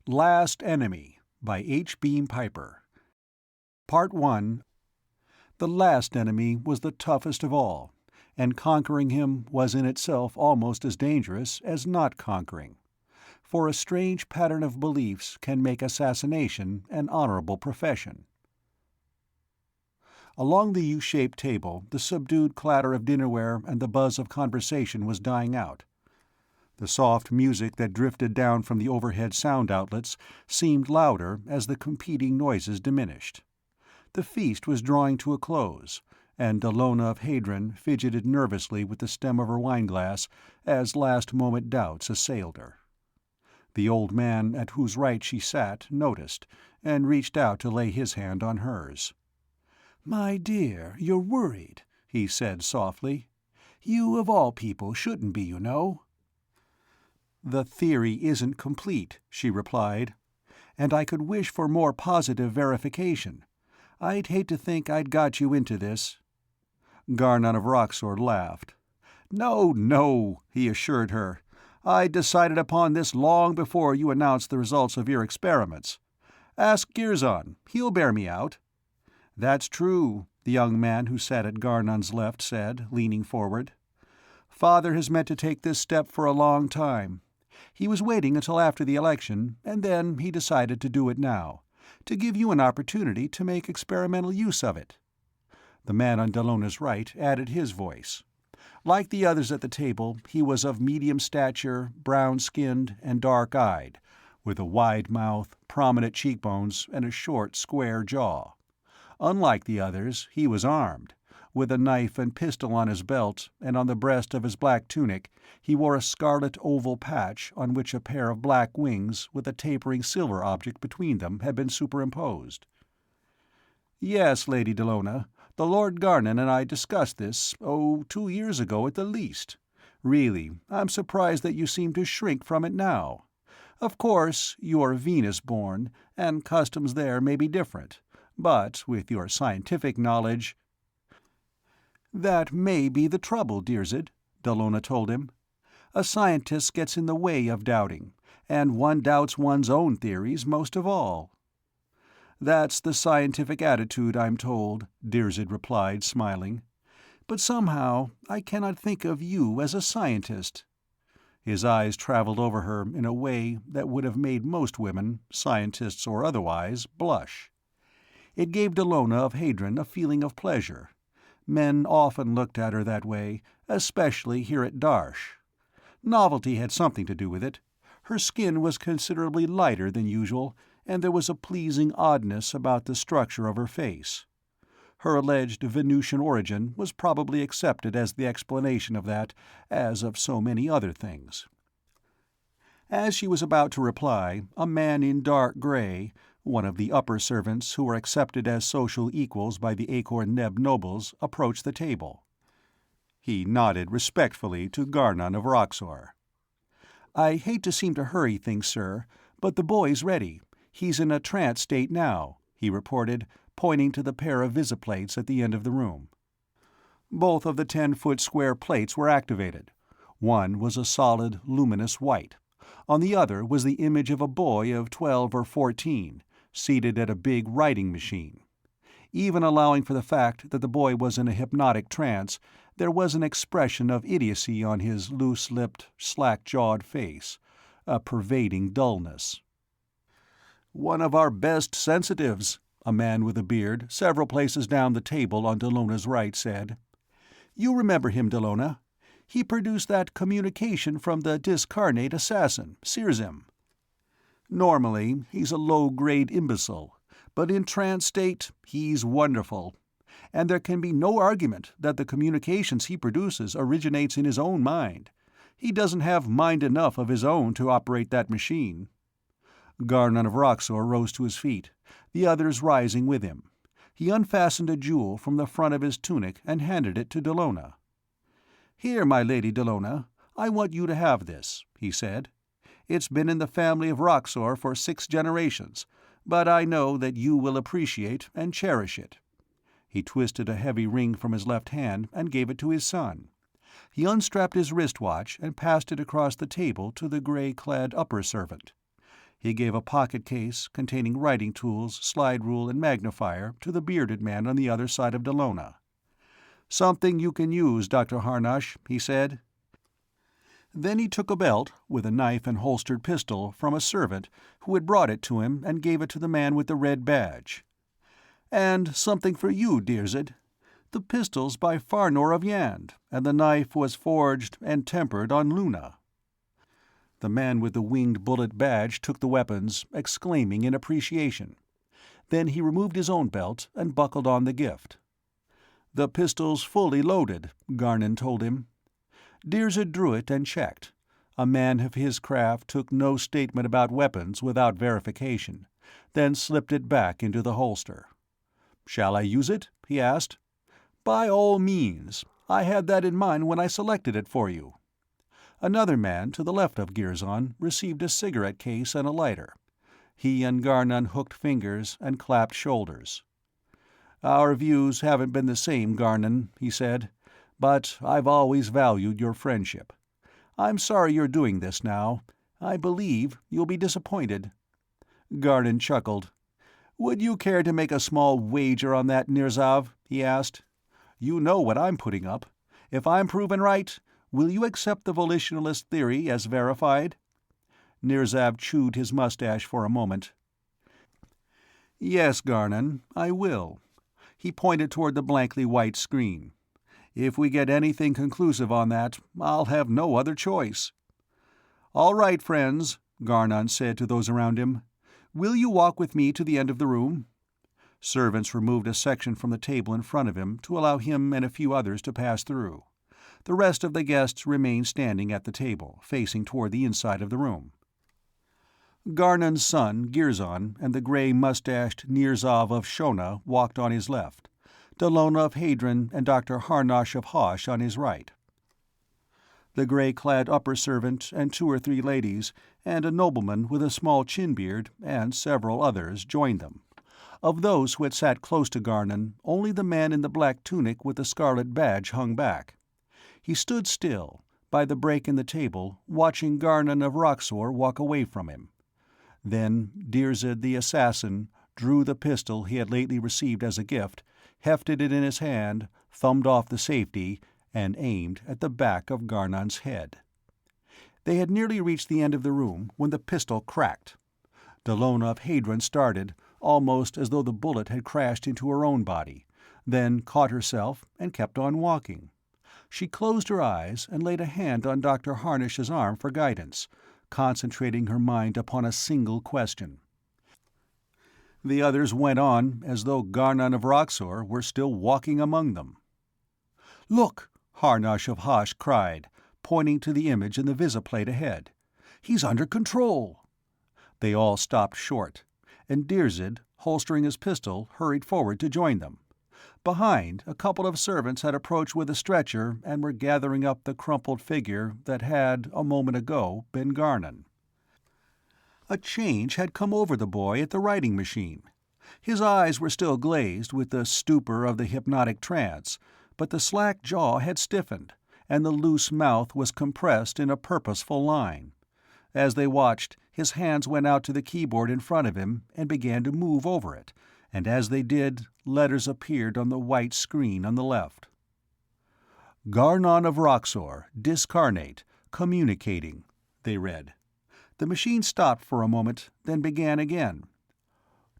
Last Enemy by H. Beam Piper. Part 1. The last enemy was the toughest of all, and conquering him was in itself almost as dangerous as not conquering, for a strange pattern of beliefs can make assassination an honorable profession. Along the U-shaped table, the subdued clatter of dinnerware and the buzz of conversation was dying out. The soft music that drifted down from the overhead sound outlets seemed louder as the competing noises diminished. The feast was drawing to a close, and Dallona of Hadron fidgeted nervously with the stem of her wineglass as last-moment doubts assailed her. The old man at whose right she sat noticed, and reached out to lay his hand on hers. "My dear, you're worried," he said softly. "You, of all people, shouldn't be, you know." "The theory isn't complete," she replied, "and I could wish for more positive verification. I'd hate to think I'd got you into this." Garnon of Roxor laughed. "No, no," he assured her. "I decided upon this long before you announced the results of your experiments. Ask Girzon, he'll bear me out." "That's true," the young man who sat at Garnon's left said, leaning forward. "Father has meant to take this step for a long time. He was waiting until after the election, and then he decided to do it now, to give you an opportunity to make experimental use of it." The man on Dallona's right added his voice. Like the others at the table, he was of medium stature, brown-skinned, and dark-eyed, with a wide mouth, prominent cheekbones, and a short, square jaw. Unlike the others, he was armed. With a knife and pistol on his belt, and on the breast of his black tunic, he wore a scarlet oval patch on which a pair of black wings with a tapering silver object between them had been superimposed. "Yes, Lady Dallona, the Lord Garnon and I discussed this, 2 years ago at the least. Really, I'm surprised that you seem to shrink from it now. Of course, you're Venus-born, and customs there may be different, but with your scientific knowledge—" "That may be the trouble, Dirzed," Dallona told him. "A scientist gets in the way of doubting, and one doubts one's own theories most of all." "That's the scientific attitude, I'm told," Dirzed replied, smiling. "But somehow I cannot think of you as a scientist." His eyes traveled over her in a way that would have made most women, scientists or otherwise, blush. It gave Dallona of Hadron a feeling of pleasure. Men often looked at her that way, especially here at Darsh. Novelty had something to do with it. Her skin was considerably lighter than usual, and there was a pleasing oddness about the structure of her face. Her alleged Venusian origin was probably accepted as the explanation of that, as of so many other things. As she was about to reply, a man in dark gray, one of the upper servants who were accepted as social equals by the Akor-Neb nobles, approached the table. He nodded respectfully to Garnon of Roxor. "I hate to seem to hurry things, sir, but the boy's ready. He's in a trance state now," he reported, pointing to the pair of visiplates at the end of the room. Both of the 10-foot square plates were activated. One was a solid, luminous white. On the other was the image of a boy of 12 or 14, seated at a big writing machine. Even allowing for the fact that the boy was in a hypnotic trance, there was an expression of idiocy on his loose-lipped, slack-jawed face, a pervading dullness. "One of our best sensitives," a man with a beard, several places down the table on Dallona's right, said. "You remember him, Dallona. He produced that communication from the discarnate assassin, Sirzim. Normally, he's a low-grade imbecile, but in trance state, he's wonderful. And there can be no argument that the communications he produces originates in his own mind. He doesn't have mind enough of his own to operate that machine." Garnon of Roxor rose to his feet, the others rising with him. He unfastened a jewel from the front of his tunic and handed it to Dallona. "Here, my Lady Dallona, I want you to have this," he said. "It's been in the family of Roxor for 6 generations, but I know that you will appreciate and cherish it." He twisted a heavy ring from his left hand and gave it to his son. He unstrapped his wristwatch and passed it across the table to the gray-clad upper servant. He gave a pocket case containing writing tools, slide rule, and magnifier to the bearded man on the other side of Dallona. "Something you can use, Dr. Harnosh," he said. Then he took a belt, with a knife and holstered pistol, from a servant who had brought it to him and gave it to the man with the red badge. "And something for you, Dirzed. The pistol's by Farnor of Yand, and the knife was forged and tempered on Luna." The man with the winged bullet badge took the weapons, exclaiming in appreciation. Then he removed his own belt and buckled on the gift. "The pistol's fully loaded," Garnon told him. Dirzed drew it and checked. A man of his craft took no statement about weapons without verification, then slipped it back into the holster. "Shall I use it?" he asked. "By all means. I had that in mind when I selected it for you." Another man, to the left of Girzon, received a cigarette case and a lighter. He and Garnon hooked fingers and clapped shoulders. "Our views haven't been the same, Garnon," he said, "but I've always valued your friendship. I'm sorry you're doing this now. I believe you'll be disappointed." Garnon chuckled. "Would you care to make a small wager on that, Nirzav?" he asked. "You know what I'm putting up. If I'm proven right, will you accept the volitionalist theory as verified?" Nirzav chewed his mustache for a moment. "Yes, Garnon, I will." He pointed toward the blankly white screen. "If we get anything conclusive on that, I'll have no other choice." "All right, friends," Garnon said to those around him. "Will you walk with me to the end of the room?" Servants removed a section from the table in front of him to allow him and a few others to pass through. The rest of the guests remained standing at the table, facing toward the inside of the room. Garnon's son, Girzon, and the grey-mustached Nirzav of Shona walked on his left, Dallona of Hadron and Dr. Harnosh of Hosh on his right. The grey-clad upper servant and 2 or 3 ladies, and a nobleman with a small chin-beard, and several others joined them. Of those who had sat close to Garnon, only the man in the black tunic with the scarlet badge hung back. He stood still, by the break in the table, watching Garnon of Roxor walk away from him. Then Dirzed the assassin drew the pistol he had lately received as a gift, hefted it in his hand, thumbed off the safety, and aimed at the back of Garnon's head. They had nearly reached the end of the room when the pistol cracked. Dallona of Hadron started, almost as though the bullet had crashed into her own body, then caught herself and kept on walking. She closed her eyes and laid a hand on Dr. Harnosh's arm for guidance, concentrating her mind upon a single question. The others went on as though Garnon of Roxor were still walking among them. "Look!" Harnosh of Hosh cried, pointing to the image in the visiplate ahead. "He's under control!" They all stopped short, and Dirzed, holstering his pistol, hurried forward to join them. Behind, a couple of servants had approached with a stretcher and were gathering up the crumpled figure that had, a moment ago, been Garnon. A change had come over the boy at the writing machine. His eyes were still glazed with the stupor of the hypnotic trance, but the slack jaw had stiffened, and the loose mouth was compressed in a purposeful line. As they watched, his hands went out to the keyboard in front of him and began to move over it, and as they did, letters appeared on the white screen on the left. "Garnon of Roxor, discarnate, communicating," they read. The machine stopped for a moment, then began again.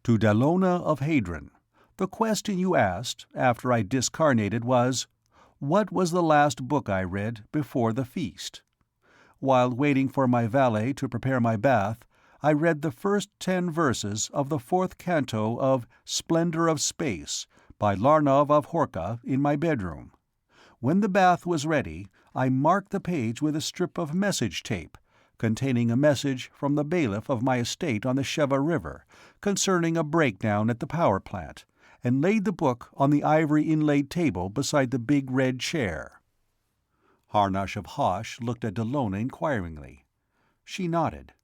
"To Dallona of Hadron. The question you asked, after I discarnated, was, 'What was the last book I read before the feast?' While waiting for my valet to prepare my bath, I read the first 10 verses of the 4th canto of Splendor of Space by Larnov of Horka in my bedroom. When the bath was ready, I marked the page with a strip of message tape, containing a message from the bailiff of my estate on the Sheva River, concerning a breakdown at the power plant, and laid the book on the ivory inlaid table beside the big red chair." Harnosh of Hosh looked at Dallona inquiringly. She nodded.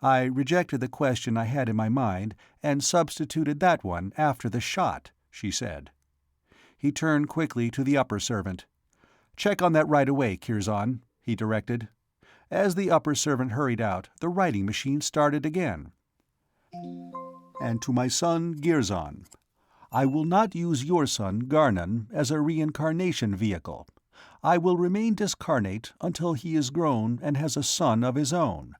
"I rejected the question I had in my mind and substituted that one after the shot," she said. He turned quickly to the upper servant. "Check on that right away, Kirzon," he directed. As the upper servant hurried out, the writing machine started again. And to my son Girzon, I will not use your son Garnon as a reincarnation vehicle. I will remain discarnate until he is grown and has a son of his own.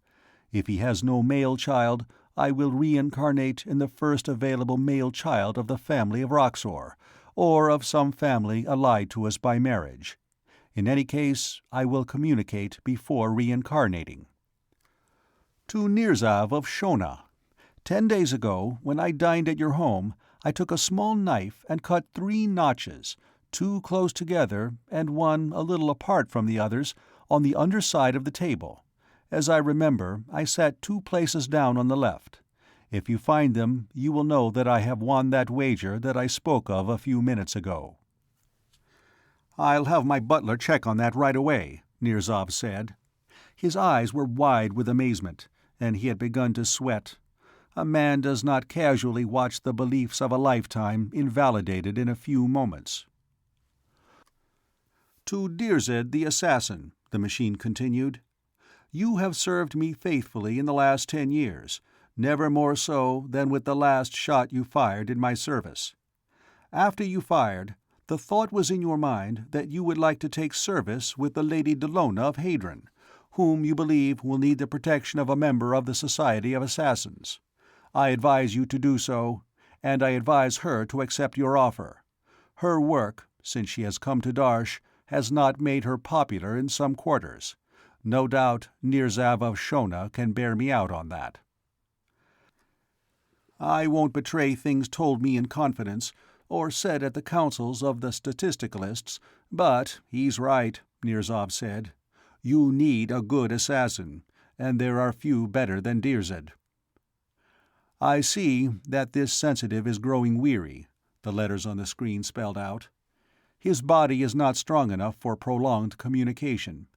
If he has no male child, I will reincarnate in the first available male child of the family of Roxor, or of some family allied to us by marriage. In any case, I will communicate before reincarnating. To Nirzav of Shona. 10 days ago, when I dined at your home, I took a small knife and cut 3 notches, 2 close together and 1 a little apart from the others, on the underside of the table. As I remember, I sat 2 places down on the left. If you find them, you will know that I have won that wager that I spoke of a few minutes ago. "I'll have my butler check on that right away," Nirzav said. His eyes were wide with amazement, and he had begun to sweat. A man does not casually watch the beliefs of a lifetime invalidated in a few moments. To Dirzed the Assassin, the machine continued. You have served me faithfully in the last 10 years, never more so than with the last shot you fired in my service. After you fired, the thought was in your mind that you would like to take service with the Lady Dallona of Hadron, whom you believe will need the protection of a member of the Society of Assassins. I advise you to do so, and I advise her to accept your offer. Her work, since she has come to Darsh, has not made her popular in some quarters. No doubt Nirzav of Shona can bear me out on that. I won't betray things told me in confidence, or said at the councils of the statisticalists, but he's right, Nirzav said. You need a good assassin, and there are few better than Dirzed. I see that this sensitive is growing weary, the letters on the screen spelled out. His body is not strong enough for prolonged communication.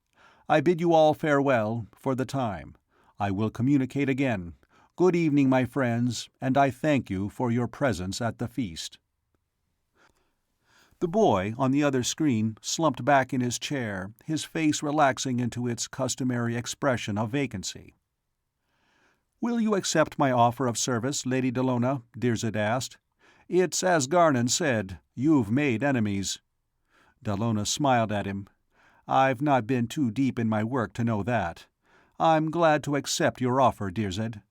I bid you all farewell, for the time. I will communicate again. Good evening, my friends, and I thank you for your presence at the feast. The boy on the other screen slumped back in his chair, his face relaxing into its customary expression of vacancy. "Will you accept my offer of service, Lady Dallona?" Dirzed asked. "It's as Garnon said, you've made enemies." Dallona smiled at him. "I've not been too deep in my work to know that. I'm glad to accept your offer, Dirzed."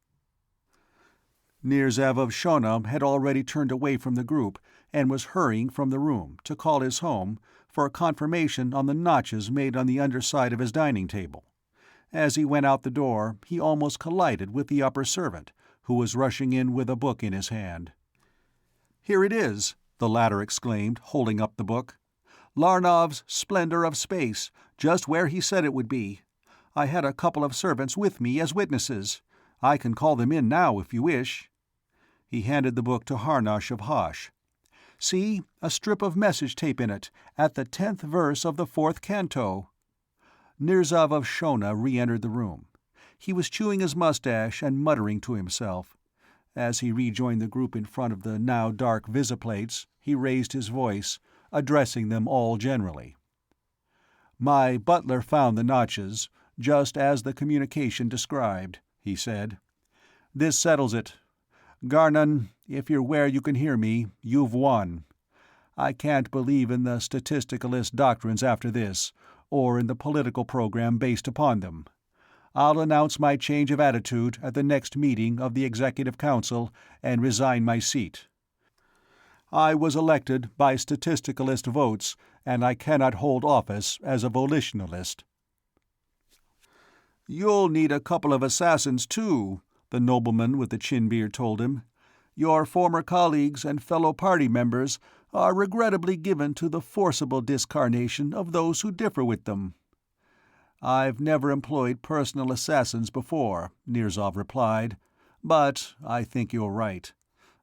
Nirzav of Shona had already turned away from the group and was hurrying from the room to call his home for confirmation on the notches made on the underside of his dining table. As he went out the door, he almost collided with the upper servant, who was rushing in with a book in his hand. "Here it is," the latter exclaimed, holding up the book. "Larnov's Splendor of Space, just where he said it would be. I had a couple of servants with me as witnesses. I can call them in now if you wish." He handed the book to Harnosh of Hosh. "See, a strip of message tape in it, at the 10th verse of the 4th canto." Nirzav of Shona re-entered the room. He was chewing his mustache and muttering to himself. As he rejoined the group in front of the now dark visiplates, he raised his voice, addressing them all generally. "My butler found the notches, just as the communication described," he said. "This settles it. Garnon, if you're where you can hear me, you've won. I can't believe in the statisticalist doctrines after this, or in the political program based upon them. I'll announce my change of attitude at the next meeting of the Executive Council and resign my seat. I was elected by statisticalist votes, and I cannot hold office as a volitionalist." "You'll need a couple of assassins, too," the nobleman with the chin-beard told him. "Your former colleagues and fellow party members are regrettably given to the forcible discarnation of those who differ with them." "I've never employed personal assassins before," Nirzav replied, "but I think you're right.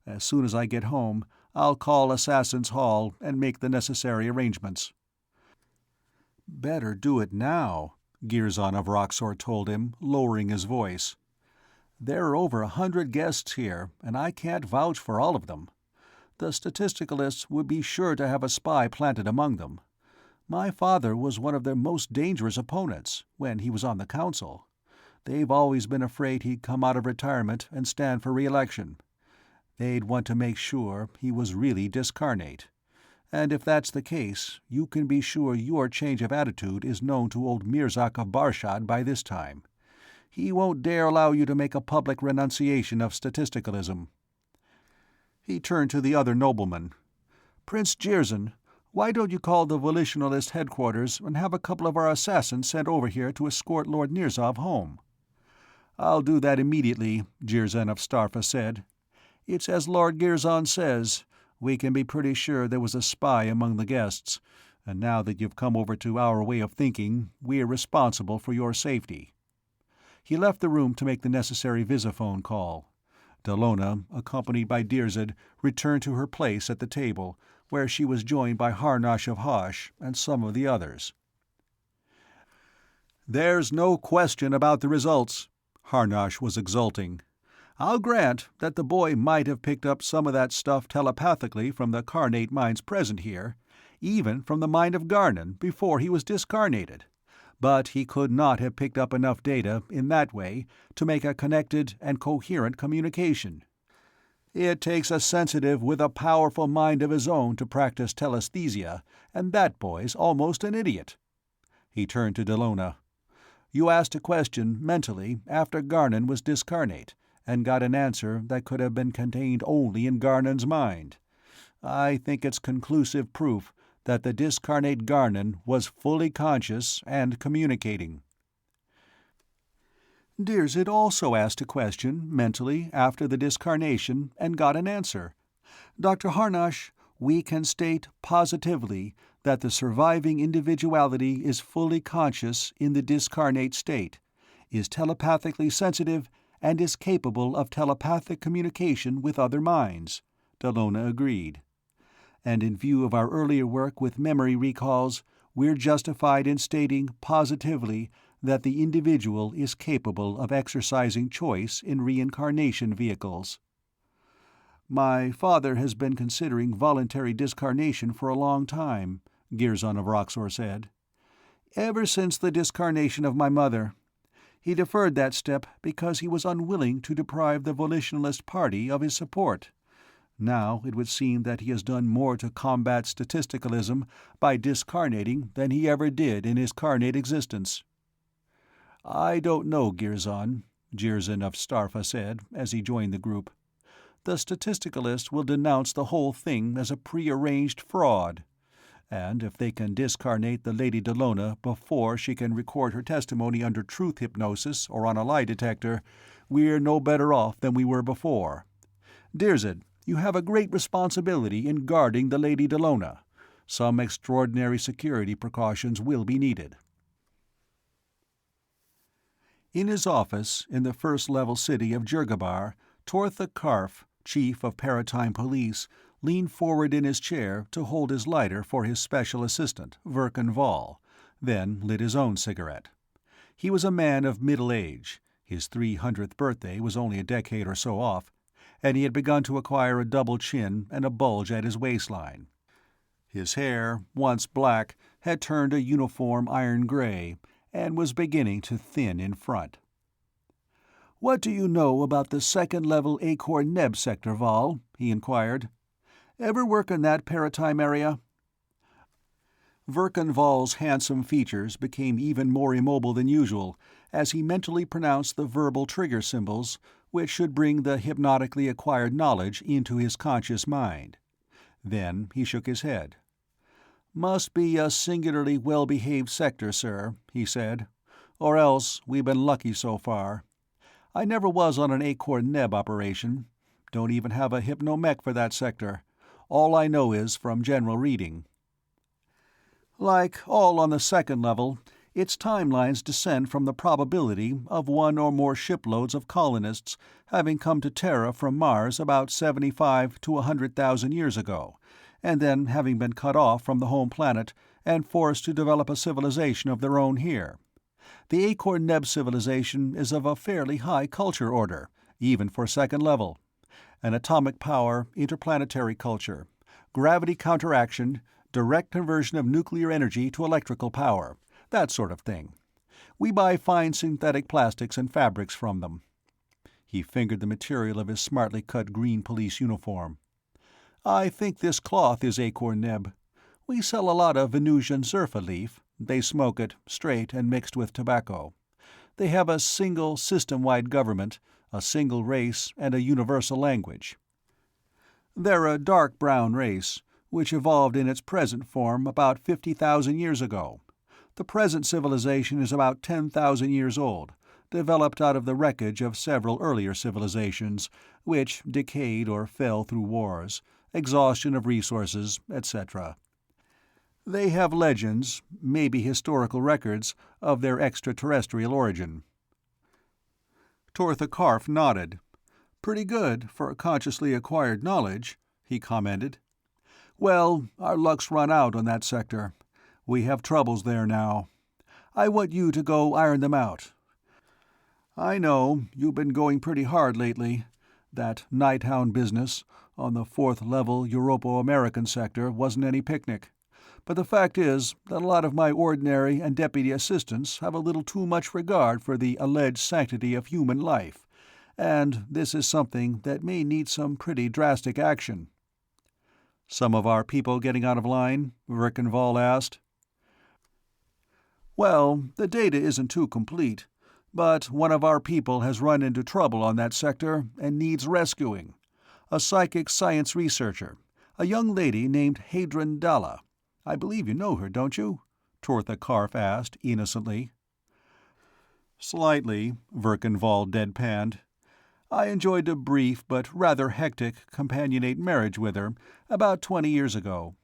As soon as I get home, I'll call Assassins' Hall and make the necessary arrangements." "Better do it now," Girzon of Roxor told him, lowering his voice. "There are over 100 guests here, and I can't vouch for all of them. The statisticalists would be sure to have a spy planted among them. My father was one of their most dangerous opponents, when he was on the council. They've always been afraid he'd come out of retirement and stand for re-election. They'd want to make sure he was really discarnate. And if that's the case, you can be sure your change of attitude is known to old Mirzak of Barshad by this time. He won't dare allow you to make a public renunciation of statisticalism." He turned to the other nobleman. "Prince Jirzyn, why don't you call the Volitionalist headquarters and have a couple of our assassins sent over here to escort Lord Nirzov home?" "I'll do that immediately," Jirzyn of Starpha said. "It's as Lord Girzon says. We can be pretty sure there was a spy among the guests, and now that you've come over to our way of thinking, we're responsible for your safety." He left the room to make the necessary visiphone call. Dallona, accompanied by Dirzed, returned to her place at the table, where she was joined by Harnosh of Hosh and some of the others. "There's no question about the results," Harnosh was exulting. "I'll grant that the boy might have picked up some of that stuff telepathically from the carnate minds present here, even from the mind of Garnon before he was discarnated. But he could not have picked up enough data in that way to make a connected and coherent communication. It takes a sensitive with a powerful mind of his own to practice telesthesia, and that boy's almost an idiot." He turned to Dallona. "You asked a question mentally after Garnon was discarnate, and got an answer that could have been contained only in Garnon's mind. I think it's conclusive proof that the discarnate Garnon was fully conscious and communicating." "Dirzed also asked a question, mentally, after the discarnation, and got an answer. Dr. Harnosh, we can state positively that the surviving individuality is fully conscious in the discarnate state, is telepathically sensitive, and is capable of telepathic communication with other minds," Dallona agreed. "And in view of our earlier work with memory recalls, we're justified in stating positively that the individual is capable of exercising choice in reincarnation vehicles." "My father has been considering voluntary discarnation for a long time," Girzon of Roxor said. "Ever since the discarnation of my mother. He deferred that step because he was unwilling to deprive the Volitionalist Party of his support. Now it would seem that he has done more to combat statisticalism by discarnating than he ever did in his carnate existence." "I don't know, Girzon," Jirzyn of Starpha said, as he joined the group. "The statisticalists will denounce the whole thing as a prearranged fraud. And if they can discarnate the Lady Dallona before she can record her testimony under truth hypnosis or on a lie detector, we're no better off than we were before. Dirzed, you have a great responsibility in guarding the Lady Dallona. Some extraordinary security precautions will be needed." In his office in the first-level city of Jurgabar, Tortha Karf, chief of Paratime Police, leaned forward in his chair to hold his lighter for his special assistant, Verkan Vall, then lit his own cigarette. He was a man of middle age. His 300th birthday was only a decade or so off, and he had begun to acquire a double chin and a bulge at his waistline. His hair, once black, had turned a uniform iron gray, and was beginning to thin in front. "What do you know about the second-level Akor-Neb sector, Vall?" he inquired. "Ever work in that paratime area?" Verkan Vall's handsome features became even more immobile than usual as he mentally pronounced the verbal trigger symbols which should bring the hypnotically acquired knowledge into his conscious mind. Then he shook his head. "Must be a singularly well-behaved sector, sir," he said. "Or else we've been lucky so far. I never was on an Akor-Neb operation. Don't even have a hypno-mech for that sector. All I know is from general reading." "Like all on the second level, its timelines descend from the probability of one or more shiploads of colonists having come to Terra from Mars about 75 to 100,000 years ago, and then having been cut off from the home planet and forced to develop a civilization of their own here. The Akor-Neb civilization is of a fairly high culture order, even for second level. An atomic power, interplanetary culture, gravity counteraction, direct conversion of nuclear energy to electrical power, that sort of thing. We buy fine synthetic plastics and fabrics from them." He fingered the material of his smartly cut green police uniform. "I think this cloth is acorn neb. We sell a lot of Venusian zerfa leaf. They smoke it, straight and mixed with tobacco. They have a single system-wide government, a single race, and a universal language. They're a dark brown race, which evolved in its present form about 50,000 years ago. The present civilization is about 10,000 years old, developed out of the wreckage of several earlier civilizations, which decayed or fell through wars, exhaustion of resources, etc. They have legends, maybe historical records, of their extraterrestrial origin." Tortha Karf nodded. "Pretty good for consciously acquired knowledge," he commented. "Well, our luck's run out on that sector. We have troubles there now. I want you to go iron them out. I know, you've been going pretty hard lately. That Nighthound business on the 4th level Europo-American sector wasn't any picnic. But the fact is that a lot of my ordinary and deputy assistants have a little too much regard for the alleged sanctity of human life, and this is something that may need some pretty drastic action." "Some of our people getting out of line?" Virkenval asked. "Well, the data isn't too complete, but one of our people has run into trouble on that sector and needs rescuing. A psychic science researcher, a young lady named Hadron Dalla. I believe you know her, don't you?" Tortha Karf asked, innocently. "Slightly," Virkenval deadpanned. "I enjoyed a brief but rather hectic companionate marriage with her about 20 years ago.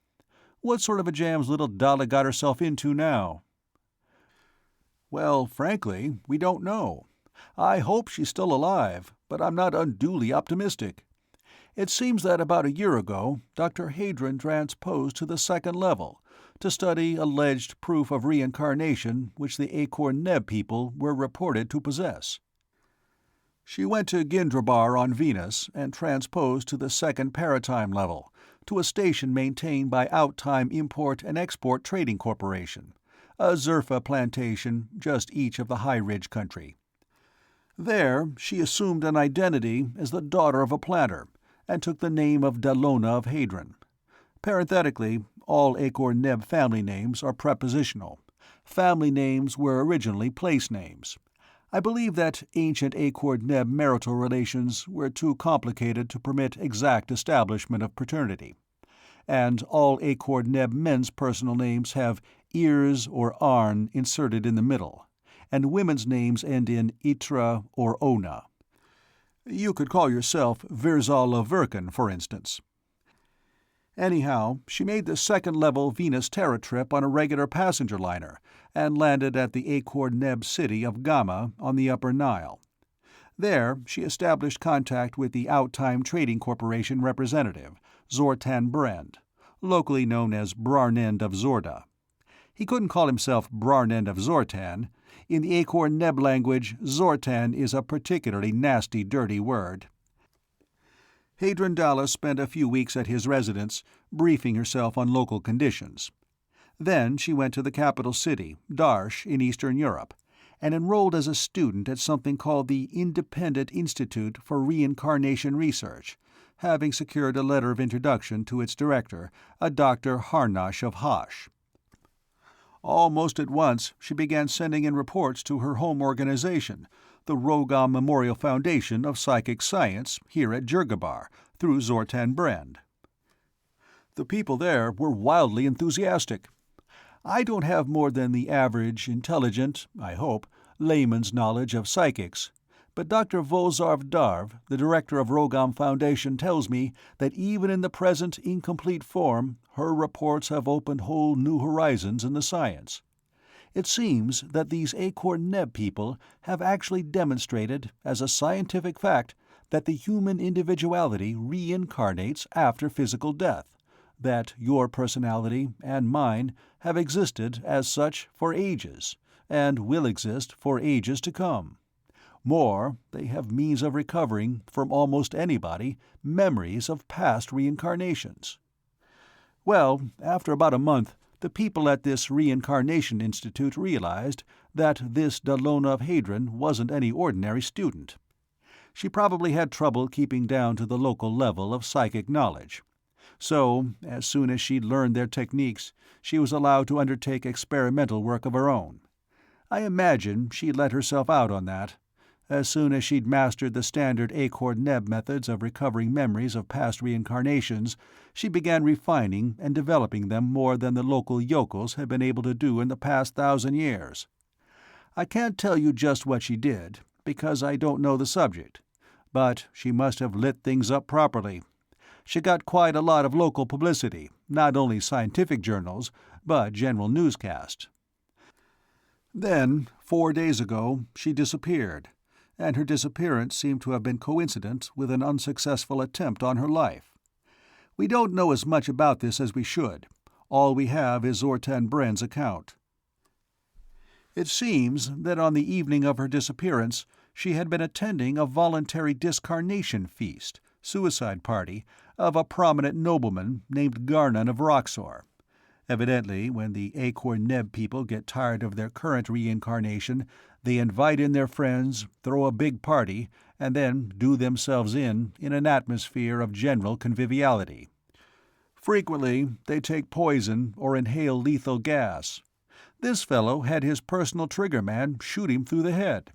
What sort of a jam's little Dalla got herself into now?" "Well, frankly, we don't know. I hope she's still alive, but I'm not unduly optimistic. It seems that about a year ago, Dr. Hadron transposed to the 2nd level to study alleged proof of reincarnation which the Acorn Neb people were reported to possess. She went to Gindrabar on Venus and transposed to the 2nd paratime level, to a station maintained by Outtime Import and Export Trading Corporation, a zerfa plantation just east of the High Ridge country. There, she assumed an identity as the daughter of a planter, and took the name of Dallona of Hadron. Parenthetically, all Acorn Neb family names are prepositional. Family names were originally place names. I believe that ancient Acorn Neb marital relations were too complicated to permit exact establishment of paternity. And all Acorn Neb men's personal names have ears or arn inserted in the middle, and women's names end in itra or ona. You could call yourself Virzal of Virken, for instance. Anyhow, she made the 2nd-level Venus-Terra trip on a regular passenger liner and landed at the Acorn Neb city of Gamma on the Upper Nile. There, she established contact with the Outtime Trading Corporation representative, Zortan Brend, locally known as Brarnend of Zorda. He couldn't call himself Brarnend of Zortan. In the Acorn Neb language, Zortan is a particularly nasty, dirty word. Hadron Dalla spent a few weeks at his residence, briefing herself on local conditions. Then she went to the capital city, Darsh, in Eastern Europe, and enrolled as a student at something called the Independent Institute for Reincarnation Research, having secured a letter of introduction to its director, a Dr. Harnash of Hosh. Almost at once, she began sending in reports to her home organization, the Rogam Memorial Foundation of Psychic Science, here at Jurgabar, through Zortan Brend. The people there were wildly enthusiastic. I don't have more than the average, intelligent, I hope, layman's knowledge of psychics, but Dr. Vozarv Darv, the director of Rogam Foundation, tells me that even in the present incomplete form, her reports have opened whole new horizons in the science. It seems that these Acorn Neb people have actually demonstrated, as a scientific fact, that the human individuality reincarnates after physical death, that your personality and mine have existed as such for ages, and will exist for ages to come. More, they have means of recovering, from almost anybody, memories of past reincarnations. Well, after about a month, the people at this Reincarnation Institute realized that this Dallona of Hadron wasn't any ordinary student. She probably had trouble keeping down to the local level of psychic knowledge. So, as soon as she'd learned their techniques, she was allowed to undertake experimental work of her own. I imagine she let herself out on that. As soon as she'd mastered the standard Acor-Neb methods of recovering memories of past reincarnations, she began refining and developing them more than the local yokels had been able to do in the past 1,000 years. I can't tell you just what she did, because I don't know the subject, but she must have lit things up properly. She got quite a lot of local publicity, not only scientific journals, but general newscasts. Then, 4 days ago, she disappeared, and her disappearance seemed to have been coincident with an unsuccessful attempt on her life. We don't know as much about this as we should. All we have is Zortan Bren's account. It seems that on the evening of her disappearance, she had been attending a voluntary discarnation feast, suicide party, of a prominent nobleman named Garnon of Roxor. Evidently, when the Acor-Neb people get tired of their current reincarnation, they invite in their friends, throw a big party, and then do themselves in an atmosphere of general conviviality. Frequently, they take poison or inhale lethal gas. This fellow had his personal triggerman shoot him through the head.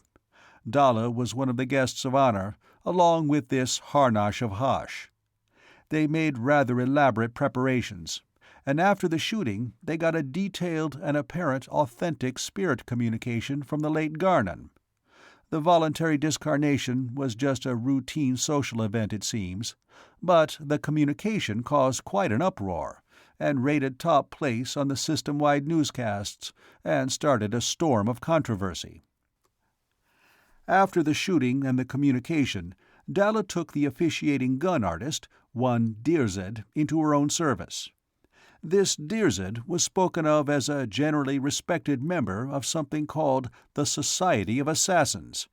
Dalla was one of the guests of honor, along with this Harnash of Hosh. They made rather elaborate preparations, and after the shooting they got a detailed and apparent authentic spirit communication from the late Garnon. The voluntary discarnation was just a routine social event, it seems, but the communication caused quite an uproar, and rated top place on the system-wide newscasts, and started a storm of controversy. After the shooting and the communication, Dalla took the officiating gun artist, one Dirzed, into her own service. This Dirzed was spoken of as a generally respected member of something called the Society of Assassins,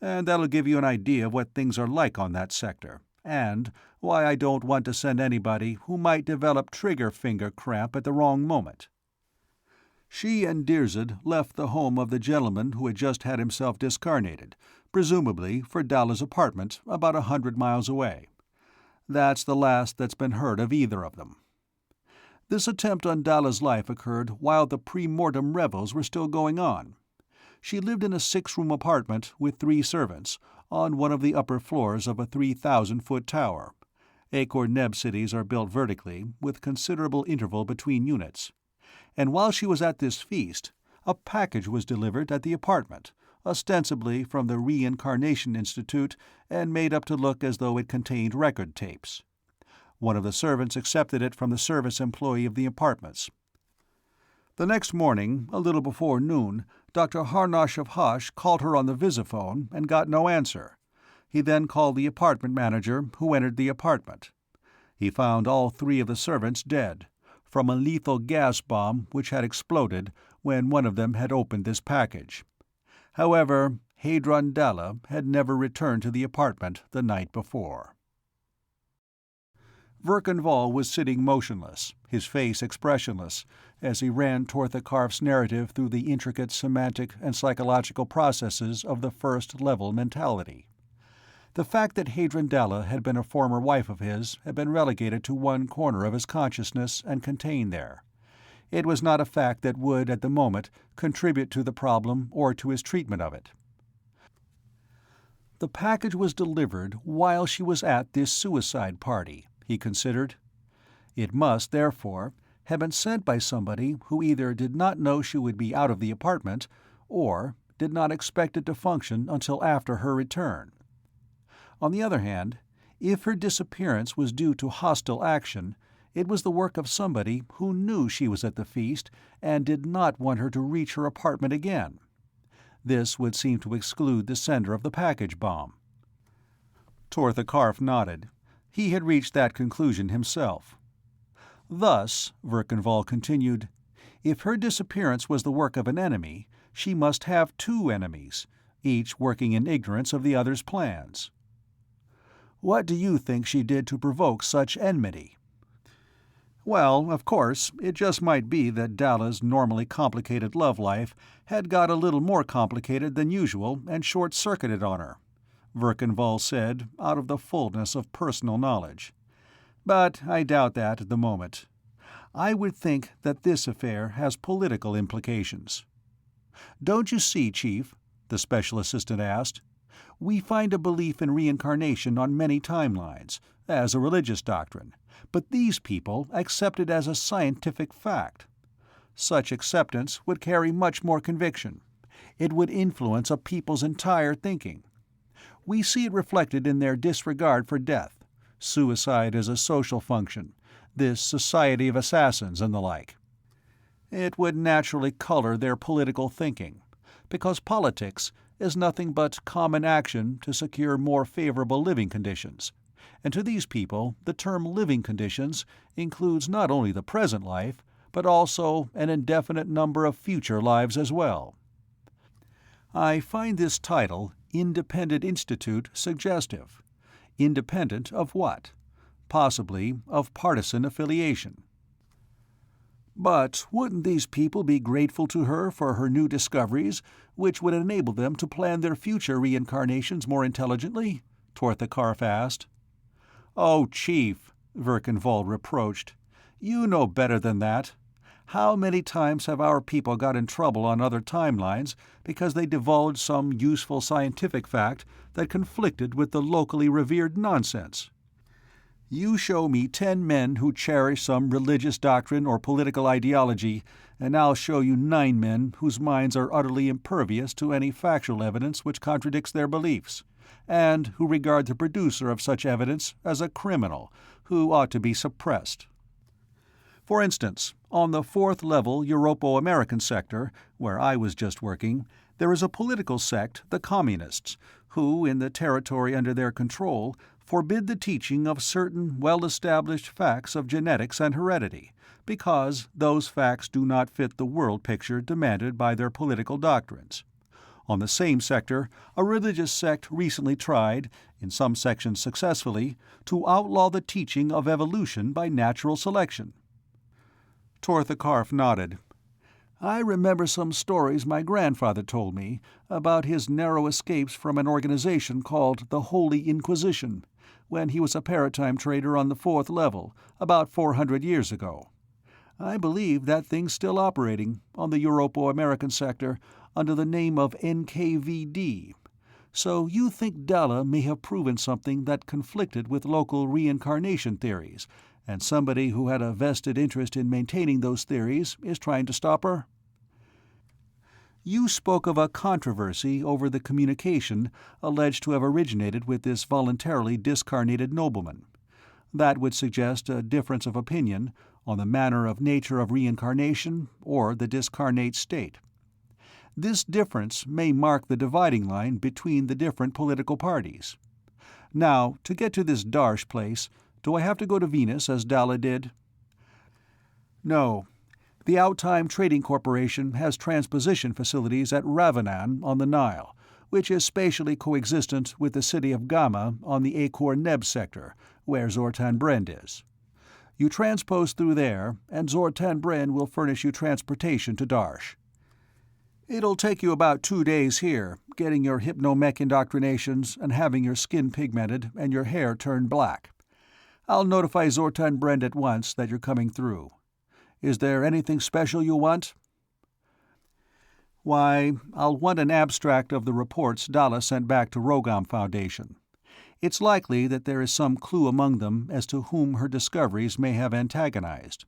and that'll give you an idea of what things are like on that sector, and why I don't want to send anybody who might develop trigger finger cramp at the wrong moment. She and Dirzed left the home of the gentleman who had just had himself discarnated, presumably for Dalla's apartment about 100 miles away. That's the last that's been heard of either of them. This attempt on Dalla's life occurred while the pre-mortem revels were still going on. She lived in a 6-room apartment with 3 servants, on one of the upper floors of a 3,000-foot tower. Acor-Neb cities are built vertically, with considerable interval between units. And while she was at this feast, a package was delivered at the apartment, ostensibly from the Reincarnation Institute and made up to look as though it contained record tapes. One of the servants accepted it from the service employee of the apartments. The next morning, a little before noon, Dr. Harnash of Hosh called her on the visiphone and got no answer. He then called the apartment manager, who entered the apartment. He found all 3 of the servants dead, from a lethal gas bomb which had exploded when one of them had opened this package. However, Hadron Dalla had never returned to the apartment the night before. Verkanvall was sitting motionless, his face expressionless, as he ran Torthakarf's narrative through the intricate semantic and psychological processes of the first-level mentality. The fact that Hadron Dalla had been a former wife of his had been relegated to one corner of his consciousness and contained there. It was not a fact that would, at the moment, contribute to the problem or to his treatment of it. The package was delivered while she was at this suicide party, he considered. It must, therefore, have been sent by somebody who either did not know she would be out of the apartment or did not expect it to function until after her return. On the other hand, if her disappearance was due to hostile action, it was the work of somebody who knew she was at the feast and did not want her to reach her apartment again. This would seem to exclude the sender of the package bomb. Torthakarf nodded. He had reached that conclusion himself. Thus, Verkanvall continued, if her disappearance was the work of an enemy, she must have 2 enemies, each working in ignorance of the other's plans. What do you think she did to provoke such enmity? Well, of course, it just might be that Dalla's normally complicated love life had got a little more complicated than usual and short-circuited on her, Verkenval said, out of the fullness of personal knowledge. But I doubt that at the moment. I would think that this affair has political implications. "Don't you see, Chief?" the Special Assistant asked. "We find a belief in reincarnation on many timelines, as a religious doctrine, but these people accept it as a scientific fact. Such acceptance would carry much more conviction. It would influence a people's entire thinking. We see it reflected in their disregard for death, suicide as a social function, this society of assassins and the like. It would naturally color their political thinking, because politics is nothing but common action to secure more favorable living conditions, and to these people the term living conditions includes not only the present life, but also an indefinite number of future lives as well. I find this title, Independent Institute, suggestive. Independent of what? Possibly of partisan affiliation. But wouldn't these people be grateful to her for her new discoveries, which would enable them to plan their future reincarnations more intelligently? Tortha Karf asked. "Oh, Chief," Verkenval reproached, "you know better than that. How many times have our people got in trouble on other timelines because they divulged some useful scientific fact that conflicted with the locally revered nonsense? You show me 10 men who cherish some religious doctrine or political ideology, and I'll show you 9 men whose minds are utterly impervious to any factual evidence which contradicts their beliefs, and who regard the producer of such evidence as a criminal who ought to be suppressed. For instance, on the 4th level Europo-American sector, where I was just working, there is a political sect, the Communists, who, in the territory under their control, forbid the teaching of certain well-established facts of genetics and heredity, because those facts do not fit the world picture demanded by their political doctrines. On the same sector, a religious sect recently tried, in some sections successfully, to outlaw the teaching of evolution by natural selection." Tortha Karf nodded. "I remember some stories my grandfather told me about his narrow escapes from an organization called the Holy Inquisition, when he was a paratime trader on the 4th level, about 400 years ago. I believe that thing's still operating, on the Europo-American sector, under the name of NKVD. So you think Dalla may have proven something that conflicted with local reincarnation theories, and somebody who had a vested interest in maintaining those theories is trying to stop her?" "You spoke of a controversy over the communication alleged to have originated with this voluntarily discarnated nobleman. That would suggest a difference of opinion on the manner of nature of reincarnation or the discarnate state. This difference may mark the dividing line between the different political parties. Now, to get to this Darsh place, do I have to go to Venus as Dalla did?" "No. The Outtime Trading Corporation has transposition facilities at Ravanan on the Nile, which is spatially coexistent with the city of Gamma on the Akor-Neb sector, where Zortan Brend is. You transpose through there, and Zortan Brend will furnish you transportation to Darsh. It'll take you about 2 days here, getting your hypnomech indoctrinations and having your skin pigmented and your hair turned black. I'll notify Zortan Brend at once that you're coming through. Is there anything special you want?" "Why, I'll want an abstract of the reports Dalla sent back to Rogam Foundation. It's likely that there is some clue among them as to whom her discoveries may have antagonized.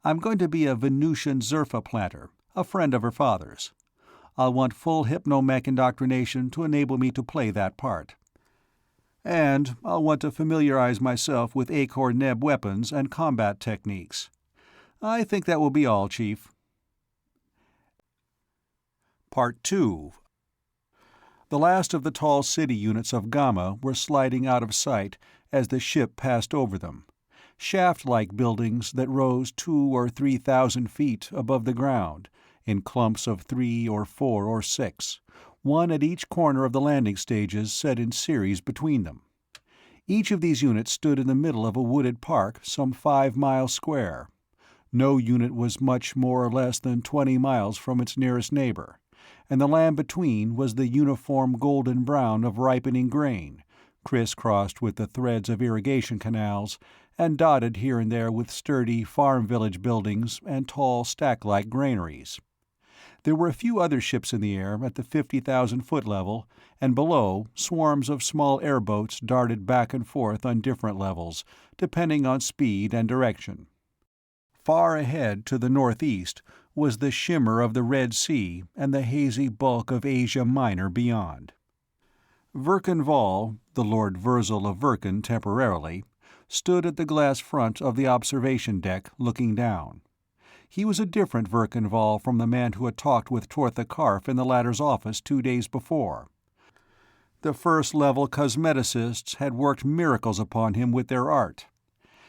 I'm going to be a Venusian Zerfa planter, a friend of her father's. I'll want full hypnomech indoctrination to enable me to play that part. And I'll want to familiarize myself with Akor-Neb weapons and combat techniques. I think that will be all, Chief." Part 2. The last of the tall city units of Gamma were sliding out of sight as the ship passed over them, shaft-like buildings that rose 2,000 or 3,000 feet above the ground, in clumps of 3 or 4 or 6, one at each corner of the landing stages set in series between them. Each of these units stood in the middle of a wooded park some 5 miles square. No unit was much more or less than 20 miles from its nearest neighbor, and the land between was the uniform golden brown of ripening grain, criss-crossed with the threads of irrigation canals, and dotted here and there with sturdy farm village buildings and tall stack-like granaries. There were a few other ships in the air at the 50,000-foot level, and below, swarms of small airboats darted back and forth on different levels, depending on speed and direction. Far ahead to the northeast was the shimmer of the Red Sea and the hazy bulk of Asia Minor beyond. Verkan Vall, the Lord Virzal of Verkan temporarily, stood at the glass front of the observation deck looking down. He was a different Verkan Vall from the man who had talked with Tortha Karf in the latter's office 2 days before. The first-level cosmeticists had worked miracles upon him with their art.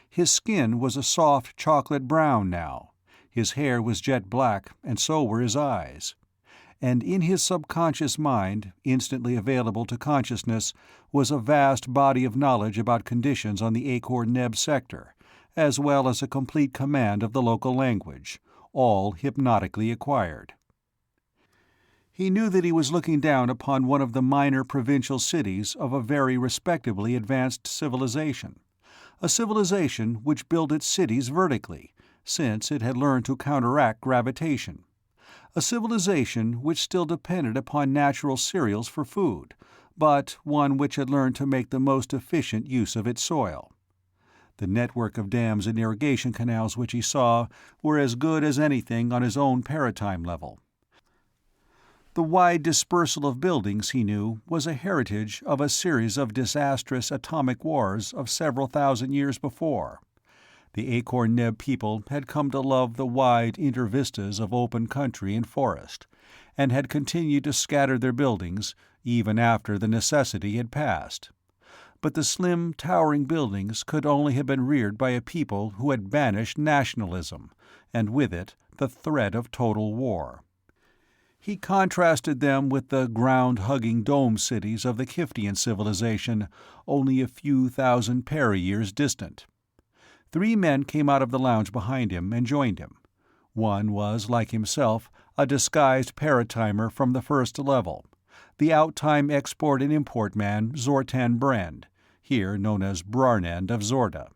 His skin was a soft chocolate brown now, his hair was jet black, and so were his eyes. And in his subconscious mind, instantly available to consciousness, was a vast body of knowledge about conditions on the Akor-Neb sector, as well as a complete command of the local language, all hypnotically acquired. He knew that he was looking down upon one of the minor provincial cities of a very respectably advanced civilization, a civilization which built its cities vertically, since it had learned to counteract gravitation, a civilization which still depended upon natural cereals for food, but one which had learned to make the most efficient use of its soil. The network of dams and irrigation canals which he saw were as good as anything on his own paratime level. The wide dispersal of buildings, he knew, was a heritage of a series of disastrous atomic wars of several thousand years before. The Akor-Neb people had come to love the wide intervistas of open country and forest, and had continued to scatter their buildings even after the necessity had passed. But the slim, towering buildings could only have been reared by a people who had banished nationalism, and with it the threat of total war. He contrasted them with the ground-hugging dome cities of the Kiftian civilization, only a few thousand para-years distant. 3 men came out of the lounge behind him and joined him. One was, like himself, a disguised paratimer from the first level, the out-time export and import man Zortan Brend, here known as Brarnend of Zorda.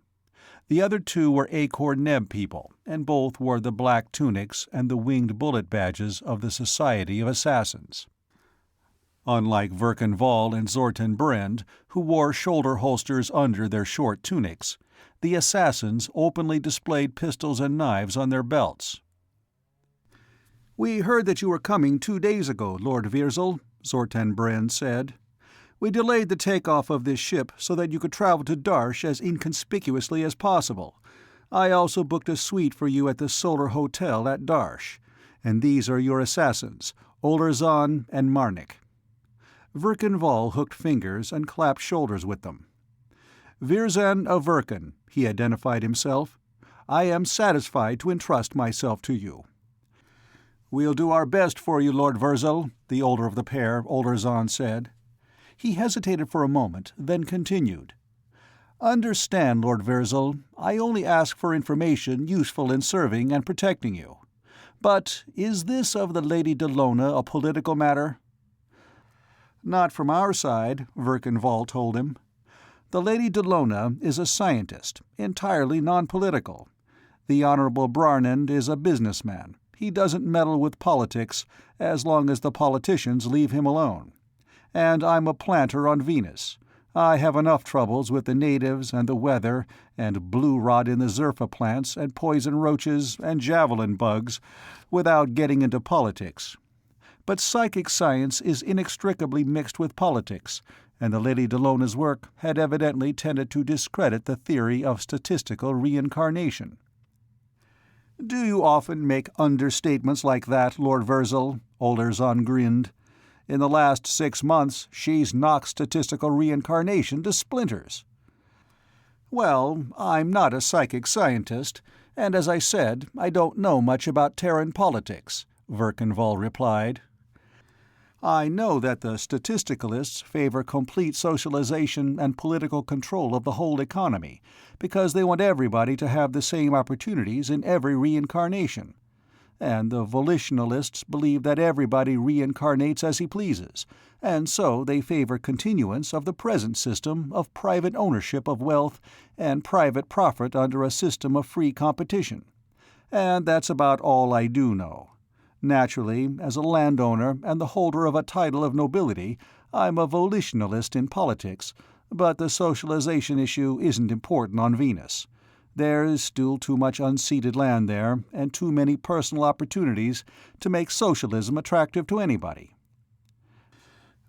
The other 2 were Akor-Neb people, and both wore the black tunics and the winged bullet badges of the Society of Assassins. Unlike Verkan Vall and Zortan Brend, who wore shoulder holsters under their short tunics, the assassins openly displayed pistols and knives on their belts. "We heard that you were coming 2 days ago, Lord Virzal," Zortan Brend said. "We delayed the takeoff of this ship so that you could travel to Darsh as inconspicuously as possible. I also booked a suite for you at the Solar Hotel at Darsh. And these are your assassins, Olerzan and Marnik." Verkan Vall hooked fingers and clapped shoulders with them. "Virzan of Verkan," he identified himself. "I am satisfied to entrust myself to you." "We'll do our best for you, Lord Virzal," the older of the pair, Olerzan, said. He hesitated for a moment, then continued. "Understand, Lord Virzal, I only ask for information useful in serving and protecting you. But is this of the Lady Dallona a political matter?" "Not from our side," Verkan Vall told him. "The Lady Dallona is a scientist, entirely non-political. The Honorable Brarnend is a businessman. He doesn't meddle with politics, as long as the politicians leave him alone. And I'm a planter on Venus. I have enough troubles with the natives and the weather and blue rot in the Zerfa plants and poison roaches and javelin bugs without getting into politics. But psychic science is inextricably mixed with politics, and the Lady Dallona's work had evidently tended to discredit the theory of statistical reincarnation." "Do you often make understatements like that, Lord Virzal?" Olerzan grinned. "In the last 6 months, she's knocked statistical reincarnation to splinters." "Well, I'm not a psychic scientist, and as I said, I don't know much about Terran politics," Verkan Vall replied. I know that the statisticalists favor complete socialization and political control of the whole economy, because they want everybody to have the same opportunities in every reincarnation. And the volitionalists believe that everybody reincarnates as he pleases, and so they favor continuance of the present system of private ownership of wealth and private profit under a system of free competition. And that's about all I do know. Naturally, as a landowner and the holder of a title of nobility, I'm a volitionalist in politics, but the socialization issue isn't important on Venus. There is still too much unceded land there, and too many personal opportunities to make socialism attractive to anybody.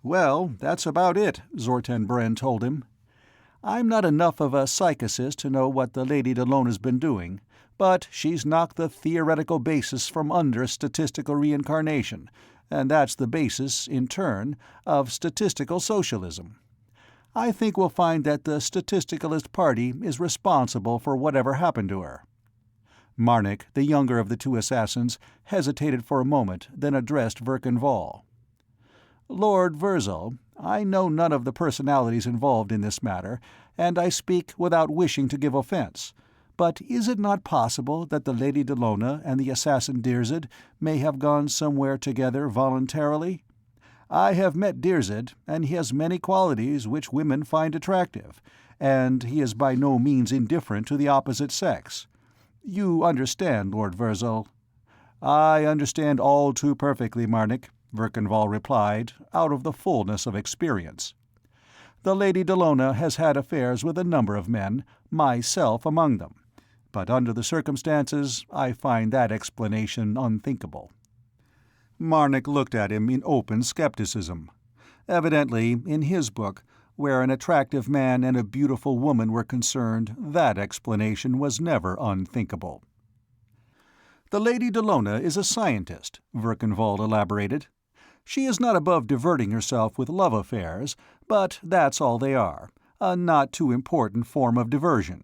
"Well, that's about it," Zortan Bren told him. "I'm not enough of a psychicist to know what the Lady Dellona's been doing, but she's knocked the theoretical basis from under statistical reincarnation, and that's the basis, in turn, of statistical socialism. I think we'll find that the Statisticalist Party is responsible for whatever happened to her." Marnik, the younger of the two assassins, hesitated for a moment, then addressed Verkan Vall. "Lord Virzal, I know none of the personalities involved in this matter, and I speak without wishing to give offense, but is it not possible that the Lady Dellona and the assassin Dirzed may have gone somewhere together voluntarily? I have met Dirzed, and he has many qualities which women find attractive, and he is by no means indifferent to the opposite sex. You understand, Lord Virzal?" "I understand all too perfectly, Marnik," Verkan Vall replied, out of the fullness of experience. "The Lady Dellona has had affairs with a number of men, myself among them, but under the circumstances I find that explanation unthinkable." Marnik looked at him in open skepticism. Evidently, in his book, where an attractive man and a beautiful woman were concerned, that explanation was never unthinkable. "The Lady Dellona is a scientist," Verkan Vall elaborated. "She is not above diverting herself with love affairs, but that's all they are, a not too important form of diversion.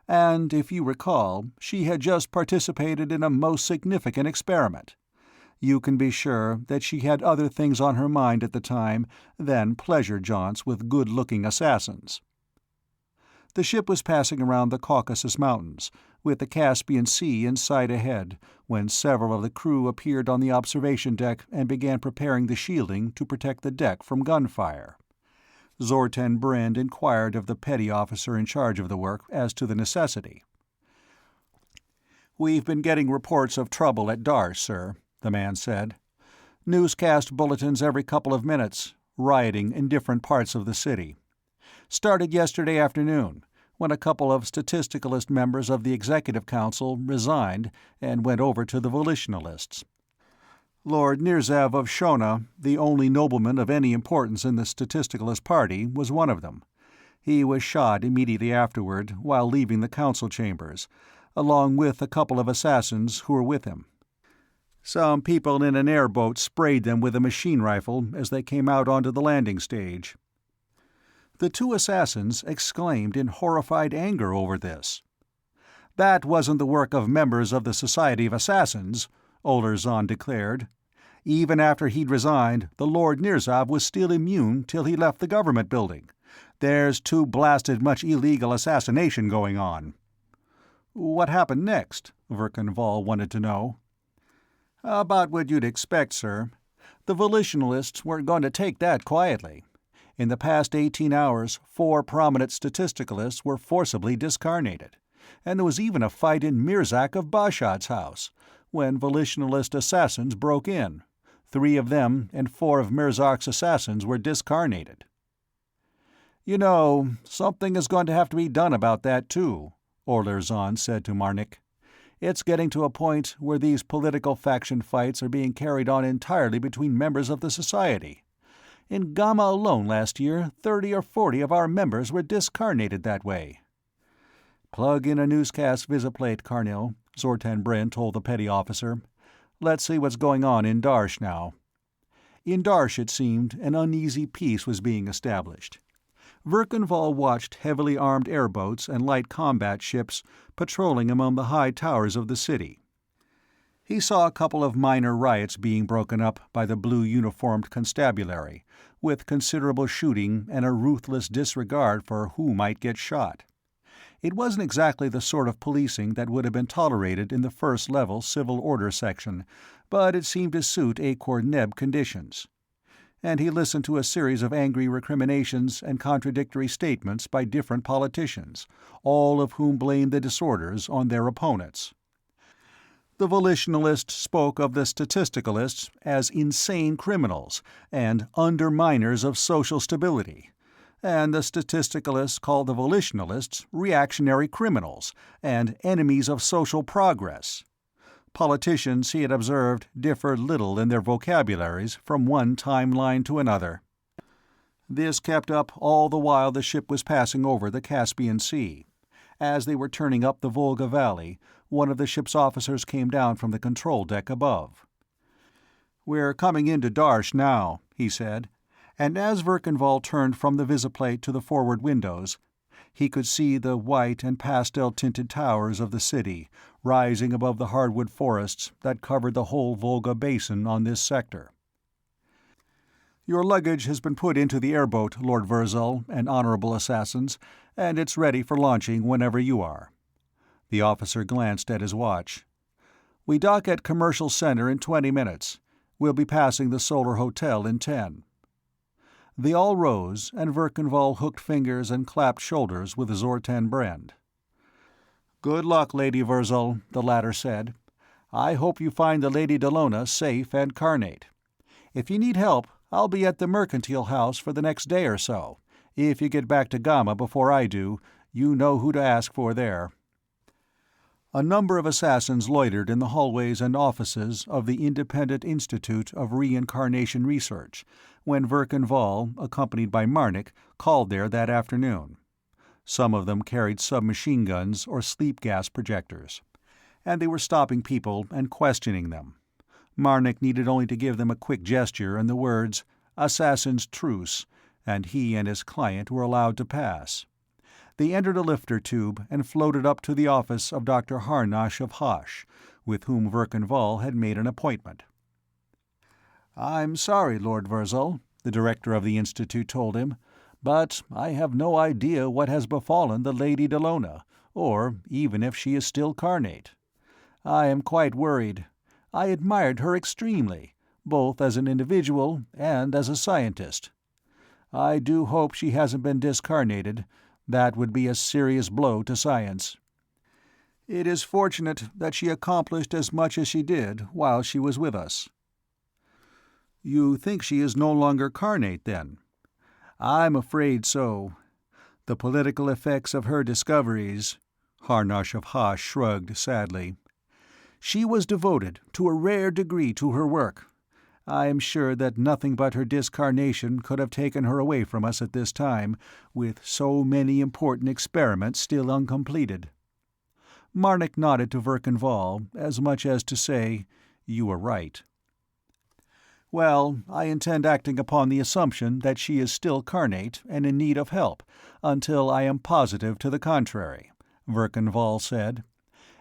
And, if you recall, she had just participated in a most significant experiment. You can be sure that she had other things on her mind at the time than pleasure jaunts with good-looking assassins." The ship was passing around the Caucasus Mountains, with the Caspian Sea in sight ahead, when several of the crew appeared on the observation deck and began preparing the shielding to protect the deck from gunfire. Zortan Bren inquired of the petty officer in charge of the work as to the necessity. "We've been getting reports of trouble at Darsh, sir," the man said. "Newscast bulletins every couple of minutes, rioting in different parts of the city. Started yesterday afternoon, when a couple of statisticalist members of the Executive Council resigned and went over to the volitionalists. Lord Nirzav of Shona, the only nobleman of any importance in the Statisticalist Party, was one of them. He was shot immediately afterward while leaving the council chambers, along with a couple of assassins who were with him. Some people in an airboat sprayed them with a machine rifle as they came out onto the landing stage." The two assassins exclaimed in horrified anger over this. "That wasn't the work of members of the Society of Assassins," Olerzon declared. "Even after he'd resigned, the Lord Nirzav was still immune till he left the government building. There's too blasted much illegal assassination going on." "What happened next?" Verkan Vall wanted to know. "About what you'd expect, sir. The volitionalists weren't going to take that quietly. In the past 18 hours, 4 prominent statisticalists were forcibly discarnated, and there was even a fight in Mirzak of Bashad's house, when volitionalist assassins broke in. 3 of them and 4 of Mirzak's assassins were discarnated." "You know, something is going to have to be done about that, too," Olerzon said to Marnik. "It's getting to a point where these political faction fights are being carried on entirely between members of the Society. In Gamma alone last year, 30 or 40 of our members were discarnated that way." "Plug in a newscast visiplate, Carnil," Zortan Bren told the petty officer. "Let's see what's going on in Darsh now." In Darsh, it seemed, an uneasy peace was being established. Verkan Vall watched heavily armed airboats and light combat ships patrolling among the high towers of the city. He saw a couple of minor riots being broken up by the blue-uniformed constabulary, with considerable shooting and a ruthless disregard for who might get shot. It wasn't exactly the sort of policing that would have been tolerated in the first-level civil order section, but it seemed to suit Akor-Neb conditions. And he listened to a series of angry recriminations and contradictory statements by different politicians, all of whom blamed the disorders on their opponents. The volitionalists spoke of the statisticalists as insane criminals and underminers of social stability, and the statisticalists called the volitionalists reactionary criminals and enemies of social progress. Politicians, he had observed, differed little in their vocabularies from one timeline to another. This kept up all the while the ship was passing over the Caspian Sea. As they were turning up the Volga Valley, one of the ship's officers came down from the control deck above. "We're coming into Darsh now," he said, and as Verkanvall turned from the visiplate to the forward windows, he could see the white and pastel-tinted towers of the city rising above the hardwood forests that covered the whole Volga basin on this sector. "Your luggage has been put into the airboat, Lord Virzal and honorable assassins, and it's ready for launching whenever you are." The officer glanced at his watch. "We dock at Commercial Center in 20 minutes. We'll be passing the Solar Hotel in 10. They all rose, and Verkanvall hooked fingers and clapped shoulders with Zortan Brend. "Good luck, Lady Virzal," the latter said. "I hope you find the Lady Dallona safe and carnate. If you need help, I'll be at the Mercantile House for the next day or so. If you get back to Gamma before I do, you know who to ask for there." A number of assassins loitered in the hallways and offices of the Independent Institute of Reincarnation Research when Verkanvall, accompanied by Marnik, called there that afternoon. Some of them carried submachine guns or sleep gas projectors, and they were stopping people and questioning them. Marnik needed only to give them a quick gesture and the words, "Assassin's Truce," and he and his client were allowed to pass. They entered a lifter tube and floated up to the office of Dr. Harnosh of Hosh, with whom Verkanvall had made an appointment. "I'm sorry, Lord Virzal," the director of the Institute told him, "but I have no idea what has befallen the Lady Dallona, or even if she is still carnate. I am quite worried. I admired her extremely, both as an individual and as a scientist. I do hope she hasn't been discarnated. That would be a serious blow to science. It is fortunate that she accomplished as much as she did while she was with us." "You think she is no longer carnate, then?" "I'm afraid so. The political effects of her discoveries—" Harnosh of Hosh shrugged sadly. "She was devoted to a rare degree to her work. I am sure that nothing but her discarnation could have taken her away from us at this time, with so many important experiments still uncompleted." Marnik nodded to Verkanvall, as much as to say, "You are right." "Well, I intend acting upon the assumption that she is still carnate and in need of help, until I am positive to the contrary," Verkanvall said.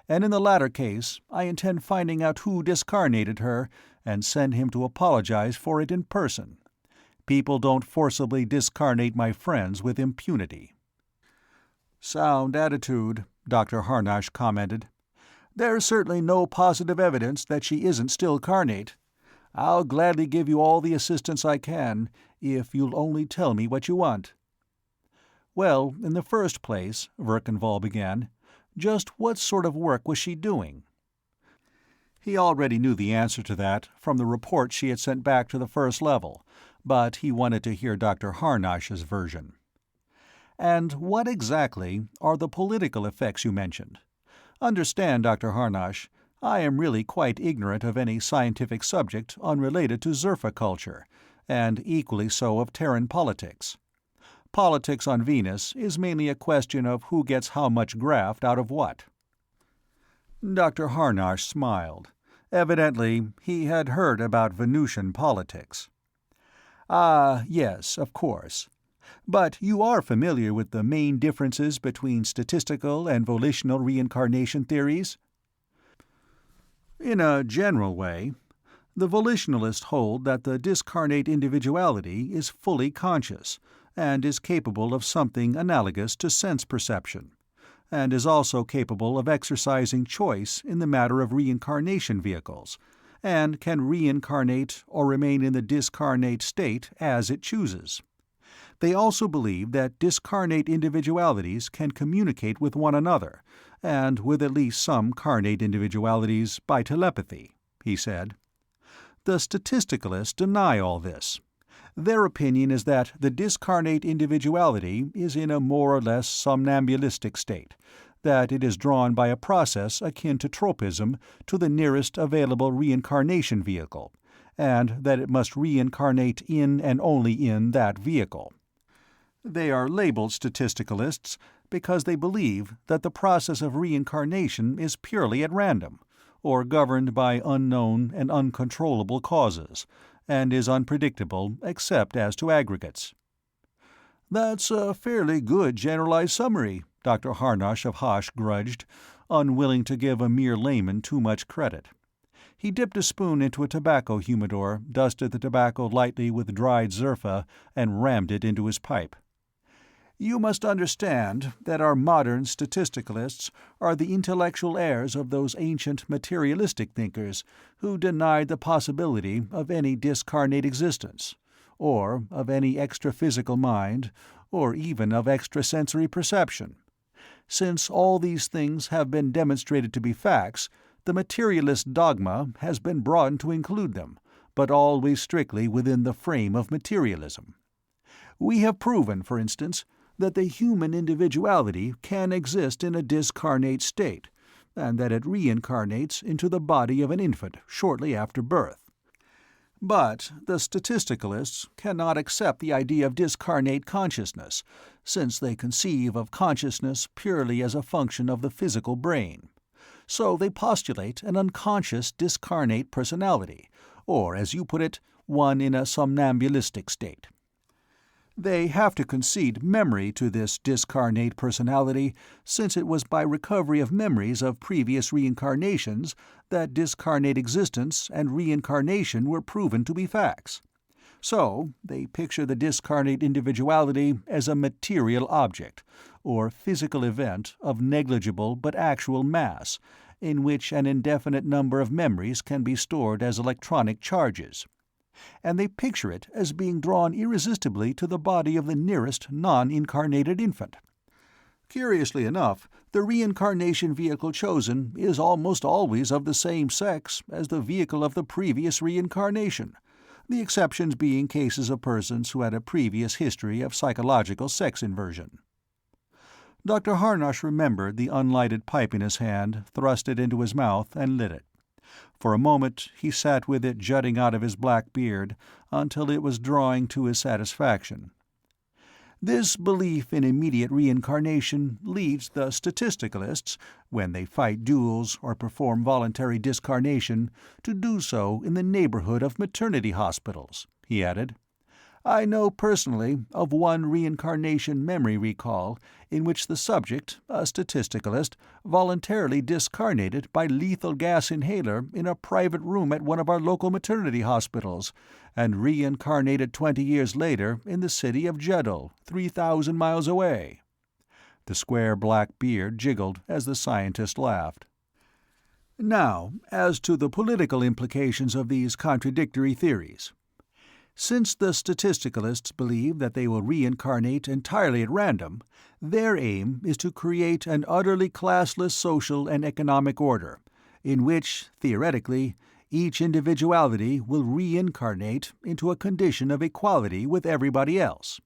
"And in the latter case, I intend finding out who discarnated her and send him to apologize for it in person. People don't forcibly discarnate my friends with impunity." "Sound attitude," Dr. Harnosh commented. "There's certainly no positive evidence that she isn't still carnate. I'll gladly give you all the assistance I can, if you'll only tell me what you want." "Well, in the first place," Verkanvall began, "just what sort of work was she doing?" He already knew the answer to that from the report she had sent back to the First Level, but he wanted to hear Dr. Harnosh's version. "And what exactly are the political effects you mentioned? Understand, Dr. Harnosh, I am really quite ignorant of any scientific subject unrelated to Zerfa culture, and equally so of Terran politics. Politics on Venus is mainly a question of who gets how much graft out of what." Dr. Harnosh smiled. Evidently, he had heard about Venusian politics. "Ah, yes, of course. But you are familiar with the main differences between statistical and volitional reincarnation theories?" In a general way, the volitionalists hold that the discarnate individuality is fully conscious, and is capable of something analogous to sense perception, and is also capable of exercising choice in the matter of reincarnation vehicles, and can reincarnate or remain in the discarnate state as it chooses. They also believe that discarnate individualities can communicate with one another, and with at least some carnate individualities by telepathy, he said. The statisticalists deny all this. Their opinion is that the discarnate individuality is in a more or less somnambulistic state, that it is drawn by a process akin to tropism to the nearest available reincarnation vehicle, and that it must reincarnate in and only in that vehicle. They are labeled statisticalists because they believe that the process of reincarnation is purely at random, or governed by unknown and uncontrollable causes, and is unpredictable except as to aggregates. "That's a fairly good generalized summary," Dr. Harnosh of Hosh grudged, unwilling to give a mere layman too much credit. He dipped a spoon into a tobacco humidor, dusted the tobacco lightly with dried zerfa, and rammed it into his pipe. "You must understand that our modern statisticalists are the intellectual heirs of those ancient materialistic thinkers who denied the possibility of any discarnate existence, or of any extra-physical mind, or even of extrasensory perception. Since all these things have been demonstrated to be facts, the materialist dogma has been broadened to include them, but always strictly within the frame of materialism. We have proven, for instance, that the human individuality can exist in a discarnate state, and that it reincarnates into the body of an infant shortly after birth. But the statisticalists cannot accept the idea of discarnate consciousness, since they conceive of consciousness purely as a function of the physical brain. So they postulate an unconscious discarnate personality, or, as you put it, one in a somnambulistic state. They have to concede memory to this discarnate personality, since it was by recovery of memories of previous reincarnations that discarnate existence and reincarnation were proven to be facts. So they picture the discarnate individuality as a material object, or physical event of negligible but actual mass, in which an indefinite number of memories can be stored as electronic charges. And they picture it as being drawn irresistibly to the body of the nearest non-incarnated infant. Curiously enough, the reincarnation vehicle chosen is almost always of the same sex as the vehicle of the previous reincarnation, the exceptions being cases of persons who had a previous history of psychological sex inversion. Dr. Harnosh remembered the unlighted pipe in his hand, thrust it into his mouth, and lit it. For a moment he sat with it jutting out of his black beard, until it was drawing to his satisfaction. This belief in immediate reincarnation leads the statisticalists, when they fight duels or perform voluntary discarnation, to do so in the neighborhood of maternity hospitals, he added. I know personally of one reincarnation memory recall in which the subject, a statisticalist, voluntarily discarnated by lethal gas inhaler in a private room at one of our local maternity hospitals, and reincarnated 20 years later in the city of Jeddel, 3,000 miles away. The square black beard jiggled as the scientist laughed. Now, as to the political implications of these contradictory theories. Since the statisticalists believe that they will reincarnate entirely at random, their aim is to create an utterly classless social and economic order, in which, theoretically, each individuality will reincarnate into a condition of equality with everybody else.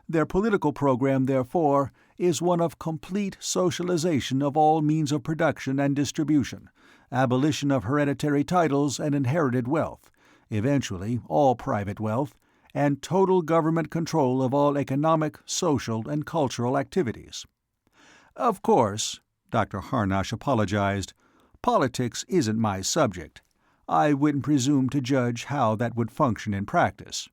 Their political program, therefore, is one of complete socialization of all means of production and distribution, abolition of hereditary titles and inherited wealth, eventually all private wealth, and total government control of all economic, social, and cultural activities. Of course, Dr. Harnosh apologized, politics isn't my subject. I wouldn't presume to judge how that would function in practice.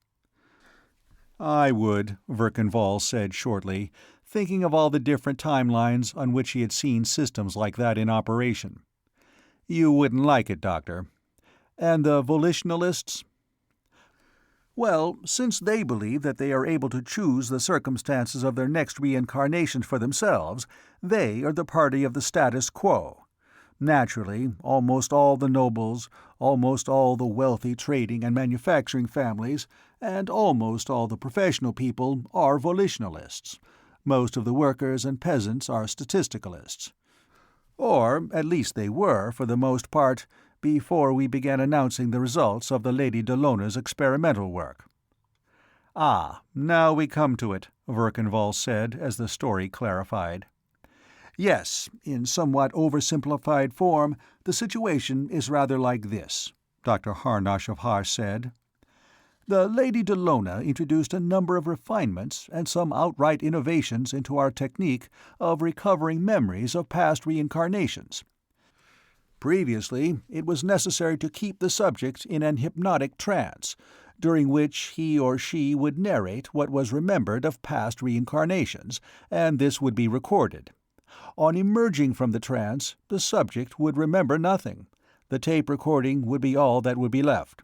I would, Verkanvall said shortly, thinking of all the different timelines on which he had seen systems like that in operation. You wouldn't like it, Doctor. And the volitionalists? Well, since they believe that they are able to choose the circumstances of their next reincarnation for themselves, they are the party of the status quo. Naturally, almost all the nobles, almost all the wealthy trading and manufacturing families, and almost all the professional people are volitionalists. Most of the workers and peasants are statisticalists. Or, at least they were, for the most part, before we began announcing the results of the Lady Dellona's experimental work. Ah, now we come to it, Verkenval said as the story clarified. Yes, in somewhat oversimplified form, the situation is rather like this, Dr. Harnosh of Hosh said. The Lady Dellona introduced a number of refinements and some outright innovations into our technique of recovering memories of past reincarnations. Previously, it was necessary to keep the subject in an hypnotic trance, during which he or she would narrate what was remembered of past reincarnations, and this would be recorded. On emerging from the trance, the subject would remember nothing. The tape recording would be all that would be left.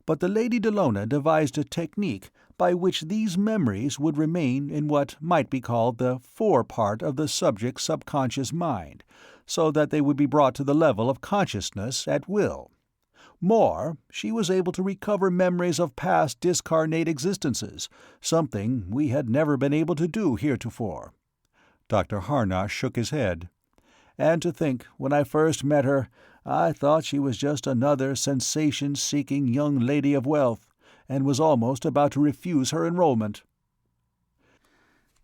But the Lady Dellona devised a technique by which these memories would remain in what might be called the fore part of the subject's subconscious mind, so that they would be brought to the level of consciousness at will. More, she was able to recover memories of past discarnate existences, something we had never been able to do heretofore. Dr. Harnosh shook his head. And to think, when I first met her, I thought she was just another sensation-seeking young lady of wealth, and was almost about to refuse her enrollment.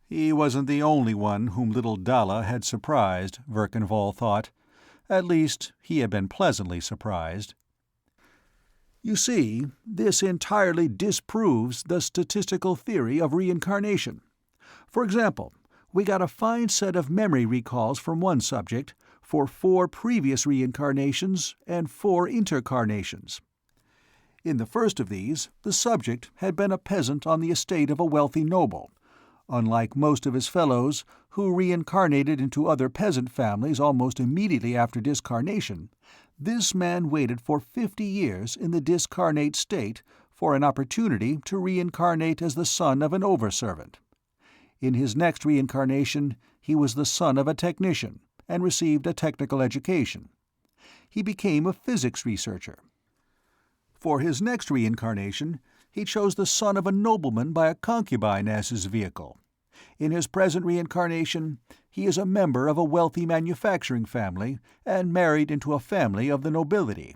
He wasn't the only one whom little Dalla had surprised, Verkenval thought. At least, he had been pleasantly surprised. You see, this entirely disproves the statistical theory of reincarnation. For example, we got a fine set of memory recalls from one subject for 4 previous reincarnations and 4 intercarnations. In the first of these, the subject had been a peasant on the estate of a wealthy noble. Unlike most of his fellows, who reincarnated into other peasant families almost immediately after discarnation, this man waited for 50 years in the discarnate state for an opportunity to reincarnate as the son of an overservant. In his next reincarnation, he was the son of a technician, and received a technical education. He became a physics researcher. For his next reincarnation, he chose the son of a nobleman by a concubine as his vehicle. In his present reincarnation, he is a member of a wealthy manufacturing family and married into a family of the nobility.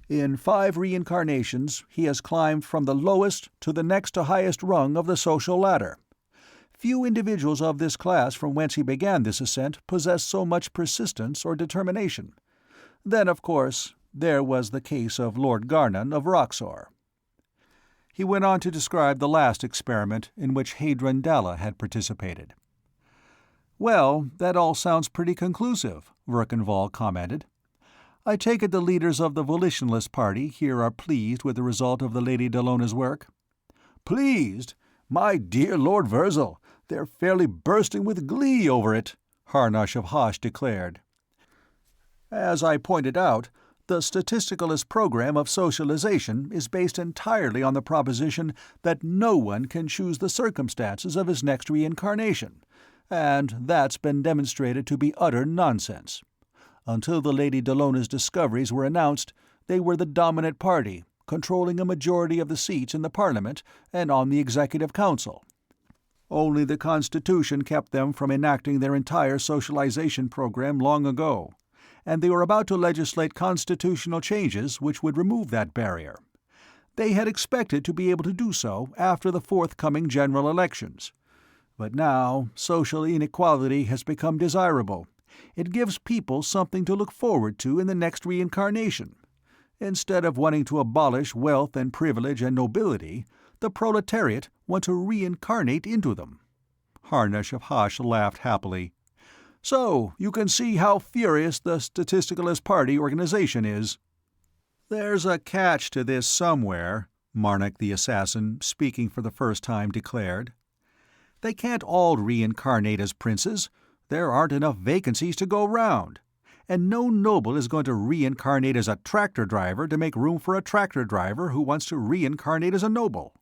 In 5 reincarnations, he has climbed from the lowest to the next to highest rung of the social ladder. Few individuals of this class from whence he began this ascent possess so much persistence or determination. Then, of course, there was the case of Lord Garnon of Roxor. He went on to describe the last experiment in which Hadron Dalla had participated. Well, that all sounds pretty conclusive, Verkenval commented. I take it the leaders of the volitionalist party here are pleased with the result of the Lady Dellona's work? Pleased? My dear Lord Virzal, they're fairly bursting with glee over it, Harnosh of Hosh declared. As I pointed out, the statisticalist program of socialization is based entirely on the proposition that no one can choose the circumstances of his next reincarnation, and that's been demonstrated to be utter nonsense. Until the Lady Dellona's discoveries were announced, they were the dominant party, controlling a majority of the seats in the Parliament and on the Executive Council. Only the Constitution kept them from enacting their entire socialization program long ago, and they were about to legislate constitutional changes which would remove that barrier. They had expected to be able to do so after the forthcoming general elections. But now social inequality has become desirable. It gives people something to look forward to in the next reincarnation. Instead of wanting to abolish wealth and privilege and nobility, the proletariat want to reincarnate into them. Harnosh of Hosh laughed happily. So, you can see how furious the Statisticalist Party organization is. There's a catch to this somewhere, Marnik the assassin, speaking for the first time, declared. They can't all reincarnate as princes. There aren't enough vacancies to go round. and no noble is going to reincarnate as a tractor driver to make room for a tractor driver who wants to reincarnate as a noble."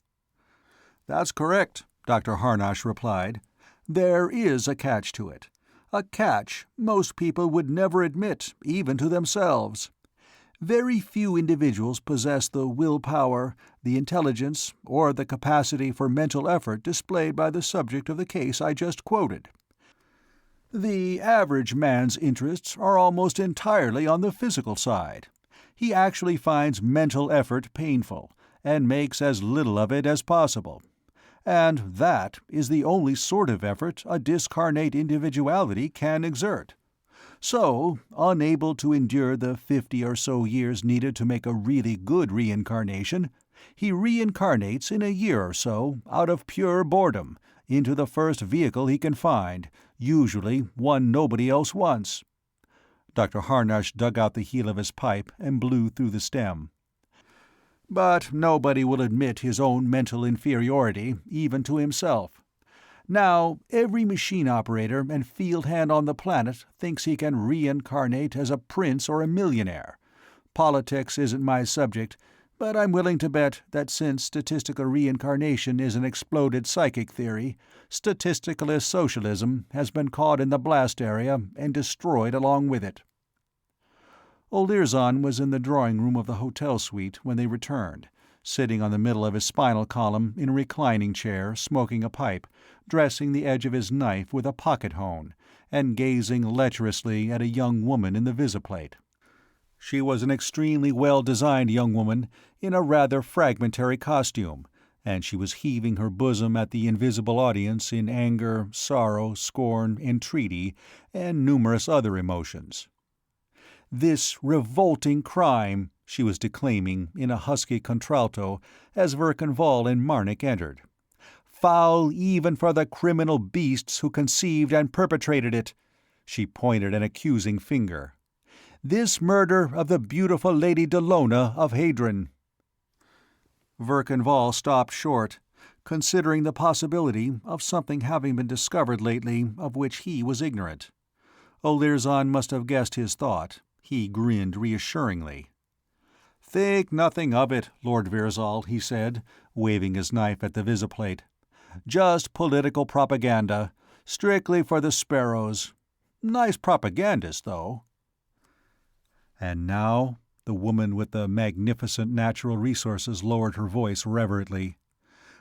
"That's correct," Dr. Harnosh replied. "There is a catch to it. A catch most people would never admit, even to themselves. Very few individuals possess the willpower, the intelligence, or the capacity for mental effort displayed by the subject of the case I just quoted. The average man's interests are almost entirely on the physical side. He actually finds mental effort painful, and makes as little of it as possible. And that is the only sort of effort a discarnate individuality can exert. So, unable to endure the 50 or so years needed to make a really good reincarnation, he reincarnates in a year or so, out of pure boredom, into the first vehicle he can find, usually one nobody else wants." Dr. Harnosh dug out the heel of his pipe and blew through the stem. "But nobody will admit his own mental inferiority, even to himself. Now, every machine operator and field hand on the planet thinks he can reincarnate as a prince or a millionaire. Politics isn't my subject, but I'm willing to bet that since statistical reincarnation is an exploded psychic theory, statisticalist socialism has been caught in the blast area and destroyed along with it." Olirzon was in the drawing-room of the hotel suite when they returned, sitting on the middle of his spinal column in a reclining chair, smoking a pipe, dressing the edge of his knife with a pocket hone, and gazing lecherously at a young woman in the visiplate. She was an extremely well-designed young woman in a rather fragmentary costume, and she was heaving her bosom at the invisible audience in anger, sorrow, scorn, entreaty, and numerous other emotions. "This revolting crime," she was declaiming in a husky contralto as Verkan Vall and Marnik entered. "Foul even for the criminal beasts who conceived and perpetrated it." She pointed an accusing finger. "This murder of the beautiful Lady Dallona of Hadron." Verkan Vall stopped short, considering the possibility of something having been discovered lately of which he was ignorant. Olirzon must have guessed his thought. He grinned reassuringly. "Think nothing of it, Lord Virzal," he said, waving his knife at the visiplate. "Just political propaganda, strictly for the sparrows. Nice propagandist, though." "And now," the woman with the magnificent natural resources lowered her voice reverently,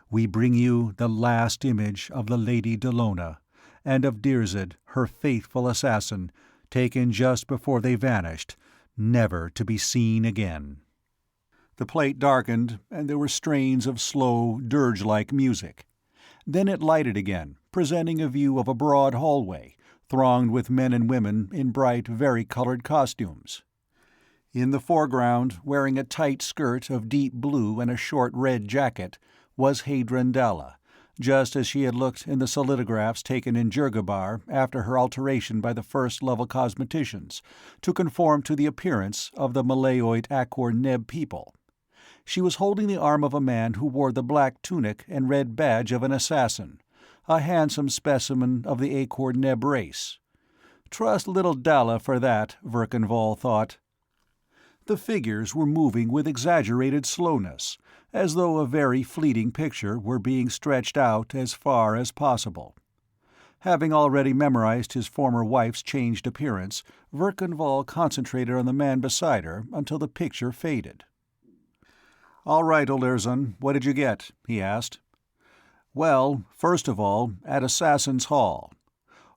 "we bring you the last image of the Lady Dallona, and of Dirzed, her faithful assassin, taken just before they vanished, never to be seen again." The plate darkened, and there were strains of slow, dirge-like music. Then it lighted again, presenting a view of a broad hallway, thronged with men and women in bright, vari-colored costumes. In the foreground, wearing a tight skirt of deep blue and a short red jacket, was Hadron Dalla, just as she had looked in the solidographs taken in Jurgabar after her alteration by the first-level cosmeticians, to conform to the appearance of the Malayoid Akor-Neb people. She was holding the arm of a man who wore the black tunic and red badge of an assassin, a handsome specimen of the Akor-Neb race. Trust little Dalla for that, Verkan Vall thought. The figures were moving with exaggerated slowness, as though a very fleeting picture were being stretched out as far as possible. Having already memorized his former wife's changed appearance, Verkan Vall concentrated on the man beside her until the picture faded. "All right, Olirzon, what did you get?" he asked. "Well, first of all, at Assassin's Hall,"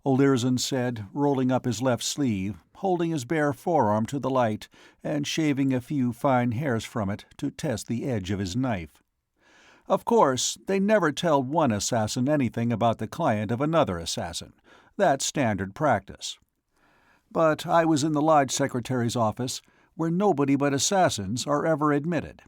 Olirzon said, rolling up his left sleeve, holding his bare forearm to the light, and shaving a few fine hairs from it to test the edge of his knife. "Of course, they never tell one assassin anything about the client of another assassin. That's standard practice. But I was in the lodge secretary's office, where nobody but assassins are ever admitted.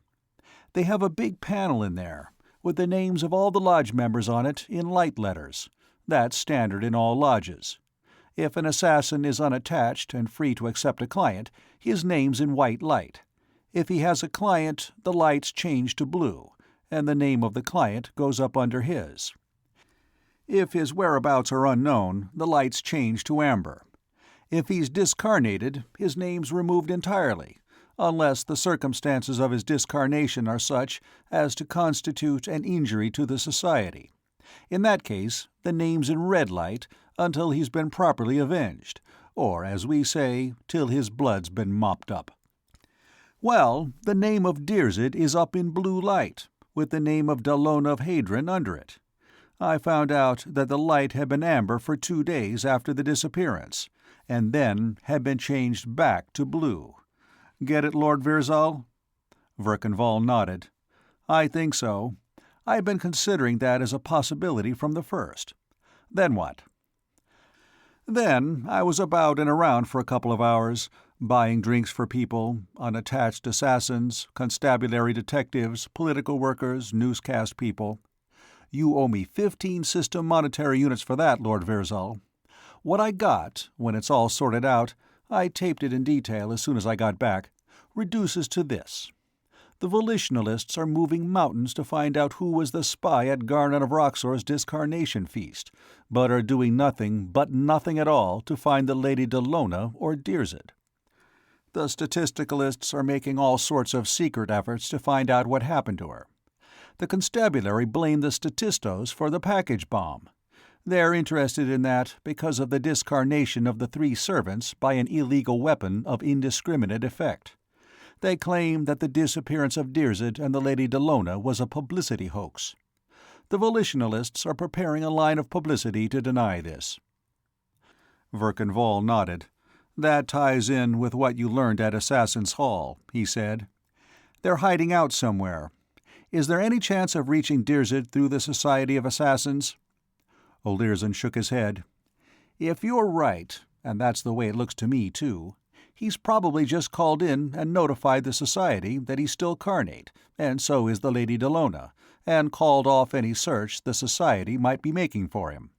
They have a big panel in there, with the names of all the lodge members on it in light letters. That's standard in all lodges. If an assassin is unattached and free to accept a client, his name's in white light. If he has a client, the lights change to blue, and the name of the client goes up under his. If his whereabouts are unknown, the lights change to amber. If he's discarnated, his name's removed entirely, unless the circumstances of his discarnation are such as to constitute an injury to the society. In that case, the name's in red light until he's been properly avenged, or, as we say, till his blood's been mopped up. Well, the name of Dirzed is up in blue light, with the name of Dallona of Hadron under it. I found out that the light had been amber for 2 days after the disappearance, and then had been changed back to blue. Get it, Lord Virzal?" Verkanvall nodded. "I think so. I'd been considering that as a possibility from the first. Then what?" "Then I was about and around for a couple of hours, buying drinks for people, unattached assassins, constabulary detectives, political workers, newscast people. You owe me 15 system monetary units for that, Lord Virzal. What I got, when it's all sorted out, I taped it in detail as soon as I got back, reduces to this. The volitionalists are moving mountains to find out who was the spy at Garnon of Roxor's discarnation feast, but are doing nothing but nothing at all to find the Lady Dallona or Dirzed. The statisticalists are making all sorts of secret efforts to find out what happened to her. The constabulary blame the statistos for the package bomb. They're interested in that because of the discarnation of the 3 servants by an illegal weapon of indiscriminate effect. They claim that the disappearance of Dirzed and the Lady Dallona was a publicity hoax. The volitionalists are preparing a line of publicity to deny this." Verkanvall nodded. "That ties in with what you learned at Assassin's Hall," he said. "They're hiding out somewhere. Is there any chance of reaching Dirzed through the Society of Assassins?" Olirzon shook his head. "If you're right, and that's the way it looks to me, too, he's probably just called in and notified the Society that he's still carnate, and so is the Lady Dallona, and called off any search the Society might be making for him.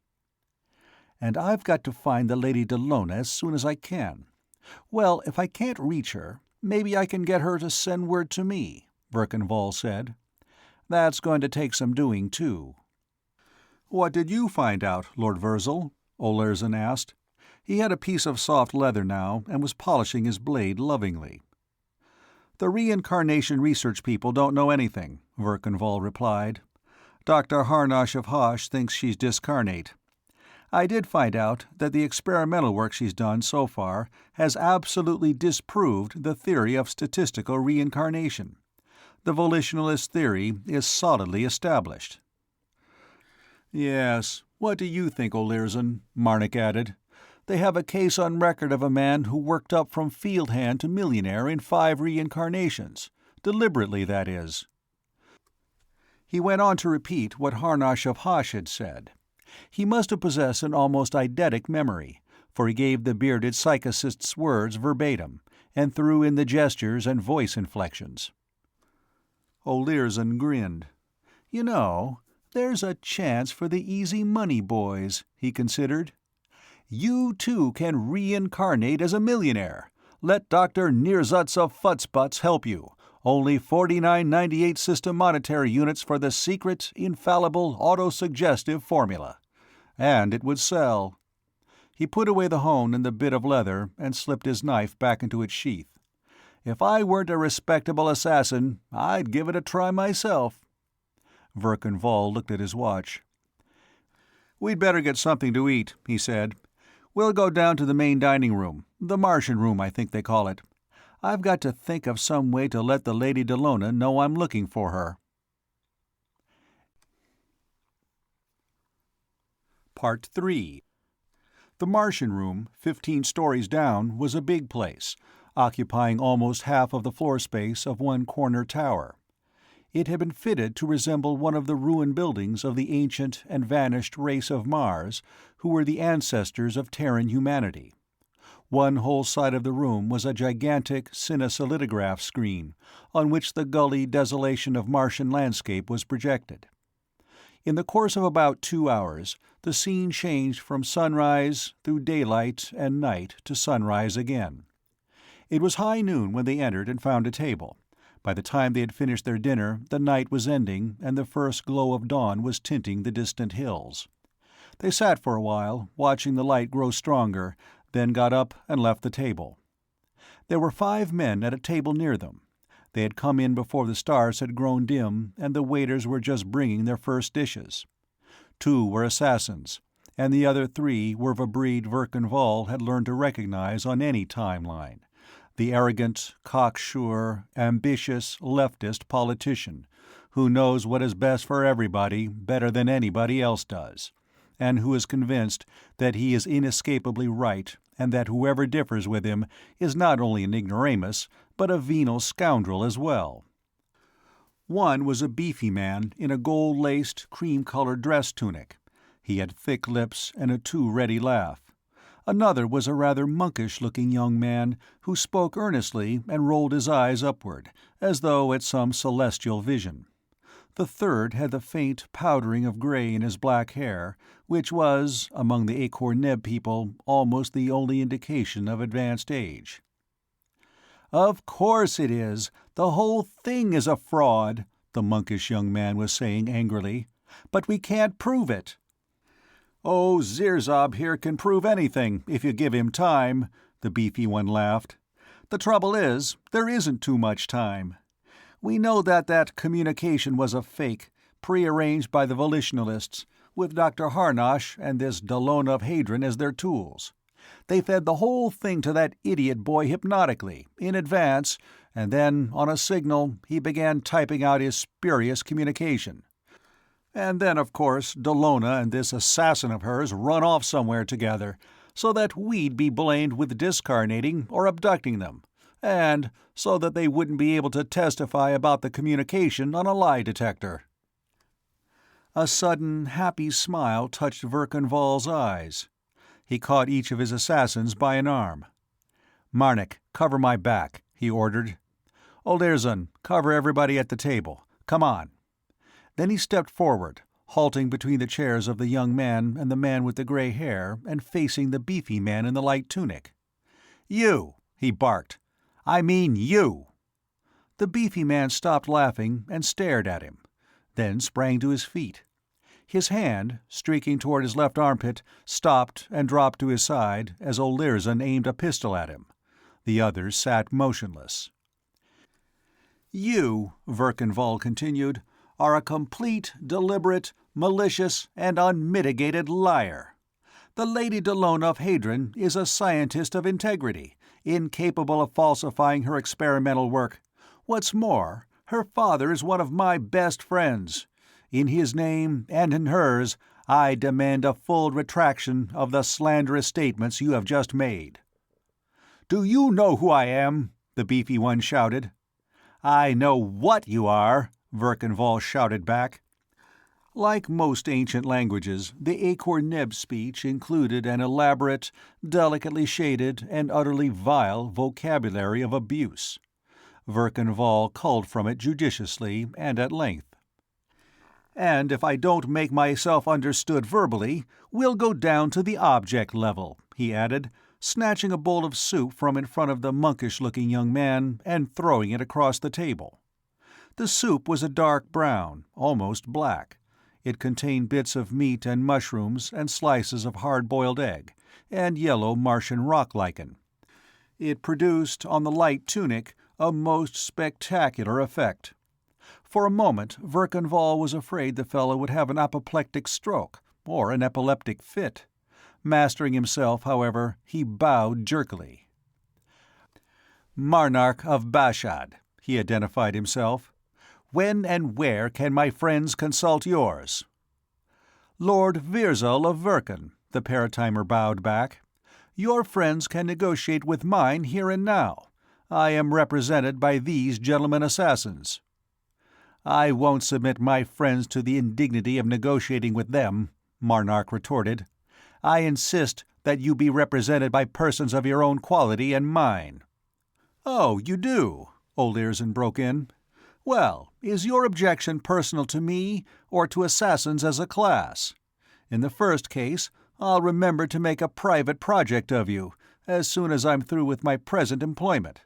And I've got to find the Lady Dallona as soon as I can. Well, if I can't reach her, maybe I can get her to send word to me," Verkanvall said. "That's going to take some doing, too." "What did you find out, Lord Virzal?" Olirzon asked. He had a piece of soft leather now, and was polishing his blade lovingly. "The reincarnation research people don't know anything," Verkanvall replied. "Dr. Harnosh of Hosh thinks she's discarnate. I did find out that the experimental work she's done so far has absolutely disproved the theory of statistical reincarnation. The volitionalist theory is solidly established." "Yes, what do you think, Olirzon?" Marnik added. "They have a case on record of a man who worked up from field hand to millionaire in 5 reincarnations. Deliberately, that is." He went on to repeat what Harnosh of Hosh had said. He must have possessed an almost eidetic memory, for he gave the bearded psychicist's words verbatim, and threw in the gestures and voice inflections. Olirzon grinned. "You know, there's a chance for the easy money boys," he considered. "You, too, can reincarnate as a millionaire. Let Dr. Nirzutz of Futzbutz help you. Only 49.98 system monetary units for the secret, infallible, autosuggestive formula. And it would sell." He put away the hone and the bit of leather and slipped his knife back into its sheath. "If I weren't a respectable assassin, I'd give it a try myself." Verkanvall looked at his watch. "We'd better get something to eat," he said. "We'll go down to the main dining room, the Martian room, I think they call it. I've got to think of some way to let the Lady Dallona know I'm looking for her." Part 3. The Martian room, 15 stories down, was a big place, occupying almost half of the floor space of one corner tower. It had been fitted to resemble one of the ruined buildings of the ancient and vanished race of Mars, who were the ancestors of Terran humanity. One whole side of the room was a gigantic cinesolidograph screen, on which the gully desolation of Martian landscape was projected. In the course of about 2 hours, the scene changed from sunrise through daylight and night to sunrise again. It was high noon when they entered and found a table. By the time they had finished their dinner, the night was ending, and the first glow of dawn was tinting the distant hills. They sat for a while, watching the light grow stronger, then got up and left the table. There were 5 men at a table near them. They had come in before the stars had grown dim, and the waiters were just bringing their first dishes. 2 were assassins, and the other 3 were of a breed Verkan Vall had learned to recognize on any timeline: the arrogant, cocksure, ambitious, leftist politician who knows what is best for everybody better than anybody else does, and who is convinced that he is inescapably right and that whoever differs with him is not only an ignoramus, but a venal scoundrel as well. One was a beefy man in a gold-laced, cream-colored dress tunic. He had thick lips and a too-ready laugh. Another was a rather monkish-looking young man who spoke earnestly and rolled his eyes upward, as though at some celestial vision. The third had the faint powdering of grey in his black hair, which was, among the Akor-Neb people, almost the only indication of advanced age. "Of course it is. The whole thing is a fraud," the monkish young man was saying angrily. "But we can't prove it." "Oh, Zirzab here can prove anything, if you give him time," the beefy one laughed. "The trouble is, there isn't too much time. We know that communication was a fake, prearranged by the volitionalists, with Dr. Harnosh and this Dallona of Hadron as their tools. They fed the whole thing to that idiot boy hypnotically, in advance, and then, on a signal, he began typing out his spurious communication. And then, of course, Dallona and this assassin of hers run off somewhere together, so that we'd be blamed with discarnating or abducting them, and so that they wouldn't be able to testify about the communication on a lie detector." A sudden, happy smile touched Verkan Vall's eyes. He caught each of his assassins by an arm. "Marnik, cover my back," he ordered. "Olirzon, cover everybody at the table. Come on." Then he stepped forward, halting between the chairs of the young man and the man with the grey hair, and facing the beefy man in the light tunic. "You!" he barked. "I mean you!" The beefy man stopped laughing and stared at him, then sprang to his feet. His hand, streaking toward his left armpit, stopped and dropped to his side as Olirzon aimed a pistol at him. The others sat motionless. "You," Verkan Vall continued, "are a complete, deliberate, malicious, and unmitigated liar. The Lady Dallona of Hadron is a scientist of integrity, incapable of falsifying her experimental work. What's more, her father is one of my best friends. In his name, and in hers, I demand a full retraction of the slanderous statements you have just made." "Do you know who I am?" the beefy one shouted. "I know what you are," Verkan Vall shouted back. Like most ancient languages, the Akor-Neb speech included an elaborate, delicately shaded, and utterly vile vocabulary of abuse. Verkan Vall culled from it judiciously and at length. "And if I don't make myself understood verbally, we'll go down to the object level," he added, snatching a bowl of soup from in front of the monkish-looking young man and throwing it across the table. The soup was a dark brown, almost black. It contained bits of meat and mushrooms and slices of hard-boiled egg, and yellow Martian rock lichen. It produced, on the light tunic, a most spectacular effect. For a moment, Verkan Vall was afraid the fellow would have an apoplectic stroke, or an epileptic fit. Mastering himself, however, he bowed jerkily. "Marnark of Bashad," he identified himself. "When and where can my friends consult yours?" "Lord Virzal of Verkan," the paratimer bowed back. "Your friends can negotiate with mine here and now. I am represented by these gentlemen assassins." "I won't submit my friends to the indignity of negotiating with them," Marnark retorted. "I insist that you be represented by persons of your own quality and mine." "Oh, you do?" Olirzon broke in. "Well, is your objection personal to me, or to assassins as a class? In the first case, I'll remember to make a private project of you, as soon as I'm through with my present employment.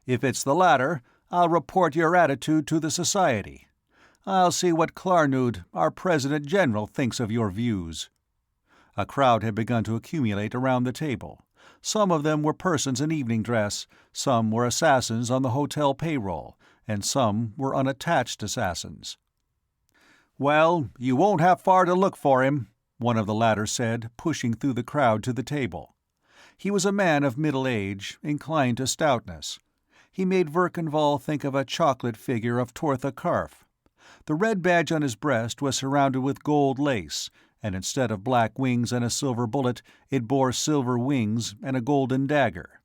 If it's the latter, I'll report your attitude to the Society. I'll see what Klarnud, our President-General, thinks of your views." A crowd had begun to accumulate around the table. Some of them were persons in evening dress, some were assassins on the hotel payroll, and some were unattached assassins. "Well, you won't have far to look for him," one of the latter said, pushing through the crowd to the table. He was a man of middle age, inclined to stoutness. He made Verkanval think of a chocolate figure of Tortha Karf. The red badge on his breast was surrounded with gold lace, and instead of black wings and a silver bullet, it bore silver wings and a golden dagger.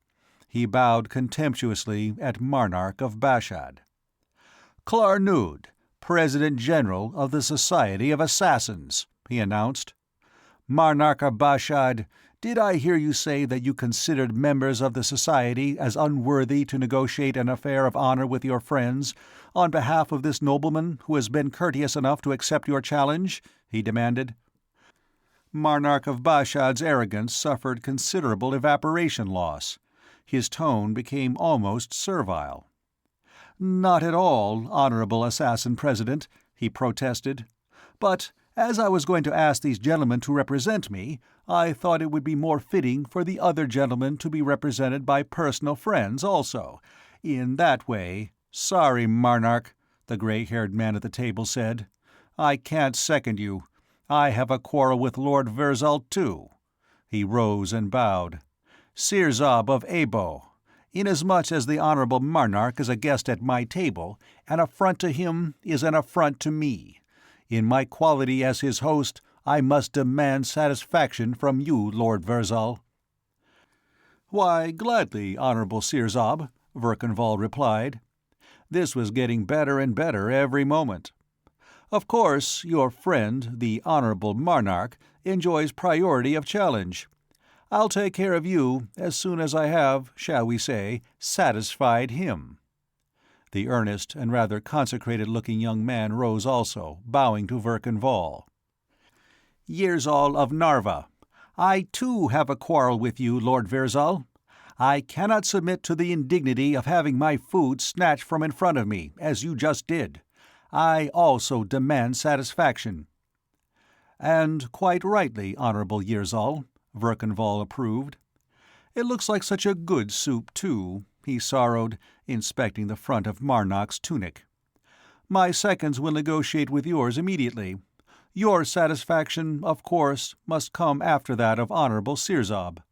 He bowed contemptuously at Marnark of Bashad. "Klarnud, President General of the Society of Assassins," he announced. "Marnark of Bashad, did I hear you say that you considered members of the Society as unworthy to negotiate an affair of honor with your friends, on behalf of this nobleman who has been courteous enough to accept your challenge?" he demanded. Marnark of Bashad's arrogance suffered considerable evaporation loss. His tone became almost servile. "Not at all, Honorable Assassin President," he protested. "But as I was going to ask these gentlemen to represent me, I thought it would be more fitting for the other gentlemen to be represented by personal friends also. In that way—" "Sorry, Marnark," the gray-haired man at the table said. "I can't second you. I have a quarrel with Lord Virzal, too." He rose and bowed. "Sirzob of Abo, inasmuch as the Honorable Marnark is a guest at my table, an affront to him is an affront to me. In my quality as his host, I must demand satisfaction from you, Lord Virzal." "Why, gladly, Honorable Sirzob," Verkanval replied. This was getting better and better every moment. "Of course, your friend, the Honorable Marnark, enjoys priority of challenge. I'll take care of you as soon as I have, shall we say, satisfied him." The earnest and rather consecrated-looking young man rose also, bowing to Verkanval. "Yirzal of Narva, I too have a quarrel with you, Lord Virzal. I cannot submit to the indignity of having my food snatched from in front of me, as you just did. I also demand satisfaction." "And quite rightly, Honorable Yirzal," Verkanval approved. "It looks like such a good soup, too," he sorrowed, inspecting the front of Marnark's tunic. "My seconds will negotiate with yours immediately. Your satisfaction, of course, must come after that of Honorable Sirzob."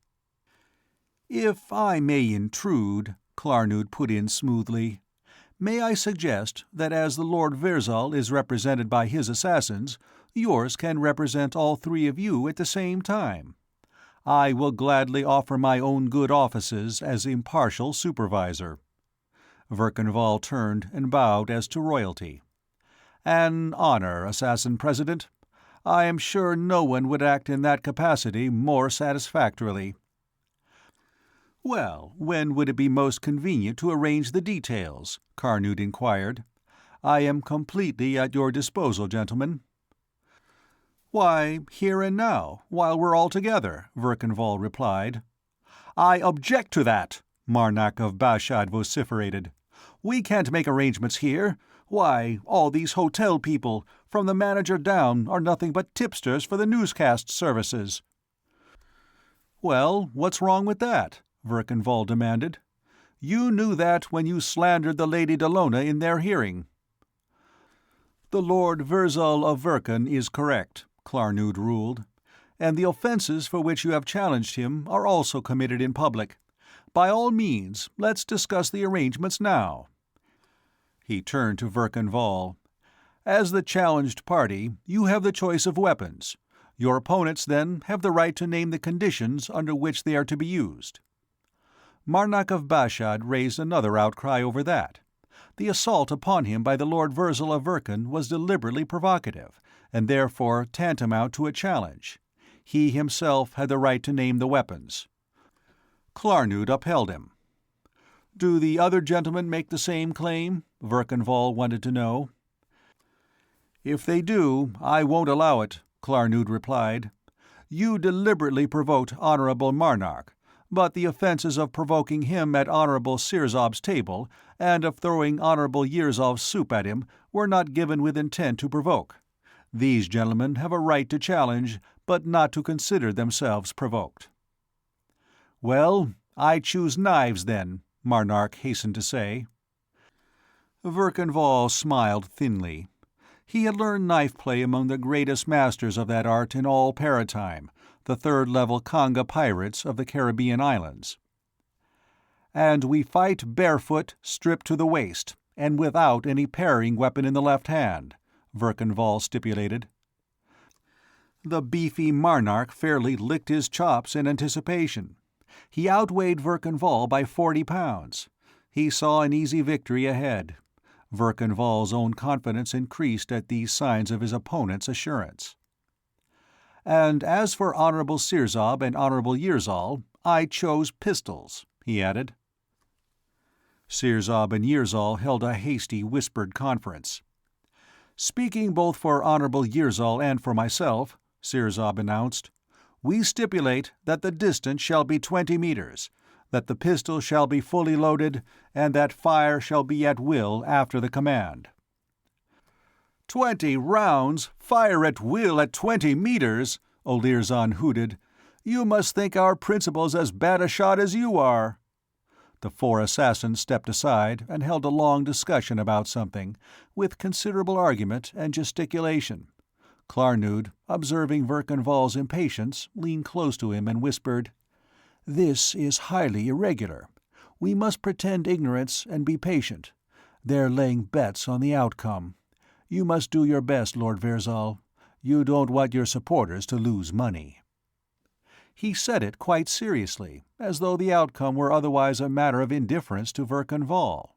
"If I may intrude," Klarnood put in smoothly, "may I suggest that as the Lord Virzal is represented by his assassins, yours can represent all three of you at the same time? I will gladly offer my own good offices as impartial supervisor." Verkanval turned and bowed as to royalty. "An honor, Assassin President. I am sure no one would act in that capacity more satisfactorily." "Well, when would it be most convenient to arrange the details?" Klarnood inquired. "I am completely at your disposal, gentlemen." "Why, here and now, while we're all together," Verkanval replied. "I object to that," Marnark of Bashad vociferated. "We can't make arrangements here. Why, all these hotel people, from the manager down, are nothing but tipsters for the newscast services." "Well, what's wrong with that?" Verkanval demanded. "You knew that when you slandered the Lady Dallona in their hearing." "The Lord Virzal of Verkan is correct," Klarnood ruled, "and the offenses for which you have challenged him are also committed in public. By all means, let's discuss the arrangements now." He turned to Verkanval. "As the challenged party, you have the choice of weapons. Your opponents, then, have the right to name the conditions under which they are to be used." Marnark of Bashad raised another outcry over that. The assault upon him by the Lord Virzal of Verkan was deliberately provocative, and therefore tantamount to a challenge. He himself had the right to name the weapons. Klarnood upheld him. "Do the other gentlemen make the same claim?" Verkanval wanted to know. "If they do, I won't allow it," Klarnood replied. "You deliberately provoked Honorable Marnark, but the offenses of provoking him at Honorable Sirzob's table, and of throwing Honorable Yirzal's soup at him, were not given with intent to provoke. These gentlemen have a right to challenge, but not to consider themselves provoked." "Well, I choose knives, then," Marnark hastened to say. Verkanvall smiled thinly. He had learned knife-play among the greatest masters of that art in all Paratime, the third-level Kanga pirates of the Caribbean islands. "And we fight barefoot, stripped to the waist, and without any parrying weapon in the left hand," Verkanvall stipulated. The beefy Marnark fairly licked his chops in anticipation. He outweighed Verkanvall by 40 pounds. He saw an easy victory ahead. Verkanvall's own confidence increased at these signs of his opponent's assurance. "And as for Honorable Sirzob and Honorable Yirzal, I chose pistols," he added. Sirzob and Yirzal held a hasty, whispered conference. "Speaking both for Honorable Yirzal and for myself," Sirzob announced, "we stipulate that the distance shall be 20 meters, that the pistol shall be fully loaded, and that fire shall be at will after the command." 20 rounds, fire at will at 20 meters, Olirzon hooted. "You must think our principal's as bad a shot as you are." The four assassins stepped aside and held a long discussion about something, with considerable argument and gesticulation. Klarnood, observing Verkanvall's impatience, leaned close to him and whispered, "This is highly irregular. We must pretend ignorance and be patient. They're laying bets on the outcome. You must do your best, Lord Verzal. You don't want your supporters to lose money." He said it quite seriously, as though the outcome were otherwise a matter of indifference to Verkanvall.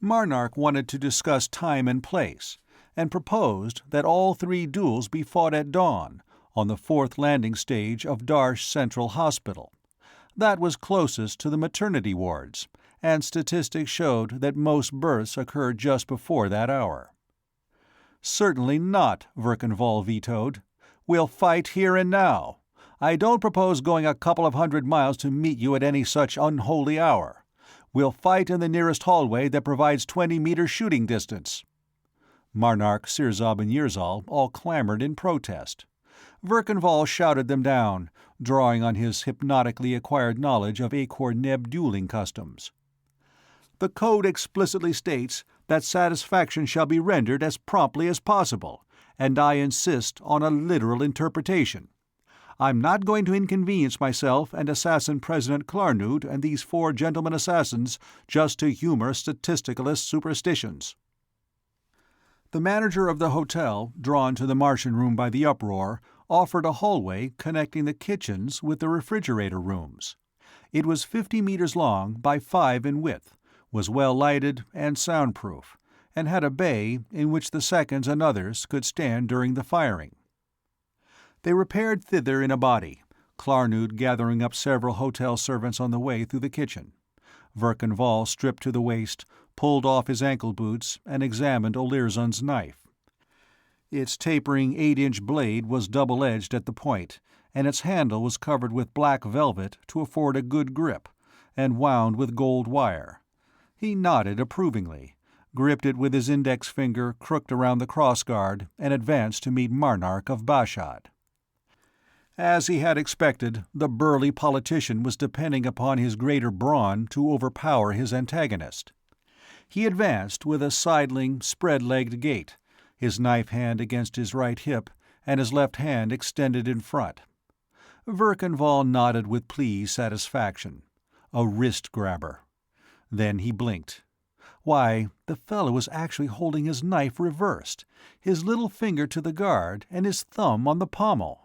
Marnark wanted to discuss time and place, and proposed that all 3 duels be fought at dawn, on the 4th landing stage of Darsh Central Hospital. That was closest to the maternity wards, and statistics showed that most births occurred just before that hour. "Certainly not," Verkanvall vetoed. "We'll fight here and now. I don't propose going a couple of 100 miles to meet you at any such unholy hour. We'll fight in the nearest hallway that provides 20-meter shooting distance." Marnark, Sirzob, and Yirzal all clamored in protest. Verkanvall shouted them down, drawing on his hypnotically acquired knowledge of Akor-Neb dueling customs. "The code explicitly states that satisfaction shall be rendered as promptly as possible, and I insist on a literal interpretation. I'm not going to inconvenience myself and Assassin President Klarnood and these 4 gentlemen assassins just to humor statisticalist superstitions." The manager of the hotel, drawn to the Martian room by the uproar, offered a hallway connecting the kitchens with the refrigerator rooms. It was 50 meters long by 5 in width, was well lighted and soundproof, and had a bay in which the seconds and others could stand during the firing. They repaired thither in a body, Klarnood gathering up several hotel servants on the way through the kitchen. Verkanvall stripped to the waist, pulled off his ankle boots, and examined Olirzon's knife. Its tapering 8-inch blade was double-edged at the point, and its handle was covered with black velvet to afford a good grip, and wound with gold wire. He nodded approvingly, gripped it with his index finger crooked around the crossguard, and advanced to meet Marnark of Bashad. As he had expected, the burly politician was depending upon his greater brawn to overpower his antagonist. He advanced with a sidling, spread-legged gait, his knife hand against his right hip, and his left hand extended in front. Verkanvall nodded with pleased satisfaction. A wrist-grabber. Then he blinked. Why, the fellow was actually holding his knife reversed, his little finger to the guard and his thumb on the pommel.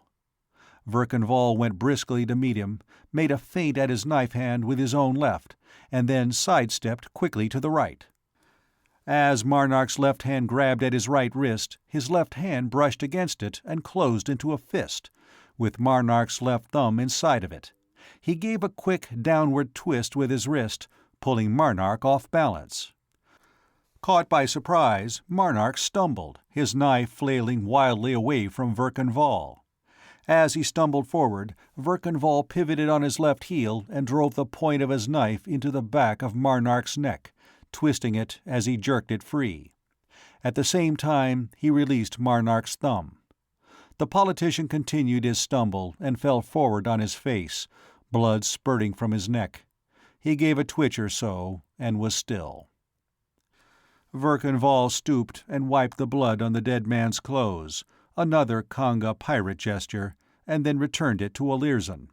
Verkanvall went briskly to meet him, made a feint at his knife hand with his own left, and then sidestepped quickly to the right. As Marnark's left hand grabbed at his right wrist, his left hand brushed against it and closed into a fist, with Marnark's left thumb inside of it. He gave a quick downward twist with his wrist, pulling Marnark off balance. Caught by surprise, Marnark stumbled, his knife flailing wildly away from Verkanvall. As he stumbled forward, Verkanvall pivoted on his left heel and drove the point of his knife into the back of Marnark's neck, twisting it as he jerked it free. At the same time, he released Marnark's thumb. The politician continued his stumble and fell forward on his face, blood spurting from his neck. He gave a twitch or so, and was still. Verkan stooped and wiped the blood on the dead man's clothes, another Kanga pirate gesture, and then returned it to Olirzon.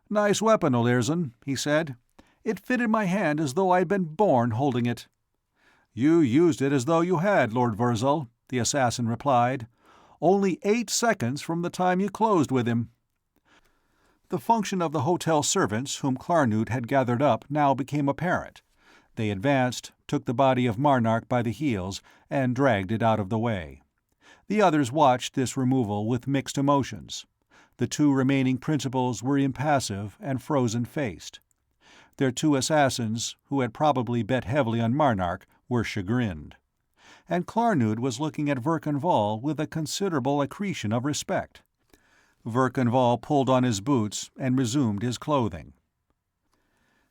"Nice weapon, Olirzon," he said. "It fitted my hand as though I'd been born holding it." "You used it as though you had, Lord Virzal," the assassin replied. "Only 8 seconds from the time you closed with him." The function of the hotel servants whom Klarnood had gathered up now became apparent. They advanced, took the body of Marnark by the heels, and dragged it out of the way. The others watched this removal with mixed emotions. The 2 remaining principals were impassive and frozen-faced. Their 2 assassins, who had probably bet heavily on Marnark, were chagrined. And Klarnood was looking at Verkan with a considerable accretion of respect. Verkan pulled on his boots and resumed his clothing.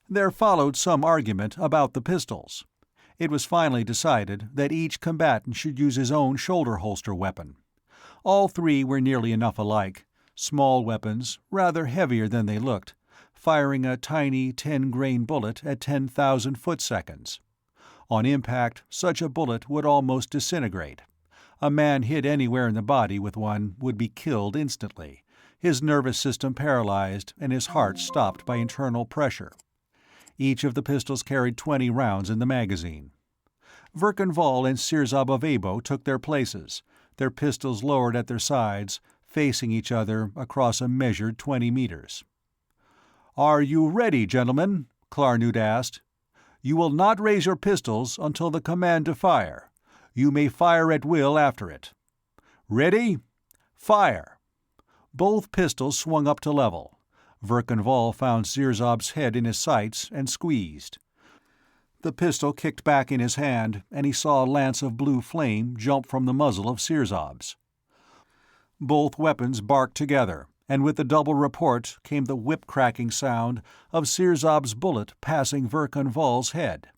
There followed some argument about the pistols. It was finally decided that each combatant should use his own shoulder-holster weapon. All 3 were nearly enough alike, small weapons, rather heavier than they looked, firing a tiny 10-grain bullet at 10,000 foot-seconds. On impact, such a bullet would almost disintegrate. A man hit anywhere in the body with one would be killed instantly, his nervous system paralyzed and his heart stopped by internal pressure. Each of the pistols carried 20 rounds in the magazine. Verkan and Sirzab of Abo took their places, their pistols lowered at their sides, facing each other across a measured 20 meters. "Are you ready, gentlemen?" Klarnood asked. "You will not raise your pistols until the command to fire. You may fire at will after it. Ready? Fire!" Both pistols swung up to level. Verkan found Sirzab's head in his sights and squeezed. The pistol kicked back in his hand, and he saw a lance of blue flame jump from the muzzle of Sirzab's. Both weapons barked together, and with the double report came the whip-cracking sound of Sirzab's bullet passing Verkan head.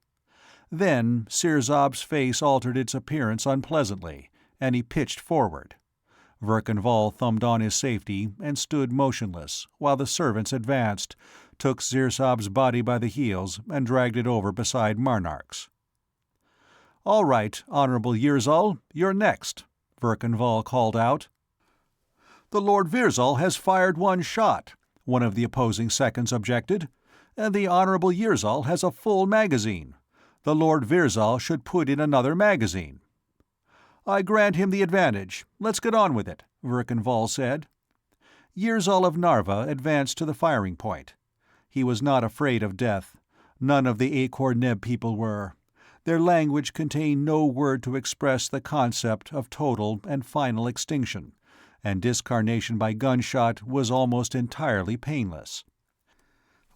Then Sirzab's face altered its appearance unpleasantly, and he pitched forward. Verkan thumbed on his safety and stood motionless, while the servants advanced, took Sirzab's body by the heels, and dragged it over beside Marnark's. "All right, Honorable Yirzal, you're next," Verkan called out. "The Lord Virzal has fired 1 shot," one of the opposing seconds objected, "and the Honorable Yirzal has a full magazine. The Lord Virzal should put in another magazine." "I grant him the advantage. Let's get on with it," Verkan said. Yirzal of Narva advanced to the firing point. He was not afraid of death. None of the Akor-Neb people were. Their language contained no word to express the concept of total and final extinction, and discarnation by gunshot was almost entirely painless.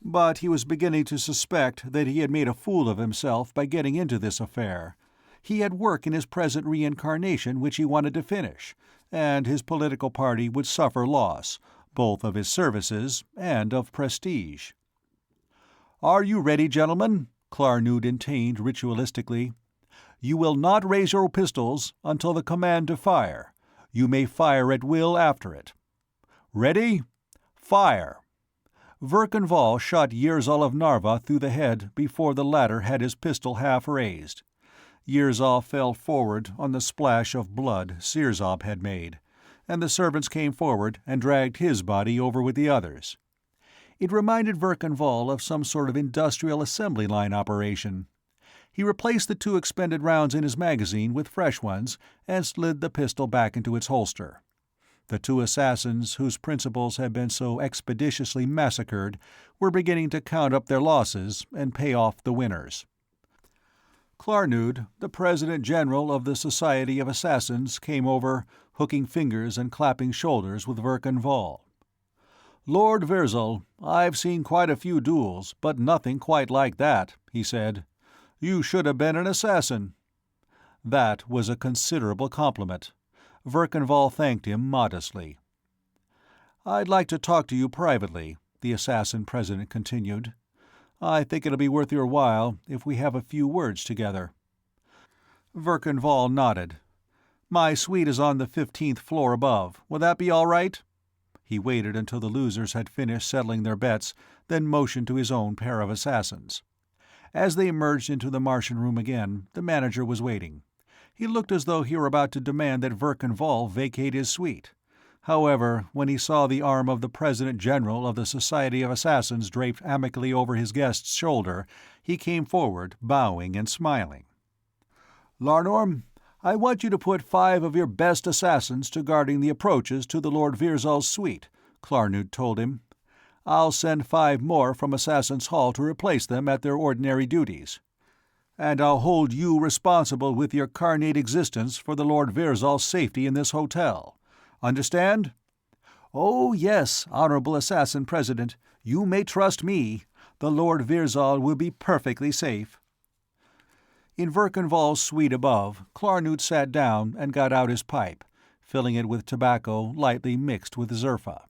But he was beginning to suspect that he had made a fool of himself by getting into this affair. He had work in his present reincarnation which he wanted to finish, and his political party would suffer loss, both of his services and of prestige. "Are you ready, gentlemen?" Klarnood intoned ritualistically. "You will not raise your pistols until the command to fire. You may fire at will after it. Ready? Fire!" Verkan shot Yirzal of Narva through the head before the latter had his pistol half raised. Yirzal fell forward on the splash of blood Sirzab had made, and the servants came forward and dragged his body over with the others. It reminded Verkan of some sort of industrial assembly line operation. He replaced the 2 expended rounds in his magazine with fresh ones and slid the pistol back into its holster. The 2 assassins whose principals had been so expeditiously massacred were beginning to count up their losses and pay off the winners. Klarnood, the President-General of the Society of Assassins, came over, hooking fingers and clapping shoulders with Verkan "Lord Virzal, I've seen quite a few duels, but nothing quite like that," he said. "You should have been an assassin." That was a considerable compliment. Verkan thanked him modestly. "I'd like to talk to you privately," the assassin president continued. "I think it'll be worth your while if we have a few words together." Verkan nodded. "My suite is on the 15th floor above. Will that be all right?" He waited until the losers had finished settling their bets, then motioned to his own pair of assassins. As they emerged into the Martian room again, the manager was waiting. He looked as though he were about to demand that Verkan Vall vacate his suite. However, when he saw the arm of the President General of the Society of Assassins draped amicably over his guest's shoulder, he came forward, bowing and smiling. "Larnorm, I want you to put 5 of your best assassins to guarding the approaches to the Lord Virzal's suite," Klarnood told him. "I'll send 5 more from Assassin's Hall to replace them at their ordinary duties. And I'll hold you responsible with your carnate existence for the Lord Virzal's safety in this hotel. Understand?" "Oh, yes, Honorable Assassin President. You may trust me. The Lord Virzal will be perfectly safe." In Verkan Vall's suite above, Klarnood sat down and got out his pipe, filling it with tobacco lightly mixed with zerfa.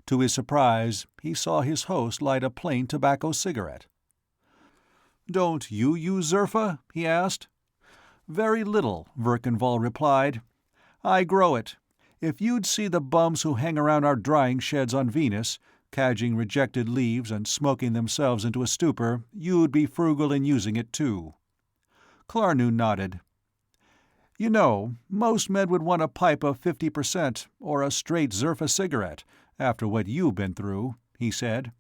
To his surprise, he saw his host light a plain tobacco cigarette. "Don't you use zerfa?" he asked. "Very little," Verkan Vall replied. "I grow it. If you'd see the bums who hang around our drying sheds on Venus, cadging rejected leaves and smoking themselves into a stupor, you'd be frugal in using it too." Klarnood nodded. "You know, most men would want a pipe of 50%, or a straight Zerfa cigarette, after what you've been through," he said.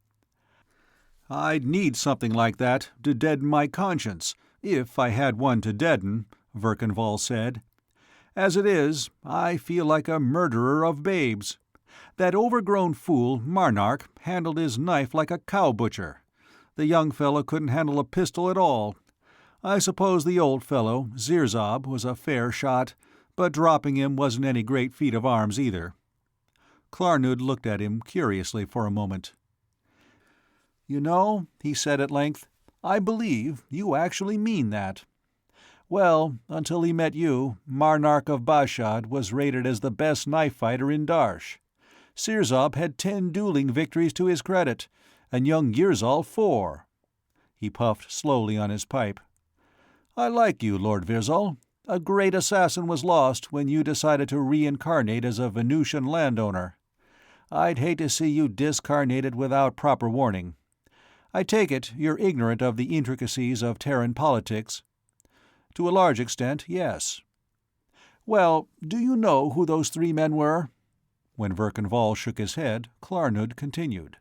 "I'd need something like that to deaden my conscience, if I had one to deaden," Verkan Vall said. "As it is, I feel like a murderer of babes. That overgrown fool, Marnark, handled his knife like a cow butcher. The young fellow couldn't handle a pistol at all. I suppose the old fellow, Zirzab, was a fair shot, but dropping him wasn't any great feat of arms either." Klarnood looked at him curiously for a moment. "You know," he said at length, "I believe you actually mean that. Well, until he met you, Marnark of Bashad was rated as the best knife fighter in Darsh. Zirzab had 10 dueling victories to his credit, and young Yirzal 4. He puffed slowly on his pipe. "I like you, Lord Virzal. A great assassin was lost when you decided to reincarnate as a Venusian landowner. I'd hate to see you discarnated without proper warning. I take it you're ignorant of the intricacies of Terran politics." "To a large extent, yes." "Well, do you know who those 3 men were?" When Verkan Vall shook his head, Klarnood continued.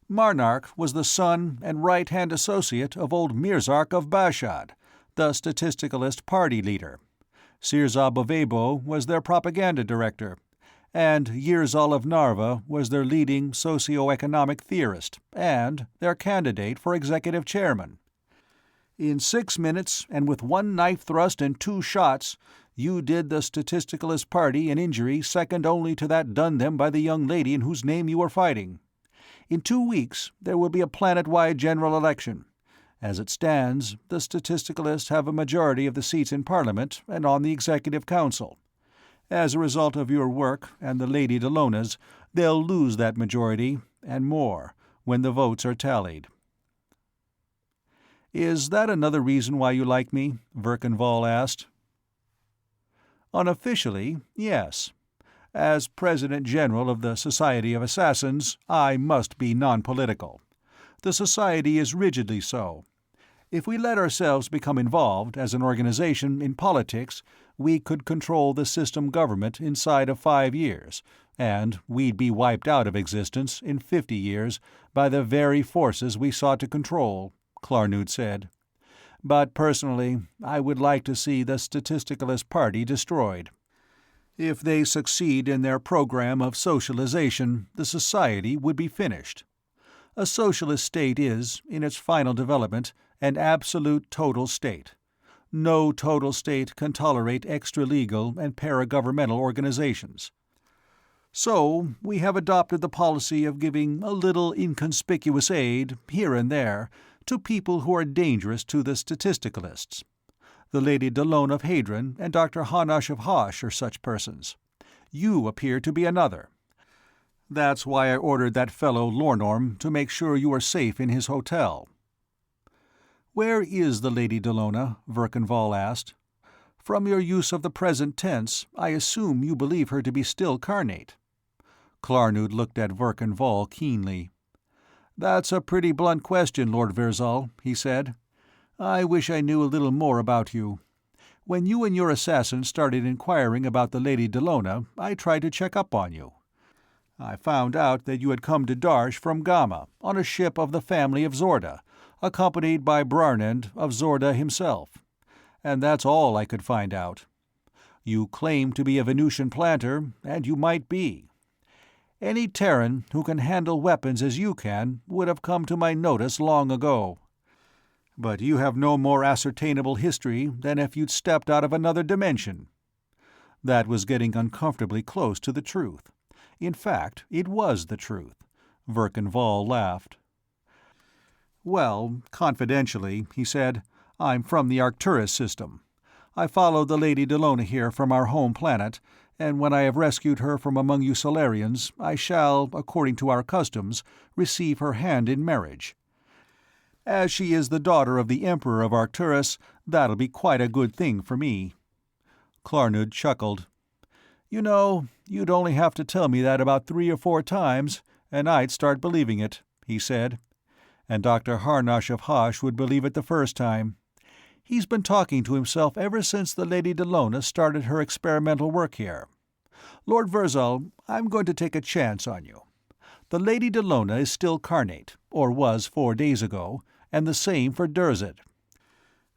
"Marnark was the son and right-hand associate of old Mirzark of Bashad, the statisticalist party leader. Sirzab of Abo was their propaganda director, and Yirzal of Narva was their leading socio-economic theorist and their candidate for executive chairman. In 6 minutes, and with 1 knife thrust and 2 shots, you did the statisticalist party an injury second only to that done them by the young lady in whose name you were fighting. In 2 weeks, there will be a planet-wide general election. As it stands, the statisticalists have a majority of the seats in Parliament and on the Executive Council. As a result of your work and the Lady Delona's, they'll lose that majority, and more, when the votes are tallied." "Is that another reason why you like me?" Verkan Vall asked. "Unofficially, yes. As President General of the Society of Assassins, I must be non-political. The Society is rigidly so. If we let ourselves become involved, as an organization, in politics, we could control the system government inside of 5 years, and we'd be wiped out of existence in 50 years by the very forces we sought to control," Klarnood said. "But personally, I would like to see the Statisticalist Party destroyed. If they succeed in their program of socialization, the society would be finished. A socialist state is, in its final development, an absolute total state. No total state can tolerate extra-legal and para-governmental organizations. So we have adopted the policy of giving a little inconspicuous aid, here and there, to people who are dangerous to the statisticalists. The Lady Delone of Hadron and Dr. Hanash of Hosh are such persons. You appear to be another. That's why I ordered that fellow Lornorm to make sure you are safe in his hotel." "Where is the Lady Delona?" Verkan Vall asked. "From your use of the present tense, I assume you believe her to be still carnate." Klarnud looked at Verkan Vall keenly. "That's a pretty blunt question, Lord Virzal," he said. "I wish I knew a little more about you. When you and your assassin started inquiring about the Lady Dellona, I tried to check up on you. I found out that you had come to Darsh from Gamma on a ship of the family of Zorda, accompanied by Brarnend of Zorda himself. And that's all I could find out. You claim to be a Venusian planter, and you might be. Any Terran who can handle weapons as you can would have come to my notice long ago. But you have no more ascertainable history than if you'd stepped out of another dimension." That was getting uncomfortably close to the truth. In fact, it was the truth. Verkan Vall laughed. "Well, confidentially," he said, "I'm from the Arcturus system. I followed the Lady Dellona here from our home planet, and when I have rescued her from among you Solarians, I shall, according to our customs, receive her hand in marriage. As she is the daughter of the Emperor of Arcturus, that'll be quite a good thing for me." Klarnud chuckled. "You know, you'd only have to tell me that about 3 or 4 times, and I'd start believing it," he said. "And Dr. Harnosh of Hosh would believe it the first time. He's been talking to himself ever since the Lady Dellona started her experimental work here. Lord Virzal, I'm going to take a chance on you. The Lady Dellona is still carnate, or was 4 days ago, and the same for Dirzed.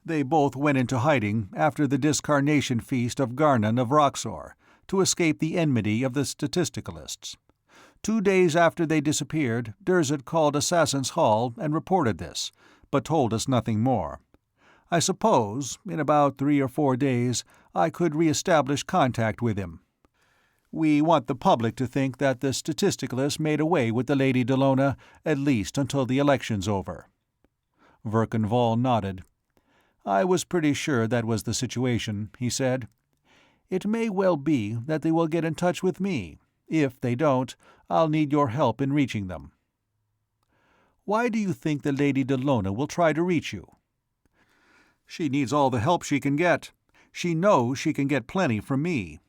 They both went into hiding after the discarnation feast of Garnon of Roxor, to escape the enmity of the statisticalists. 2 days after they disappeared, Dirzed called Assassin's Hall and reported this, but told us nothing more. I suppose, in about 3 or 4 days, I could re-establish contact with him. We want the public to think that the statisticalists made away with the Lady Dellona, at least until the election's over." Verkan Vall nodded. "I was pretty sure that was the situation," he said. "It may well be that they will get in touch with me. If they don't, I'll need your help in reaching them." "Why do you think the Lady Dellona will try to reach you?" "She needs all the help she can get. She knows she can get plenty from me.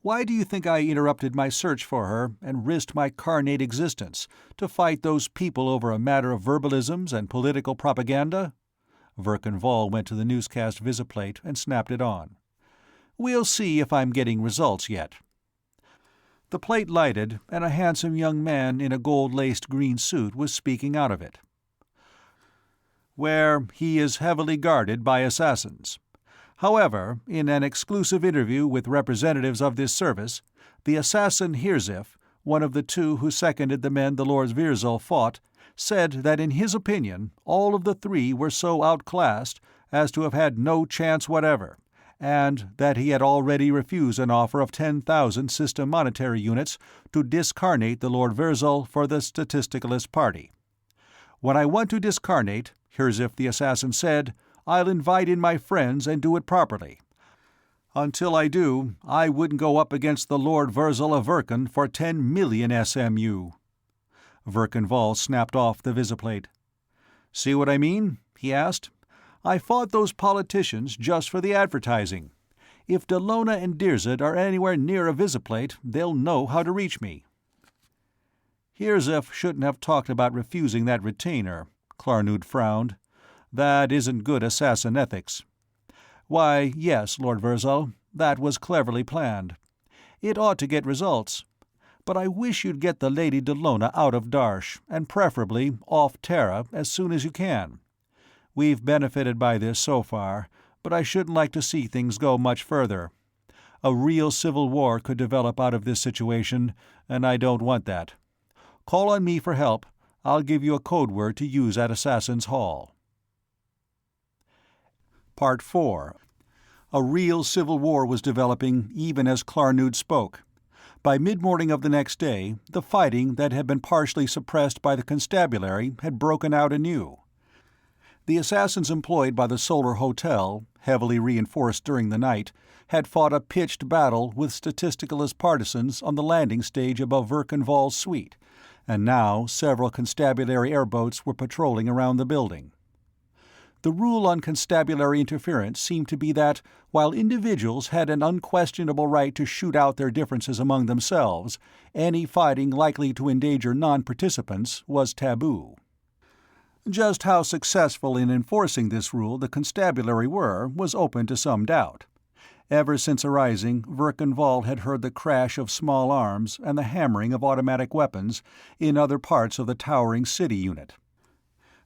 Why do you think I interrupted my search for her and risked my carnate existence to fight those people over a matter of verbalisms and political propaganda?" Verkan Vall went to the newscast visiplate and snapped it on. "We'll see if I'm getting results yet." The plate lighted, and a handsome young man in a gold-laced green suit was speaking out of it. "Where he is heavily guarded by assassins. However, in an exclusive interview with representatives of this service, the assassin Hirzif, one of the 2 who seconded the men the Lord Virzal fought, said that in his opinion all of the 3 were so outclassed as to have had no chance whatever, and that he had already refused an offer of 10,000 system monetary units to discarnate the Lord Virzal for the Statisticalist Party. When I want to discarnate, Hirzif the assassin said, I'll invite in my friends and do it properly. Until I do, I wouldn't go up against the Lord Virzal of Verkan for 10 million SMU. Verkan Vall snapped off the visiplate. "See what I mean?" he asked. "I fought those politicians just for the advertising. If Dellona and Dirzed are anywhere near a visiplate, they'll know how to reach me." "Hirzif shouldn't have talked about refusing that retainer," Klarnud frowned. "That isn't good assassin ethics. Why, yes, Lord Virzal, that was cleverly planned. It ought to get results. But I wish you'd get the Lady Dellona out of Darsh, and preferably off Terra, as soon as you can. We've benefited by this so far, but I shouldn't like to see things go much further. A real civil war could develop out of this situation, and I don't want that. Call on me for help. I'll give you a code word to use at Assassin's Hall." Part 4. A real civil war was developing even as Klarnud spoke. By mid-morning of the next day, the fighting that had been partially suppressed by the constabulary had broken out anew. The assassins employed by the Solar Hotel, heavily reinforced during the night, had fought a pitched battle with statisticalist partisans on the landing stage above Verkan Vall's suite, and now several constabulary airboats were patrolling around the building. The rule on constabulary interference seemed to be that, while individuals had an unquestionable right to shoot out their differences among themselves, any fighting likely to endanger non-participants was taboo. Just how successful in enforcing this rule the constabulary were was open to some doubt. Ever since arising, Verkan had heard the crash of small arms and the hammering of automatic weapons in other parts of the towering city unit.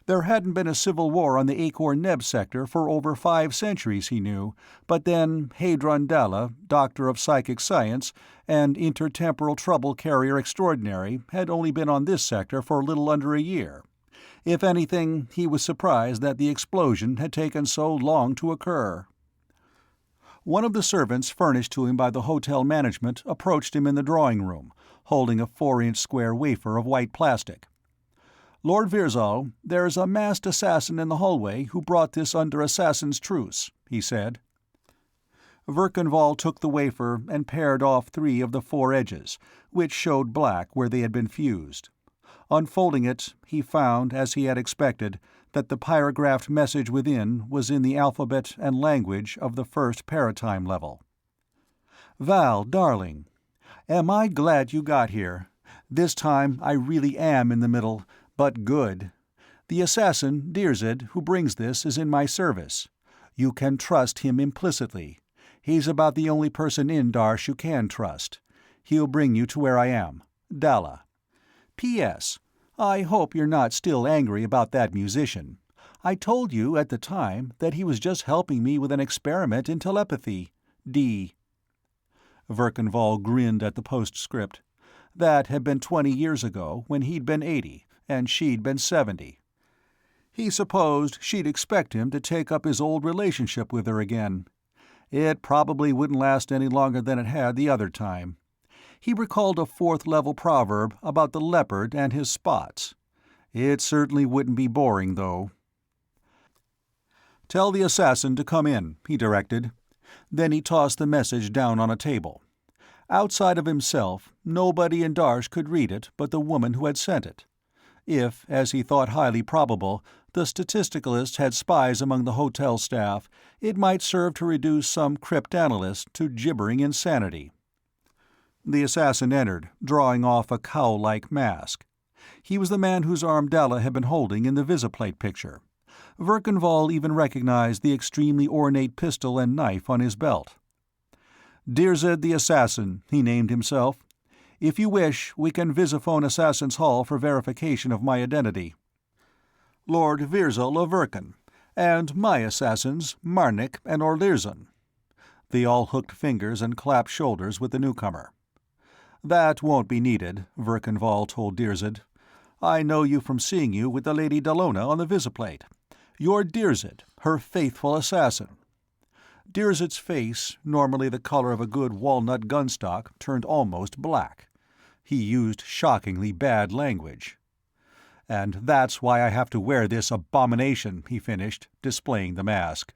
There hadn't been a civil war on the Akor-Neb sector for over 5 centuries, he knew, but then Hadron Dalla, Doctor of Psychic Science and Intertemporal Trouble Carrier Extraordinary, had only been on this sector for a little under a year. If anything, he was surprised that the explosion had taken so long to occur. One of the servants furnished to him by the hotel management approached him in the drawing room, holding a 4-inch square wafer of white plastic. "Lord Virzal, there's a masked assassin in the hallway who brought this under assassin's truce," he said. Verkan took the wafer and pared off 3 of the 4 edges, which showed black where they had been fused. Unfolding it, he found, as he had expected, that the pyrographed message within was in the alphabet and language of the first paratime level. "Val, darling, am I glad you got here. This time I really am in the middle, but good. The assassin, Dirzed, who brings this, is in my service. You can trust him implicitly. He's about the only person in Darsh you can trust. He'll bring you to where I am. Dalla. P.S. I hope you're not still angry about that musician. I told you at the time that he was just helping me with an experiment in telepathy. D." Verkan grinned at the postscript. That had been 20 years ago, when he'd been 80, and she'd been 70. He supposed she'd expect him to take up his old relationship with her again. It probably wouldn't last any longer than it had the other time. He recalled a 4th-level proverb about the leopard and his spots. It certainly wouldn't be boring, though. "Tell the assassin to come in," he directed. Then he tossed the message down on a table. Outside of himself, nobody in Darsh could read it but the woman who had sent it. If, as he thought highly probable, the statisticalists had spies among the hotel staff, it might serve to reduce some cryptanalyst to gibbering insanity. The assassin entered, drawing off a cowl-like mask. He was the man whose arm Dalla had been holding in the visiplate picture. Verkan even recognized the extremely ornate pistol and knife on his belt. "Dirzed the Assassin," he named himself. "If you wish, we can visiphone Assassin's Hall for verification of my identity. Lord Virzal of Verkan, and my assassins, Marnik and Orlirzon." They all hooked fingers and clapped shoulders with the newcomer. "That won't be needed," Verkan told Dirzed. "I know you from seeing you with the Lady Dallona on the visiplate. You're Dirzed, her faithful assassin." Dirzed's face, normally the color of a good walnut gunstock, turned almost black. He used shockingly bad language. "And that's why I have to wear this abomination," he finished, displaying the mask.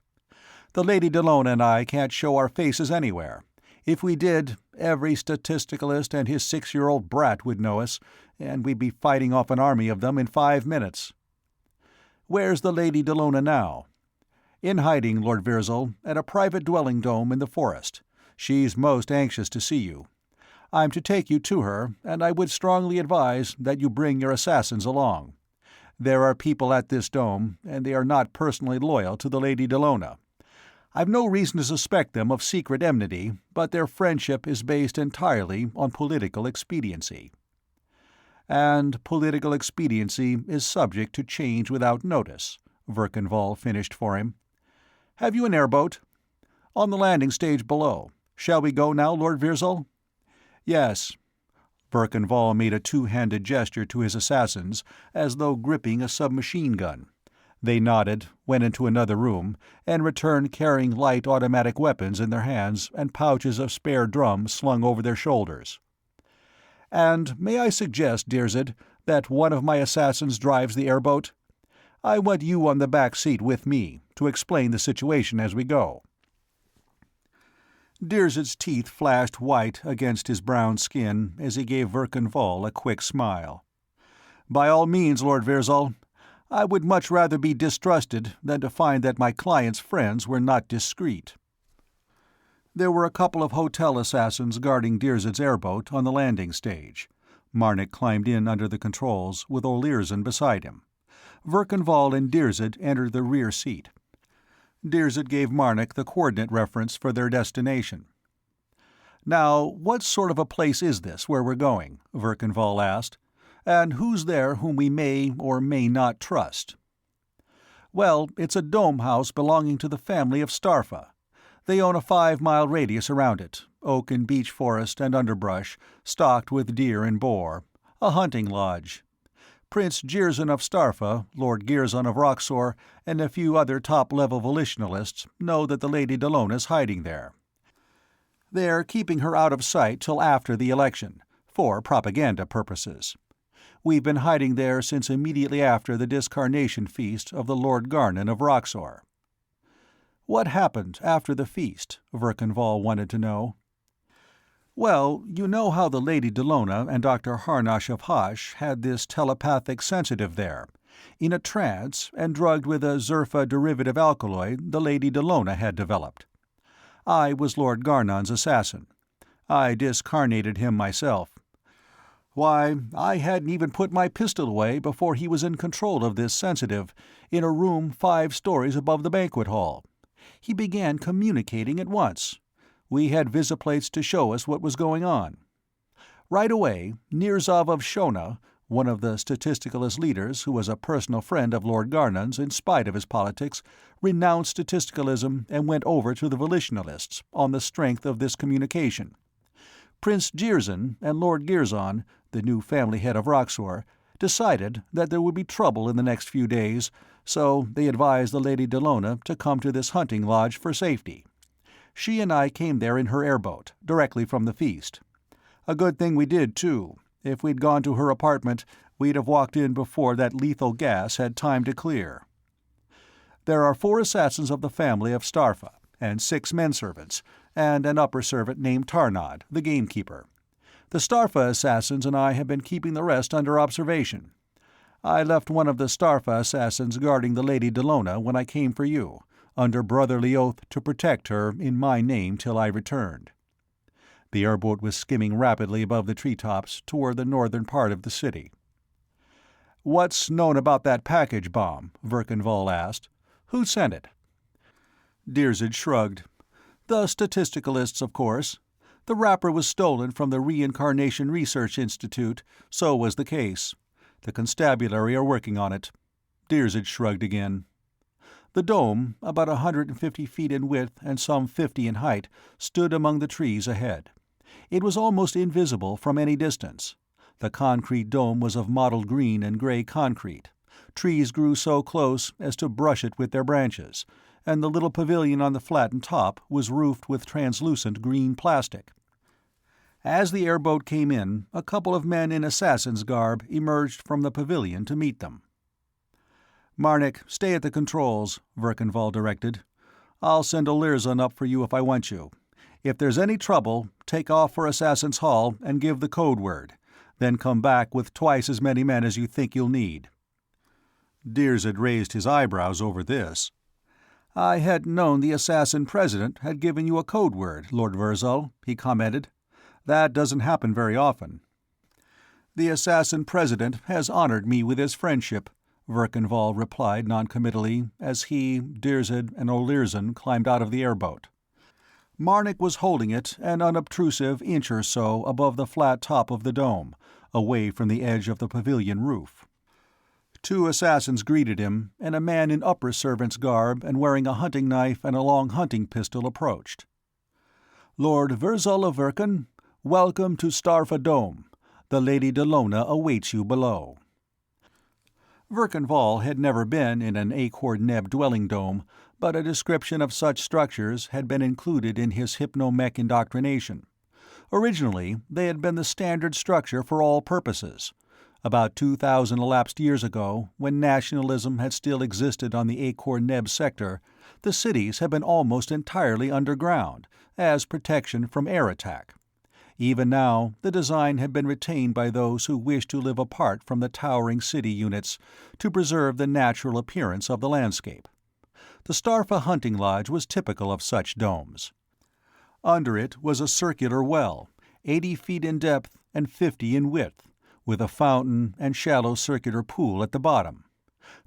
"The Lady Dallona and I can't show our faces anywhere. If we did, every statisticalist and his 6-year-old brat would know us, and we'd be fighting off an army of them in 5 minutes. Where's the Lady Dallona now?" "In hiding, Lord Virzal, at a private dwelling dome in the forest. She's most anxious to see you. I'm to take you to her, and I would strongly advise that you bring your assassins along. There are people at this dome, and they are not personally loyal to the Lady Dallona. I've no reason to suspect them of secret enmity, but their friendship is based entirely on political expediency." "And political expediency is subject to change without notice," Verkan finished for him. "Have you an airboat?" "On the landing stage below. Shall we go now, Lord Virzal?" "Yes." Verkan made a 2-handed gesture to his assassins, as though gripping a submachine gun. They nodded, went into another room, and returned carrying light automatic weapons in their hands and pouches of spare drums slung over their shoulders. "And may I suggest, Dirzed, that one of my assassins drives the airboat? I want you on the back seat with me, to explain the situation as we go." Dirzed's teeth flashed white against his brown skin as he gave Verkan a quick smile. "By all means, Lord Virzal. I would much rather be distrusted than to find that my client's friends were not discreet. There were a couple of hotel assassins guarding Dirzed's airboat on the landing stage. Marnik climbed in under the controls, with O'Learson beside him. Verkenval and Dirzed entered the rear seat. Dirzed gave Marnik the coordinate reference for their destination. "Now, what sort of a place is this where we're going?" Verkenval asked. "And who's there whom we may or may not trust?" "Well, it's a dome house belonging to the family of Starpha. They own a 5-mile radius around it, oak and beech forest and underbrush, stocked with deer and boar. A hunting lodge. Prince Girzon of Starpha, Lord Girzon of Roxor, and a few other top-level volitionalists know that the Lady Dellona's hiding there. They're keeping her out of sight till after the election, for propaganda purposes. We've been hiding there since immediately after the discarnation feast of the Lord Garnon of Roxor." "What happened after the feast?" Verkenval wanted to know. "Well, you know how the Lady Dellona and Dr. Harnosh of Hosh had this telepathic sensitive there, in a trance and drugged with a Zerfa derivative alkaloid the Lady Dellona had developed. I was Lord Garnon's assassin. I discarnated him myself. Why, I hadn't even put my pistol away before he was in control of this sensitive, in a room 5 stories above the banquet hall. He began communicating at once. We had visiplates to show us what was going on. Right away, Nirzov of Shona, one of the statisticalist leaders who was a personal friend of Lord Garnon's in spite of his politics, renounced statisticalism and went over to the volitionalists on the strength of this communication. Prince Girzon and Lord Girzon, the new family head of Roxor, decided that there would be trouble in the next few days, so they advised the Lady Dellona to come to this hunting lodge for safety. She and I came there in her airboat, directly from the feast. A good thing we did, too. If we'd gone to her apartment, we'd have walked in before that lethal gas had time to clear. There are 4 assassins of the family of Starpha, and 6 men-servants, and an upper servant named Tarnod, the gamekeeper. The Starpha assassins and I have been keeping the rest under observation. I left one of the Starpha assassins guarding the Lady Dellona when I came for you, under brotherly oath to protect her in my name till I returned." The airboat was skimming rapidly above the treetops toward the northern part of the city. "What's known about that package bomb?" Verkenval asked. "Who sent it?" Dirzed shrugged. "The statisticalists, of course. The wrapper was stolen from the Reincarnation Research Institute, so was the case. The constabulary are working on it." Dirzed shrugged again. The dome, about 150 feet in width and some 50 in height, stood among the trees ahead. It was almost invisible from any distance. The concrete dome was of mottled green and gray concrete. Trees grew so close as to brush it with their branches, and the little pavilion on the flattened top was roofed with translucent green plastic. As the airboat came in, a couple of men in assassin's garb emerged from the pavilion to meet them. "Marnik, stay at the controls," Verkenval directed. "I'll send O'Learson up for you if I want you. If there's any trouble, take off for Assassin's Hall and give the code word. Then come back with twice as many men as you think you'll need." Dirzed raised his eyebrows over this. "I hadn't known the assassin president had given you a code word, Lord Virzal," he commented. "That doesn't happen very often." "The assassin president has honored me with his friendship," Verkenval replied noncommittally as he, Dirzed, and O'Learson climbed out of the airboat. Marnik was holding it an unobtrusive inch or so above the flat top of the dome, away from the edge of the pavilion roof. 2 assassins greeted him, and a man in upper servant's garb and wearing a hunting knife and a long hunting pistol approached. "Lord Virzal of Verken, welcome to Starpha Dome. The Lady Dellona awaits you below." Verkenval had never been in an Akor-Neb dwelling dome, but a description of such structures had been included in his hypno-mech indoctrination. Originally, they had been the standard structure for all purposes. About 2,000 elapsed years ago, when nationalism had still existed on the Akor-Neb sector, the cities had been almost entirely underground, as protection from air attack. Even now, the design had been retained by those who wished to live apart from the towering city units to preserve the natural appearance of the landscape. The Starpha hunting lodge was typical of such domes. Under it was a circular well, 80 feet in depth and 50 in width, with a fountain and shallow circular pool at the bottom.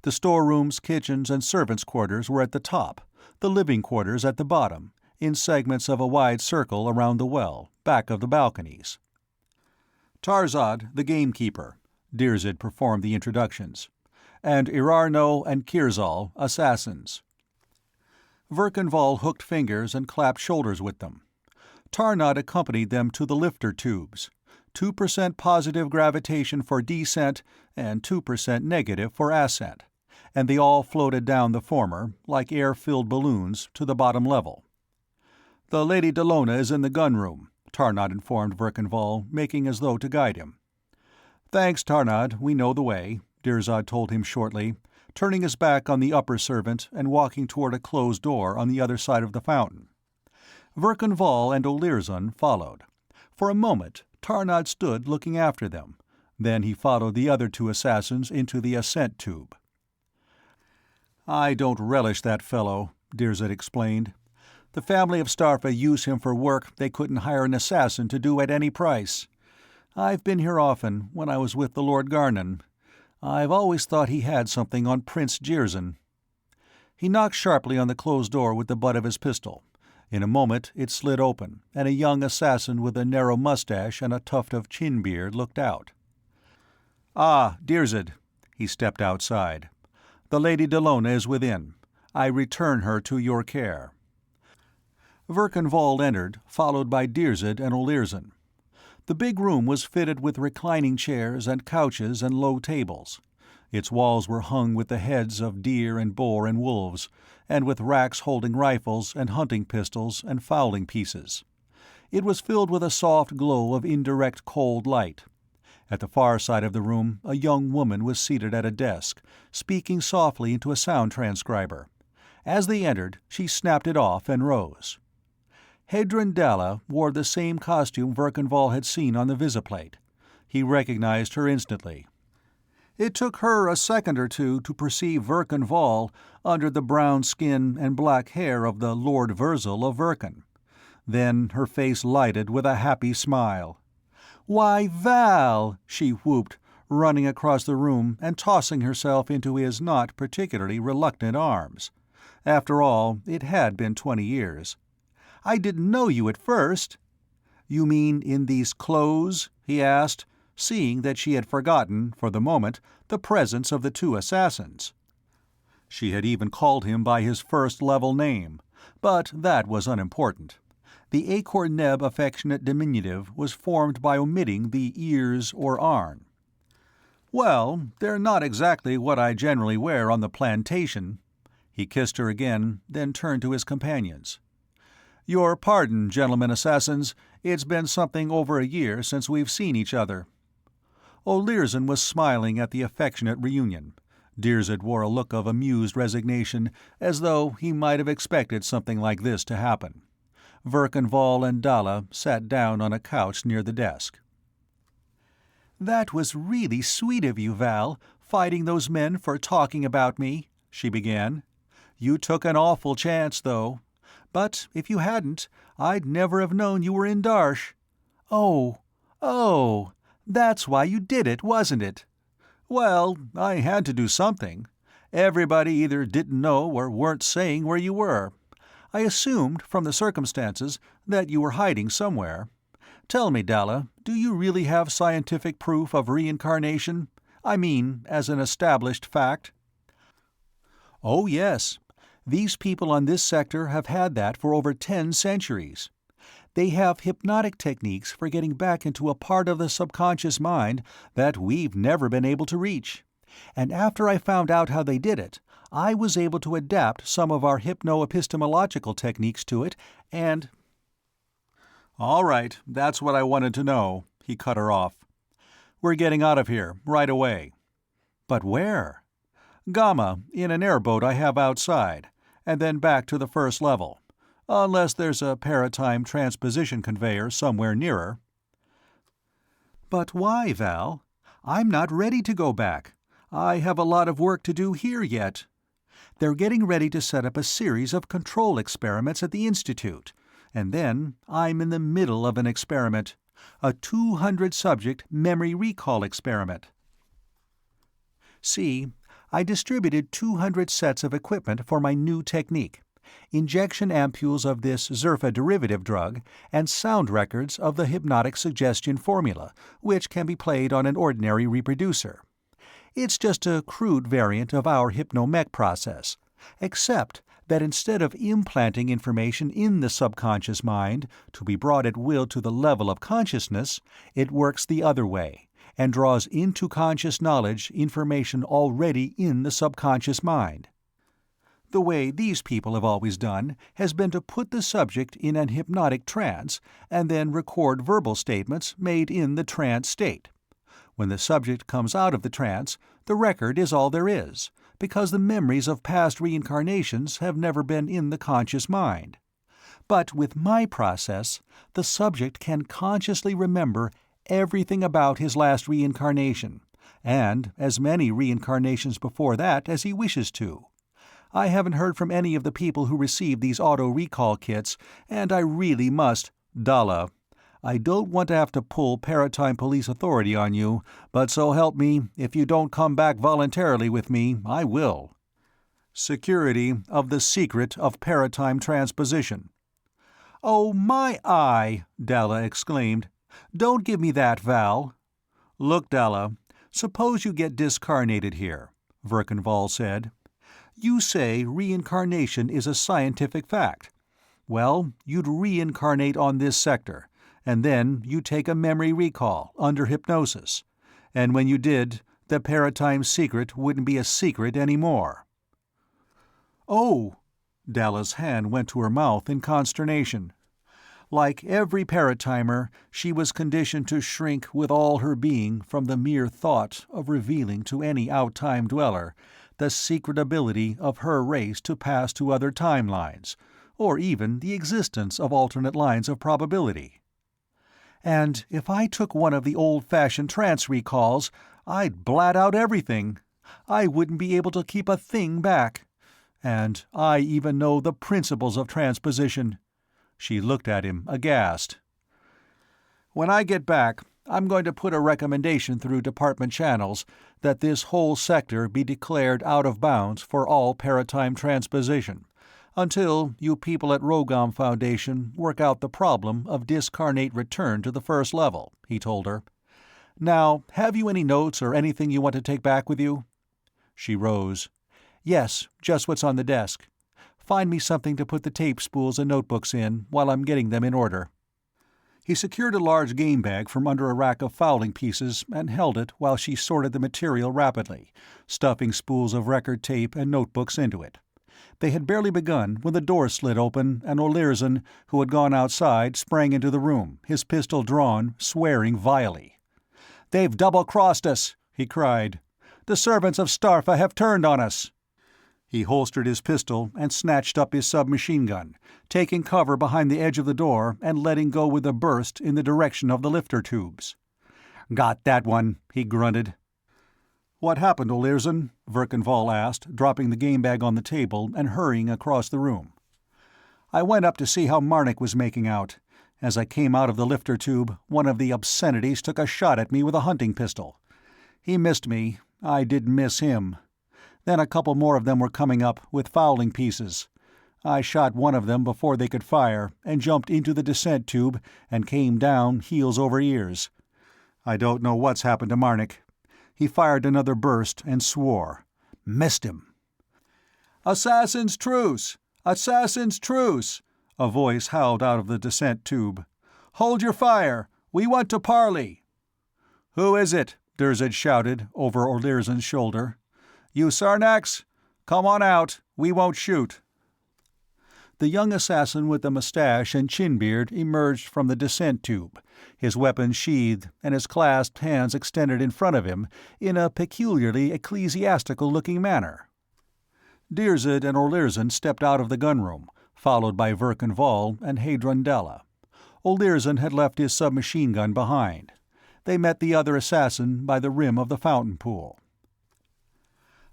The storerooms, kitchens, and servants' quarters were at the top, the living quarters at the bottom, in segments of a wide circle around the well, back of the balconies. Tarzad, the gamekeeper, Dirzed performed the introductions, and Irarno and Kirzal, assassins. Verkanval hooked fingers and clapped shoulders with them. Tarnod accompanied them to the lifter tubes, 2% positive gravitation for descent and 2% negative for ascent, and they all floated down the former, like air-filled balloons, to the bottom level. "The Lady Delona is in the gun-room," Tarnod informed Verkanval, making as though to guide him. "Thanks, Tarnod, we know the way," Dirzad told him shortly, turning his back on the upper servant and walking toward a closed door on the other side of the fountain. Verkanval and Olirzon followed. For a moment, Tarnod stood looking after them. Then he followed the other two assassins into the ascent tube. "I don't relish that fellow," Dirzed explained. "The family of Starpha use him for work they couldn't hire an assassin to do at any price. I've been here often, when I was with the Lord Garnon. I've always thought he had something on Prince Jirzyn." He knocked sharply on the closed door with the butt of his pistol. In a moment it slid open, and a young assassin with a narrow mustache and a tuft of chin-beard looked out. "Ah, Dirzed." He stepped outside. "The Lady Delona is within. I return her to your care." Verkanval entered, followed by Dirzed and Olirzon. The big room was fitted with reclining chairs and couches and low tables. Its walls were hung with the heads of deer and boar and wolves, and with racks holding rifles and hunting pistols and fowling pieces. It was filled with a soft glow of indirect cold light. At the far side of the room a young woman was seated at a desk, speaking softly into a sound transcriber. As they entered, she snapped it off and rose. Hedron Dalla wore the same costume Verkanval had seen on the visiplate. He recognized her instantly. It took her a second or two to perceive Verkanval under the brown skin and black hair of the Lord Virzel of Verkan. Then her face lighted with a happy smile. "Why, Val!" she whooped, running across the room and tossing herself into his not particularly reluctant arms. After all, it had been 20 years. "I didn't know you at first." "You mean in these clothes?" he asked, seeing that she had forgotten, for the moment, the presence of the two assassins. She had even called him by his first-level name, but that was unimportant. The Akor-Neb affectionate diminutive was formed by omitting the ears or arn. "Well, they're not exactly what I generally wear on the plantation." He kissed her again, then turned to his companions. "Your pardon, gentlemen assassins, it's been something over a year since we've seen each other." Olirzon was smiling at the affectionate reunion. Dirzed wore a look of amused resignation, as though he might have expected something like this to happen. Verkanval and Dalla sat down on a couch near the desk. "That was really sweet of you, Val, fighting those men for talking about me," she began. "You took an awful chance, though. But if you hadn't, I'd never have known you were in Darsh. Oh, that's why you did it, wasn't it?" "Well, I had to do something. Everybody either didn't know or weren't saying where you were. I assumed, from the circumstances, that you were hiding somewhere. Tell me, Dalla, do you really have scientific proof of reincarnation? I mean, as an established fact?" "Oh, yes. These people on this sector have had that for over 10 centuries. They have hypnotic techniques for getting back into a part of the subconscious mind that we've never been able to reach. And after I found out how they did it, I was able to adapt some of our hypno-epistemological techniques to it, and—" "All right, that's what I wanted to know," he cut her off. "We're getting out of here, right away." "But where?" "Gamma, in an airboat I have outside, and then back to the first level. Unless there's a paratime transposition conveyor somewhere nearer." But why, Val? I'm not ready to go back. I have a lot of work to do here yet. They're getting ready to set up a series of control experiments at the Institute, and then I'm in the middle of an experiment, a 200-subject memory recall experiment. See, I distributed 200 sets of equipment for my new technique, injection ampules of this Zerfa derivative drug, and sound records of the hypnotic suggestion formula, which can be played on an ordinary reproducer. It's just a crude variant of our hypnomech process, except that instead of implanting information in the subconscious mind to be brought at will to the level of consciousness, it works the other way, and draws into conscious knowledge information already in the subconscious mind. The way these people have always done has been to put the subject in an hypnotic trance and then record verbal statements made in the trance state. When the subject comes out of the trance, the record is all there is, because the memories of past reincarnations have never been in the conscious mind. But with my process, the subject can consciously remember everything about his last reincarnation, and as many reincarnations before that as he wishes to. I haven't heard from any of the people who received these auto-recall kits, and I really must— Dalla, I don't want to have to pull Paratime Police Authority on you, but so help me, if you don't come back voluntarily with me, I will. Security of the secret of paratime transposition. "Oh, my eye!" Dalla exclaimed. "Don't give me that, Val." "Look, Dalla, suppose you get discarnated here," Verkenval said. "You say reincarnation is a scientific fact. Well, you'd reincarnate on this sector, and then you take a memory recall, under hypnosis. And when you did, the paratime secret wouldn't be a secret anymore." "Oh!" Dalla's hand went to her mouth in consternation. Like every paratimer, she was conditioned to shrink with all her being from the mere thought of revealing to any out-time dweller the secret ability of her race to pass to other timelines, or even the existence of alternate lines of probability. "And if I took one of the old-fashioned trance recalls, I'd blat out everything. I wouldn't be able to keep a thing back. And I even know the principles of transposition." She looked at him, aghast. "When I get back, I'm going to put a recommendation through department channels that this whole sector be declared out of bounds for all paratime transposition, until you people at Rogom Foundation work out the problem of discarnate return to the first level," he told her. "Now, have you any notes or anything you want to take back with you?" She rose. "Yes, just what's on the desk. Find me something to put the tape spools and notebooks in while I'm getting them in order." He secured a large game bag from under a rack of fowling pieces and held it while she sorted the material rapidly, stuffing spools of record tape and notebooks into it. They had barely begun when the door slid open and Olirzon, who had gone outside, sprang into the room, his pistol drawn, swearing vilely. "They've double-crossed us!" he cried. "The servants of Starpha have turned on us!" He holstered his pistol and snatched up his submachine gun, taking cover behind the edge of the door and letting go with a burst in the direction of the lifter tubes. "Got that one," he grunted. "What happened, Olirzon?" Verkenval asked, dropping the game bag on the table and hurrying across the room. "I went up to see how Marnik was making out. As I came out of the lifter tube, one of the obscenities took a shot at me with a hunting pistol. He missed me. I didn't miss him. Then a couple more of them were coming up, with fowling pieces. I shot one of them before they could fire, and jumped into the descent tube and came down heels over ears. I don't know what's happened to Marnik. He fired another burst and swore. Missed him." "Assassin's truce! Assassin's truce!" a voice howled out of the descent tube. "Hold your fire! We want to parley!" "Who is it?" Dirzed shouted, over Olirzon's shoulder. "You Sarnax? Come on out. We won't shoot." The young assassin with the mustache and chin-beard emerged from the descent tube, his weapon sheathed and his clasped hands extended in front of him in a peculiarly ecclesiastical-looking manner. Dirzed and Olirzon stepped out of the gunroom, followed by Verkenval and Hadron Dalla. Olirzon had left his submachine gun behind. they met the other assassin by the rim of the fountain pool.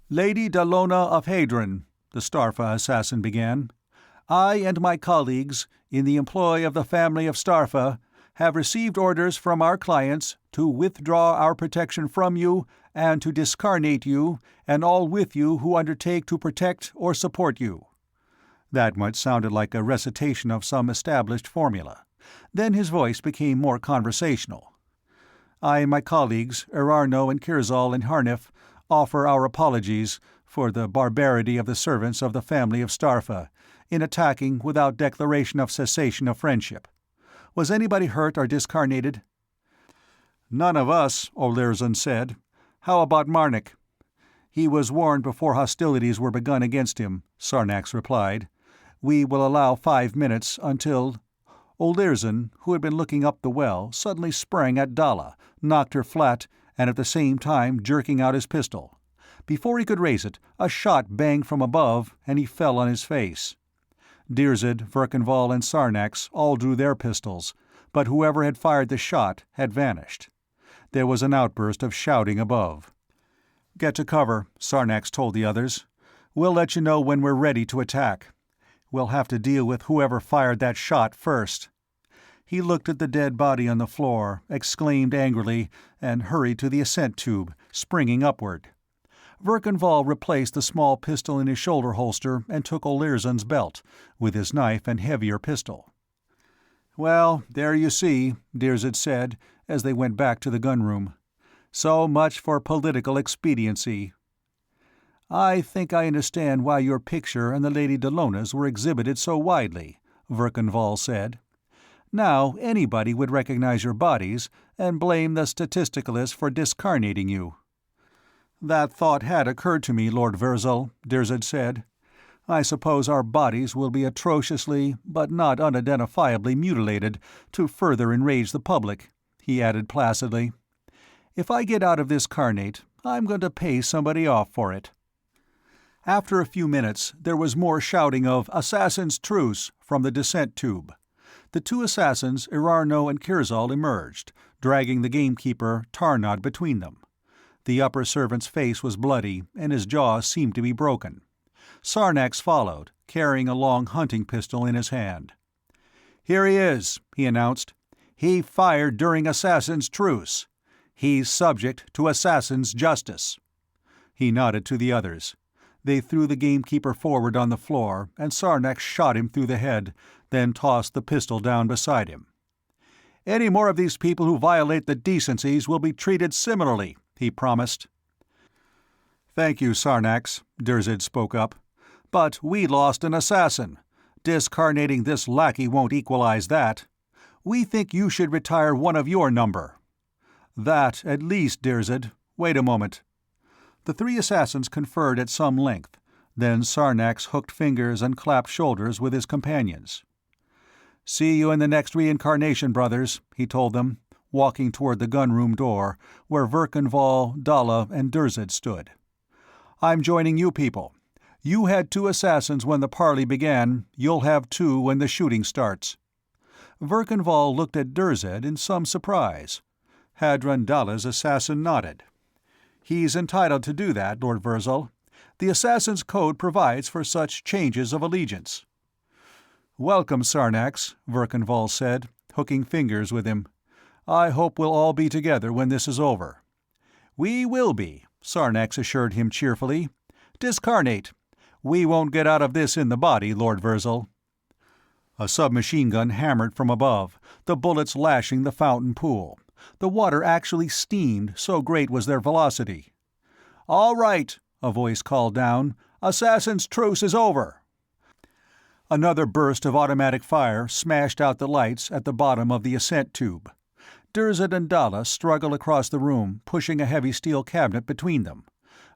"Lady Dallona of Hadron," the Starpha assassin began, "I and my colleagues, in the employ of the family of Starpha, have received orders from our clients to withdraw our protection from you and to discarnate you and all with you who undertake to protect or support you." That much sounded like a recitation of some established formula. Then his voice became more conversational. "I and my colleagues, Erarno and Kirzal and Harnif, offer our apologies for the barbarity of the servants of the family of Starpha in attacking without declaration of cessation of friendship. Was anybody hurt or discarnated?" "None of us," Olirzon said. "How about Marnik?" "He was warned before hostilities were begun against him," Sarnax replied. "We will allow 5 minutes until—" Olirzon, who had been looking up the well, suddenly sprang at Dalla, knocked her flat, and at the same time jerking out his pistol. Before he could raise it, a shot banged from above, and he fell on his face. Dirzed, Verkanval, and Sarnax all drew their pistols, but whoever had fired the shot had vanished. There was an outburst of shouting above. "Get to cover," Sarnax told the others. "We'll let you know when we're ready to attack. We'll have to deal with whoever fired that shot first." He looked at the dead body on the floor, exclaimed angrily, and hurried to the ascent tube, springing upward. Verkanval replaced the small pistol in his shoulder holster and took Olirzon's belt, with his knife and heavier pistol. "Well, there you see," Dirzed said, as they went back to the gunroom. "So much for political expediency." "I think I understand why your picture and the Lady Dallona's were exhibited so widely," Verkanval said. "Now anybody would recognize your bodies and blame the statisticalists for discarnating you." "That thought had occurred to me, Lord Virzal," Dirzed said. "I suppose our bodies will be atrociously, but not unidentifiably mutilated to further enrage the public," he added placidly. "If I get out of this carnate, I'm going to pay somebody off for it." After a few minutes, there was more shouting of "Assassin's Truce" from the descent tube. The two assassins, Erarno and Kirzal, emerged, dragging the gamekeeper, Tarnod, between them. The upper servant's face was bloody, and his jaw seemed to be broken. Sarnax followed, carrying a long hunting pistol in his hand. "Here he is," he announced. "He fired during Assassin's Truce. He's subject to Assassin's Justice." He nodded to the others. They threw the gamekeeper forward on the floor, and Sarnax shot him through the head, then tossed the pistol down beside him. "Any more of these people who violate the decencies will be treated similarly," he promised. "Thank you, Sarnax," Dirzed spoke up. "But we lost an assassin. Discarnating this lackey won't equalize that. We think you should retire one of your number." "That, at least, Dirzed. Wait a moment." The three assassins conferred at some length. Then Sarnax hooked fingers and clapped shoulders with his companions. "See you in the next reincarnation, brothers," he told them, walking toward the gunroom door, where Verkanval, Dalla, and Dirzed stood. "I'm joining you people. You had 2 assassins when the parley began, you'll have 2 when the shooting starts." Verkanval looked at Dirzed in some surprise. Hadron Dalla's assassin nodded. "He's entitled to do that, Lord Virzal. The Assassin's Code provides for such changes of allegiance." "Welcome, Sarnax," Verkanval said, hooking fingers with him. "I hope we'll all be together when this is over." "We will be," Sarnax assured him cheerfully. "Discarnate. We won't get out of this in the body, Lord Virzal." A submachine gun hammered from above, the bullets lashing the fountain pool. The water actually steamed, so great was their velocity. "All right," a voice called down. "Assassin's Truce is over." Another burst of automatic fire smashed out the lights at the bottom of the ascent tube. Dirzed and Dalla struggled across the room, pushing a heavy steel cabinet between them.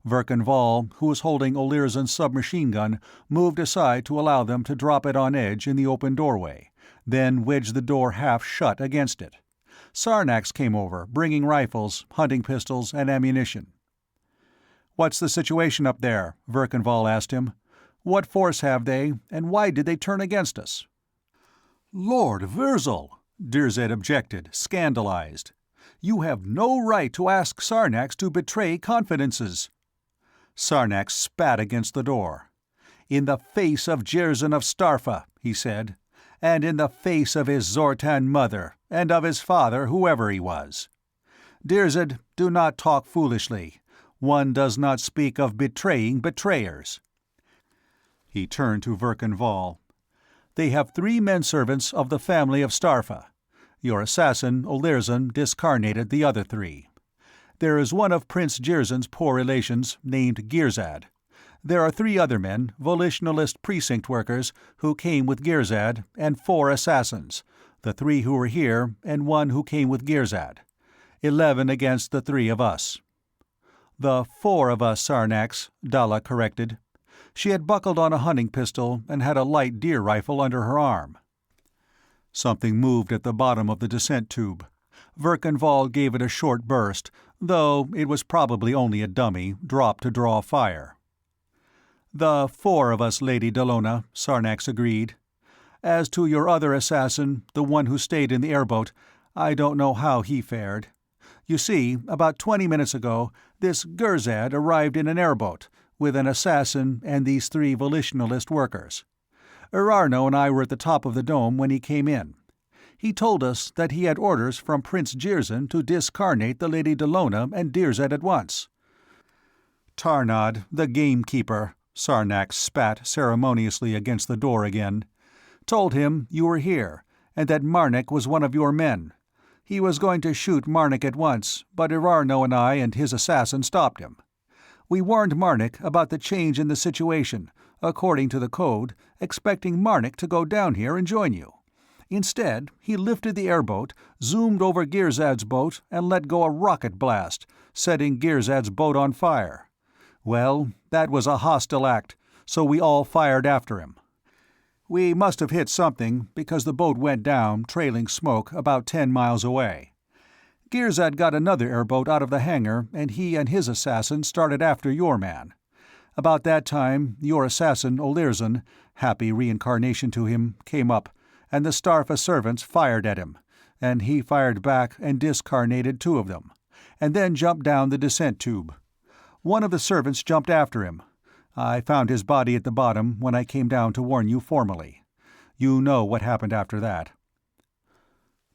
Verkanval, who was holding Olirzon's submachine gun, moved aside to allow them to drop it on edge in the open doorway, then wedged the door half shut against it. Sarnax came over, bringing rifles, hunting pistols, and ammunition. "What's the situation up there?" Verkanval asked him. "What force have they, and why did they turn against us?" "Lord Virzal," Dirzed objected, scandalized. You have no right to ask Sarnax to betray confidences." Sarnax spat against the door. "In the face of Jirzyn of Starpha," he said, "and in the face of his Zortan mother, and of his father, whoever he was. Dirzed, do not talk foolishly. One does not speak of betraying betrayers." He turned to Verkan Vall. "They have 3 men-servants of the family of Starpha. Your assassin, Olirzon, discarnated the other 3. There is one of Prince Jirzyn's poor relations, named Girzad. There are 3 other men, volitionalist precinct workers, who came with Girzad, and 4 assassins, the 3 who were here, and 1 who came with Girzad. 11 against the 3 of us." "The 4 of us, Sarnax," Dalla corrected. She had buckled on a hunting pistol and had a light deer rifle under her arm. Something moved at the bottom of the descent tube. Verkan Vall gave it a short burst, though it was probably only a dummy, dropped to draw fire. "The 4 of us, Lady Dallona," Sarnax agreed. "As to your other assassin, the one who stayed in the airboat, I don't know how he fared. You see, about 20 minutes ago, this Girzad arrived in an airboat, with an assassin and these 3 volitionalist workers. Erarno and I were at the top of the dome when he came in. He told us that he had orders from Prince Jirzyn to discarnate the Lady Dallona and Dirzed at once." "Tarnod, the gamekeeper," Sarnax spat ceremoniously against the door again, "told him you were here, and that Marnik was one of your men. He was going to shoot Marnik at once, but Erarno and I and his assassin stopped him. We warned Marnik about the change in the situation, according to the code, expecting Marnik to go down here and join you. Instead, he lifted the airboat, zoomed over Girzad's boat, and let go a rocket blast, setting Girzad's boat on fire. Well, that was a hostile act, so we all fired after him. We must have hit something, because the boat went down, trailing smoke, about 10 miles away. Girzad got another airboat out of the hangar, and he and his assassin started after your man. About that time, your assassin, Olirzon, happy reincarnation to him, came up, and the Starpha servants fired at him, and he fired back and discarnated 2 of them, and then jumped down the descent tube. One of the servants jumped after him. I found his body at the bottom when I came down to warn you formally. You know what happened after that."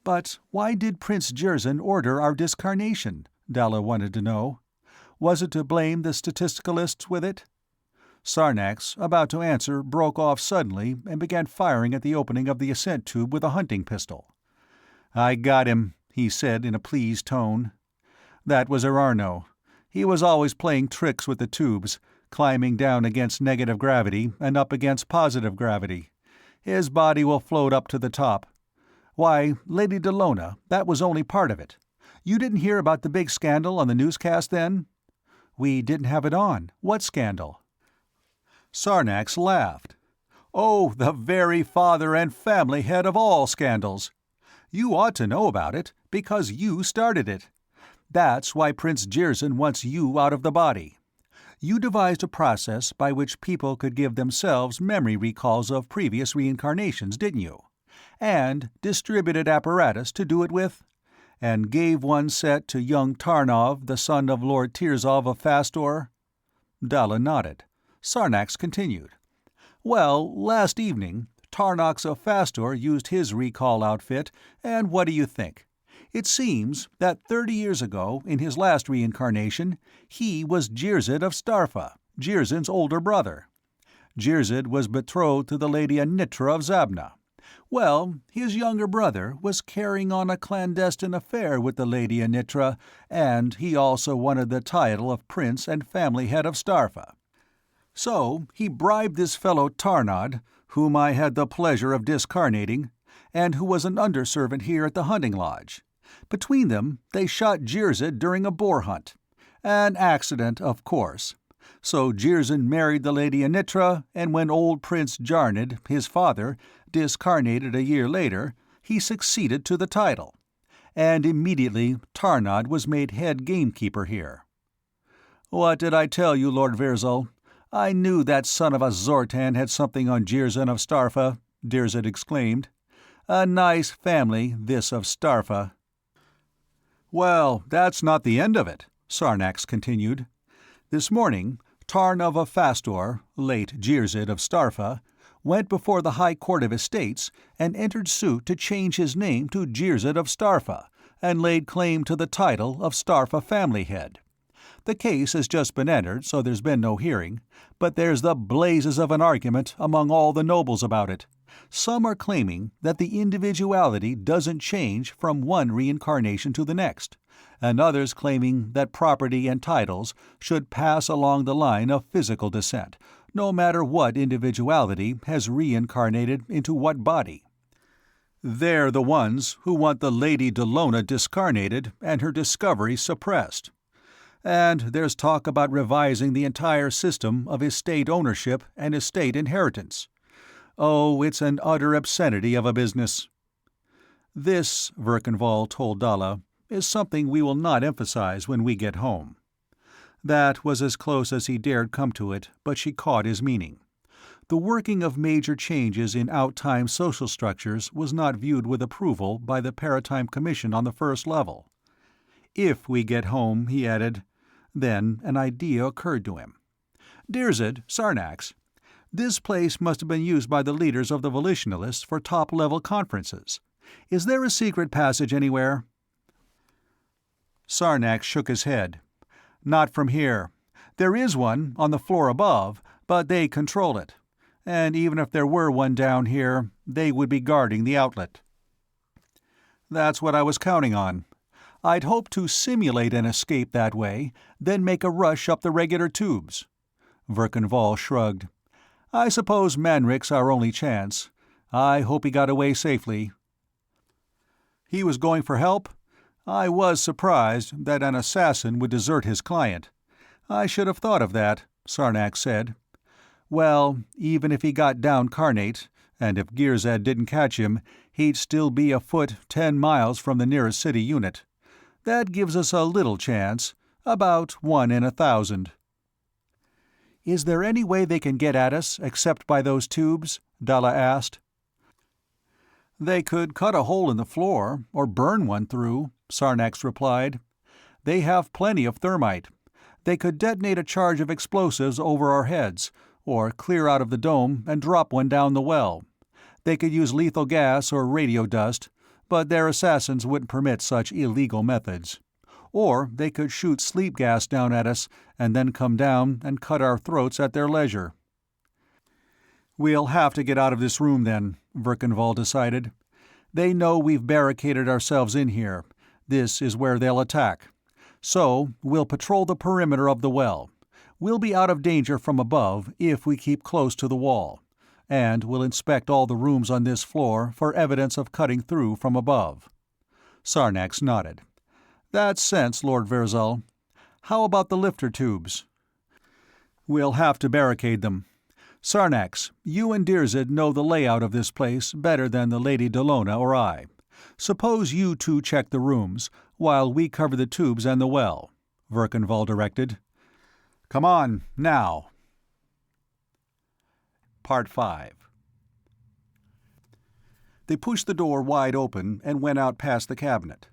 "But why did Prince Jirzyn order our discarnation?" Dalla wanted to know. "Was it to blame the statisticalists with it?" Sarnax, about to answer, broke off suddenly and began firing at the opening of the ascent tube with a hunting pistol. "I got him," he said in a pleased tone. "That was Erarno. He was always playing tricks with the tubes, climbing down against negative gravity and up against positive gravity. His body will float up to the top. Why, Lady Dallona, that was only part of it. You didn't hear about the big scandal on the newscast then?" "We didn't have it on. What scandal?" Sarnax laughed. "Oh, the very father and family head of all scandals. You ought to know about it, because you started it. That's why Prince Jirzyn wants you out of the body. You devised a process by which people could give themselves memory recalls of previous reincarnations, didn't you? And distributed apparatus to do it with? And gave one set to young Tarnov, the son of Lord Tirzov of Fastor?" Dalla nodded. Sarnax continued. "Well, last evening, Tarnox of Fastor used his recall outfit, and what do you think? It seems that 30 years ago, in his last reincarnation, he was Jirzyd of Starpha, Jirzyn's older brother. Jirzyd was betrothed to the Lady Anitra of Zabna. Well, his younger brother was carrying on a clandestine affair with the Lady Anitra, and he also wanted the title of Prince and family head of Starpha. So he bribed this fellow Tarnod, whom I had the pleasure of discarnating, and who was an underservant here at the hunting lodge. Between them, they shot Jirzyd during a boar hunt. An accident, of course. So Jirzyn married the Lady Anitra, and when old Prince Jarnid, his father, discarnated a year later, he succeeded to the title. And immediately Tarnod was made head gamekeeper here. What did I tell you, Lord Virzal? I knew that son of a Zortan had something on Jirzyn of Starpha, Dirzed exclaimed. A nice family, this of Starpha. Well, that's not the end of it, Sarnax continued. This morning, Tarnova Fastor, late Jirzid of Starpha, went before the High Court of Estates and entered suit to change his name to Jirzid of Starpha, and laid claim to the title of Starpha family head. The case has just been entered, so there's been no hearing, but there's the blazes of an argument among all the nobles about it. Some are claiming that the individuality doesn't change from one reincarnation to the next, and others claiming that property and titles should pass along the line of physical descent, no matter what individuality has reincarnated into what body. They're the ones who want the Lady Delona discarnated and her discovery suppressed. And there's talk about revising the entire system of estate ownership and estate inheritance. Oh, it's an utter obscenity of a business. This, Verkenval told Dalla, is something we will not emphasize when we get home. That was as close as he dared come to it, but she caught his meaning. The working of major changes in out-time social structures was not viewed with approval by the Paratime Commission on the first level. If we get home, he added. Then an idea occurred to him. Dirzid, Sarnax, this place must have been used by the leaders of the volitionalists for top-level conferences. Is there a secret passage anywhere? Sarnax shook his head. Not from here. There is one on the floor above, but they control it. And even if there were one down here, they would be guarding the outlet. That's what I was counting on. I'd hoped to simulate an escape that way, then make a rush up the regular tubes. Verkenval shrugged. I suppose Manrik's our only chance. I hope he got away safely. He was going for help? I was surprised that an assassin would desert his client. I should have thought of that, Sarnax said. Well, even if he got down Carnate, and if Girzad didn't catch him, he'd still be afoot 10 miles from the nearest city unit. That gives us a little chance, about 1 in 1,000. Is there any way they can get at us except by those tubes? Dalla asked. They could cut a hole in the floor, or burn one through, Sarnax replied. They have plenty of thermite. They could detonate a charge of explosives over our heads, or clear out of the dome and drop one down the well. They could use lethal gas or radio dust, but their assassins wouldn't permit such illegal methods. Or they could shoot sleep gas down at us and then come down and cut our throats at their leisure. We'll have to get out of this room then, Verkenval decided. They know we've barricaded ourselves in here. This is where they'll attack. So we'll patrol the perimeter of the well. We'll be out of danger from above if we keep close to the wall. And we'll inspect all the rooms on this floor for evidence of cutting through from above. Sarnax nodded. That's sense, Lord Verzal. How about the lifter tubes? We'll have to barricade them. Sarnax, you and Dirzid know the layout of this place better than the Lady Delona or I. Suppose you two check the rooms, while we cover the tubes and the well, Verkenval directed. Come on, now. Part 5. They pushed the door wide open and went out past the cabinet.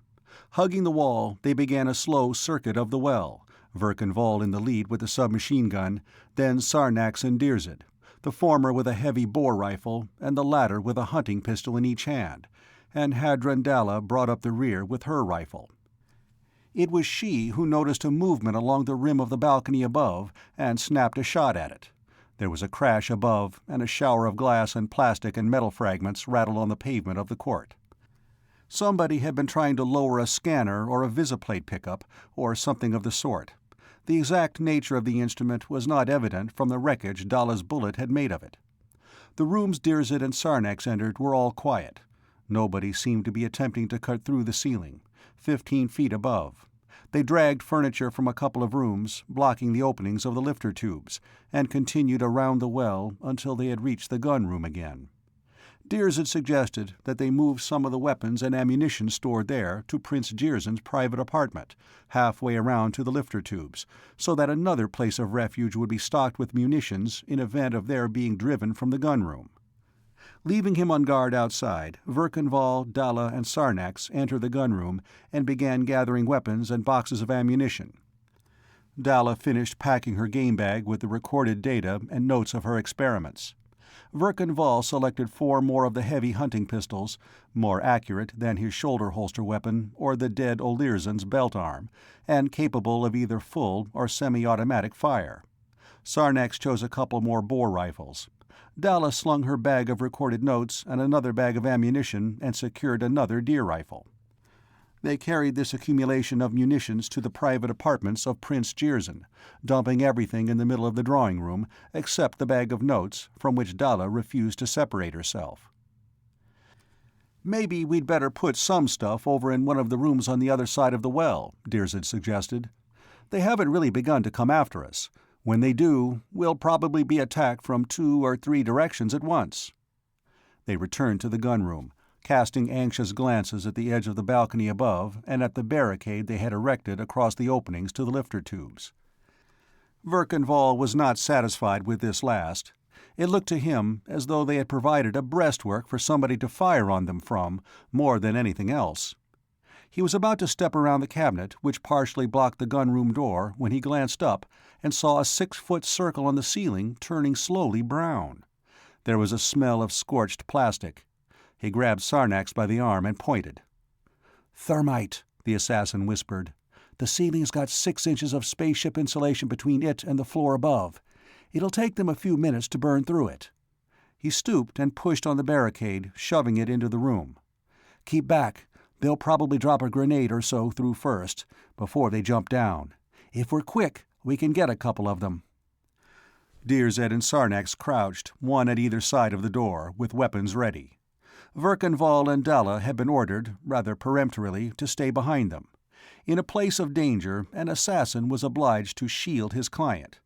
Hugging the wall, they began a slow circuit of the well, Verkenval in the lead with the submachine gun, then Sarnax and Dirzid, the former with a heavy bore rifle and the latter with a hunting pistol in each hand, and Hadron Dalla brought up the rear with her rifle. It was she who noticed a movement along the rim of the balcony above and snapped a shot at it. There was a crash above, and a shower of glass and plastic and metal fragments rattled on the pavement of the court. Somebody had been trying to lower a scanner or a visiplate pickup, or something of the sort. The exact nature of the instrument was not evident from the wreckage Dalla's bullet had made of it. The rooms Dirzid and Sarnax entered were all quiet. Nobody seemed to be attempting to cut through the ceiling, 15 feet above. They dragged furniture from a couple of rooms, blocking the openings of the lifter tubes, and continued around the well until they had reached the gun room again. Dirzid suggested that they move some of the weapons and ammunition stored there to Prince Jirzan's private apartment, halfway around to the lifter tubes, so that another place of refuge would be stocked with munitions in event of their being driven from the gun room. Leaving him on guard outside, Verkanval, Dalla, and Sarnax entered the gunroom and began gathering weapons and boxes of ammunition. Dalla finished packing her game bag with the recorded data and notes of her experiments. Verkanval selected 4 more of the heavy hunting pistols, more accurate than his shoulder holster weapon or the dead Olirzan's belt arm, and capable of either full or semi-automatic fire. Sarnax chose a couple more bore rifles. Dalla slung her bag of recorded notes and another bag of ammunition and secured another deer rifle. They carried this accumulation of munitions to the private apartments of Prince Jirzyn, dumping everything in the middle of the drawing room except the bag of notes, from which Dalla refused to separate herself. "Maybe we'd better put some stuff over in one of the rooms on the other side of the well," Dirzed suggested. "They haven't really begun to come after us. When they do, we'll probably be attacked from 2 or 3 directions at once." They returned to the gunroom, casting anxious glances at the edge of the balcony above and at the barricade they had erected across the openings to the lifter tubes. Verkanval was not satisfied with this last. It looked to him as though they had provided a breastwork for somebody to fire on them from, more than anything else. He was about to step around the cabinet which partially blocked the gunroom door when he glanced up and saw a 6-foot circle on the ceiling turning slowly brown. There was a smell of scorched plastic. He grabbed Sarnax by the arm and pointed. "Thermite," the assassin whispered. "The ceiling's got 6 inches of spaceship insulation between it and the floor above. It'll take them a few minutes to burn through it." He stooped and pushed on the barricade, shoving it into the room. "Keep back. They'll probably drop a grenade or so through first, before they jump down. If we're quick, we can get a couple of them." Dirzed and Sarnax crouched, one at either side of the door, with weapons ready. Verkanval and Dalla had been ordered, rather peremptorily, to stay behind them. In a place of danger, an assassin was obliged to shield his client.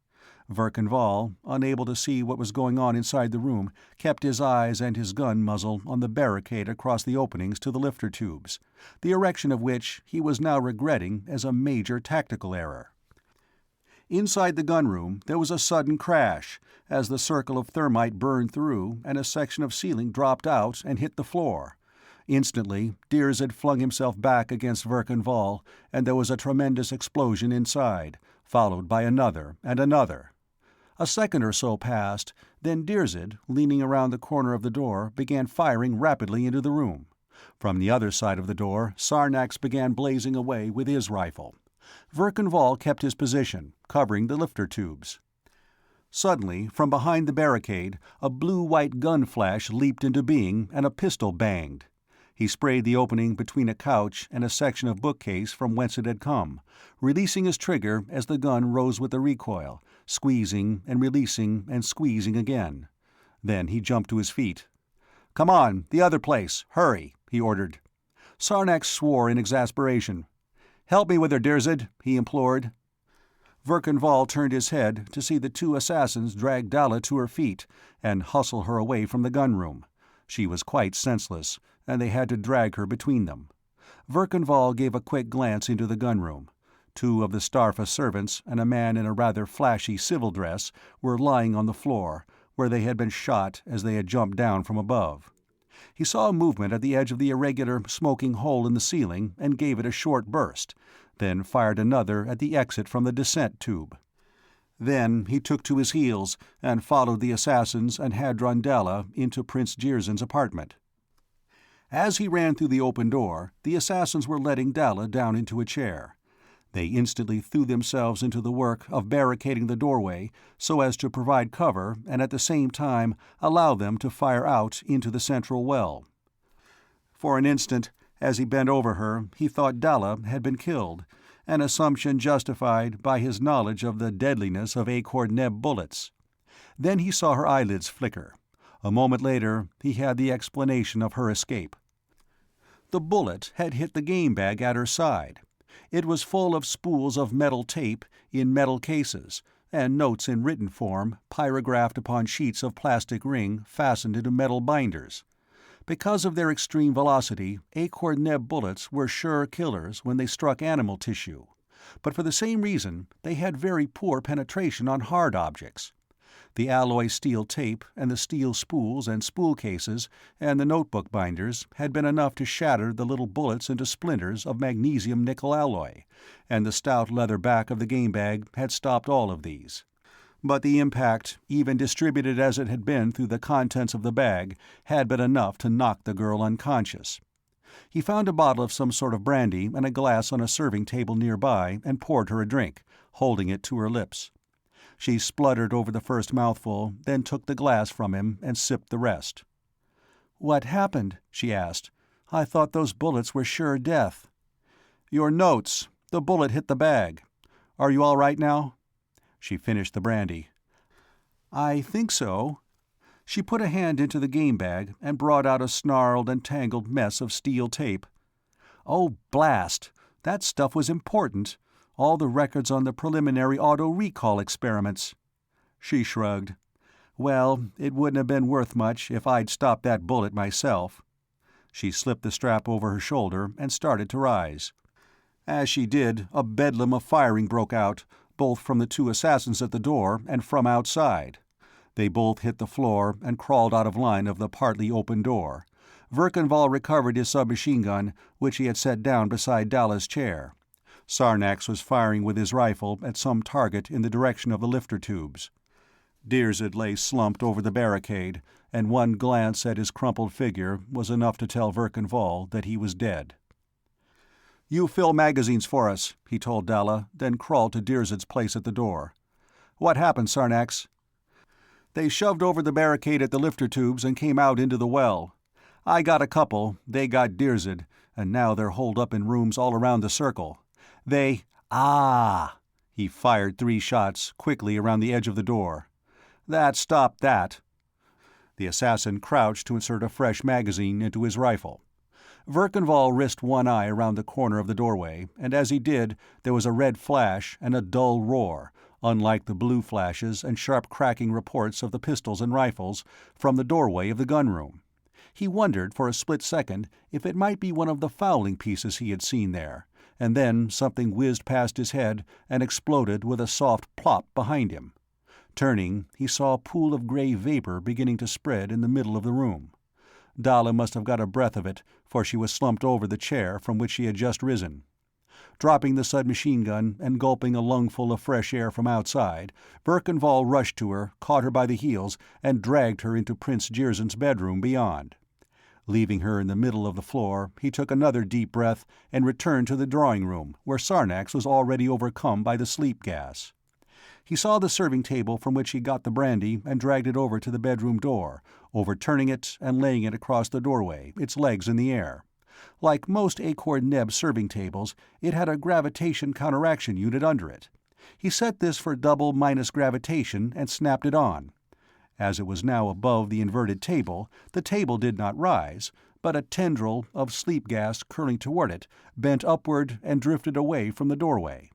Verkanval, unable to see what was going on inside the room, kept his eyes and his gun muzzle on the barricade across the openings to the lifter tubes, the erection of which he was now regretting as a major tactical error. Inside the gunroom there was a sudden crash, as the circle of thermite burned through and a section of ceiling dropped out and hit the floor. Instantly, Dirzed flung himself back against Verkanval, and there was a tremendous explosion inside, followed by another and another. A second or so passed, then Dirzed, leaning around the corner of the door, began firing rapidly into the room. From the other side of the door, Sarnax began blazing away with his rifle. Verkanval kept his position, covering the lifter tubes. Suddenly, from behind the barricade, a blue-white gun flash leaped into being and a pistol banged. He sprayed the opening between a couch and a section of bookcase from whence it had come, releasing his trigger as the gun rose with the recoil, squeezing and releasing and squeezing again. Then he jumped to his feet. "Come on, the other place, hurry," he ordered. Sarnax swore in exasperation. "Help me with her, Dirzed," he implored. Verkanval turned his head to see the 2 assassins drag Dalla to her feet and hustle her away from the gunroom. She was quite senseless, and they had to drag her between them. Verkanval gave a quick glance into the gunroom. 2 of the Starpha servants and a man in a rather flashy civil dress were lying on the floor, where they had been shot as they had jumped down from above. He saw a movement at the edge of the irregular smoking hole in the ceiling and gave it a short burst, then fired another at the exit from the descent tube. Then he took to his heels and followed the assassins and Hadron Dalla into Prince Jirzyn's apartment. As he ran through the open door, the assassins were letting Dalla down into a chair. They instantly threw themselves into the work of barricading the doorway so as to provide cover and at the same time allow them to fire out into the central well. For an instant, as he bent over her, he thought Dalla had been killed, an assumption justified by his knowledge of the deadliness of Akor-Neb bullets. Then he saw her eyelids flicker. A moment later, he had the explanation of her escape. The bullet had hit the game bag at her side. It was full of spools of metal tape in metal cases, and notes in written form, pyrographed upon sheets of plastic ring fastened into metal binders. Because of their extreme velocity, Akor-Neb bullets were sure killers when they struck animal tissue, but for the same reason they had very poor penetration on hard objects. The alloy steel tape and the steel spools and spool cases and the notebook binders had been enough to shatter the little bullets into splinters of magnesium nickel alloy, and the stout leather back of the game bag had stopped all of these. But the impact, even distributed as it had been through the contents of the bag, had been enough to knock the girl unconscious. He found a bottle of some sort of brandy and a glass on a serving table nearby and poured her a drink, holding it to her lips. She spluttered over the first mouthful, then took the glass from him and sipped the rest. "What happened?" she asked. "I thought those bullets were sure death." "Your notes. The bullet hit the bag. Are you all right now?" She finished the brandy. "I think so." She put a hand into the game bag and brought out a snarled and tangled mess of steel tape. "Oh, blast! That stuff was important. All the records on the preliminary auto-recall experiments." She shrugged. "Well, it wouldn't have been worth much if I'd stopped that bullet myself." She slipped the strap over her shoulder and started to rise. As she did, a bedlam of firing broke out, both from the two assassins at the door and from outside. They both hit the floor and crawled out of line of the partly open door. Verkanvall recovered his submachine gun, which he had set down beside Dalla's chair. Sarnax was firing with his rifle at some target in the direction of the lifter tubes. Dirzed lay slumped over the barricade, and one glance at his crumpled figure was enough to tell Verkanvall that he was dead. "You fill magazines for us," he told Dalla, then crawled to Dirzed's place at the door. "What happened, Sarnax?" "They shoved over the barricade at the lifter tubes and came out into the well. I got a couple, they got Dirzed, and now they're holed up in rooms all around the circle. They— Ah!" He fired 3 shots, quickly around the edge of the door. "That stopped that." The assassin crouched to insert a fresh magazine into his rifle. Verkanvall risked one eye around the corner of the doorway, and as he did, there was a red flash and a dull roar, unlike the blue flashes and sharp cracking reports of the pistols and rifles, from the doorway of the gun-room. He wondered for a split second if it might be one of the fowling pieces he had seen there, and then something whizzed past his head and exploded with a soft plop behind him. Turning, he saw a pool of gray vapor beginning to spread in the middle of the room. Dalla must have got a breath of it, for she was slumped over the chair from which she had just risen. Dropping the submachine gun and gulping a lungful of fresh air from outside, Verkanvall rushed to her, caught her by the heels, and dragged her into Prince Jirzyn's bedroom beyond. Leaving her in the middle of the floor, he took another deep breath and returned to the drawing-room, where Sarnax was already overcome by the sleep gas. He saw the serving table from which he got the brandy and dragged it over to the bedroom door, overturning it and laying it across the doorway, its legs in the air. Like most Acorn-Neb serving tables, it had a gravitation counteraction unit under it. He set this for double minus gravitation and snapped it on. As it was now above the inverted table, the table did not rise, but a tendril of sleep gas curling toward it bent upward and drifted away from the doorway.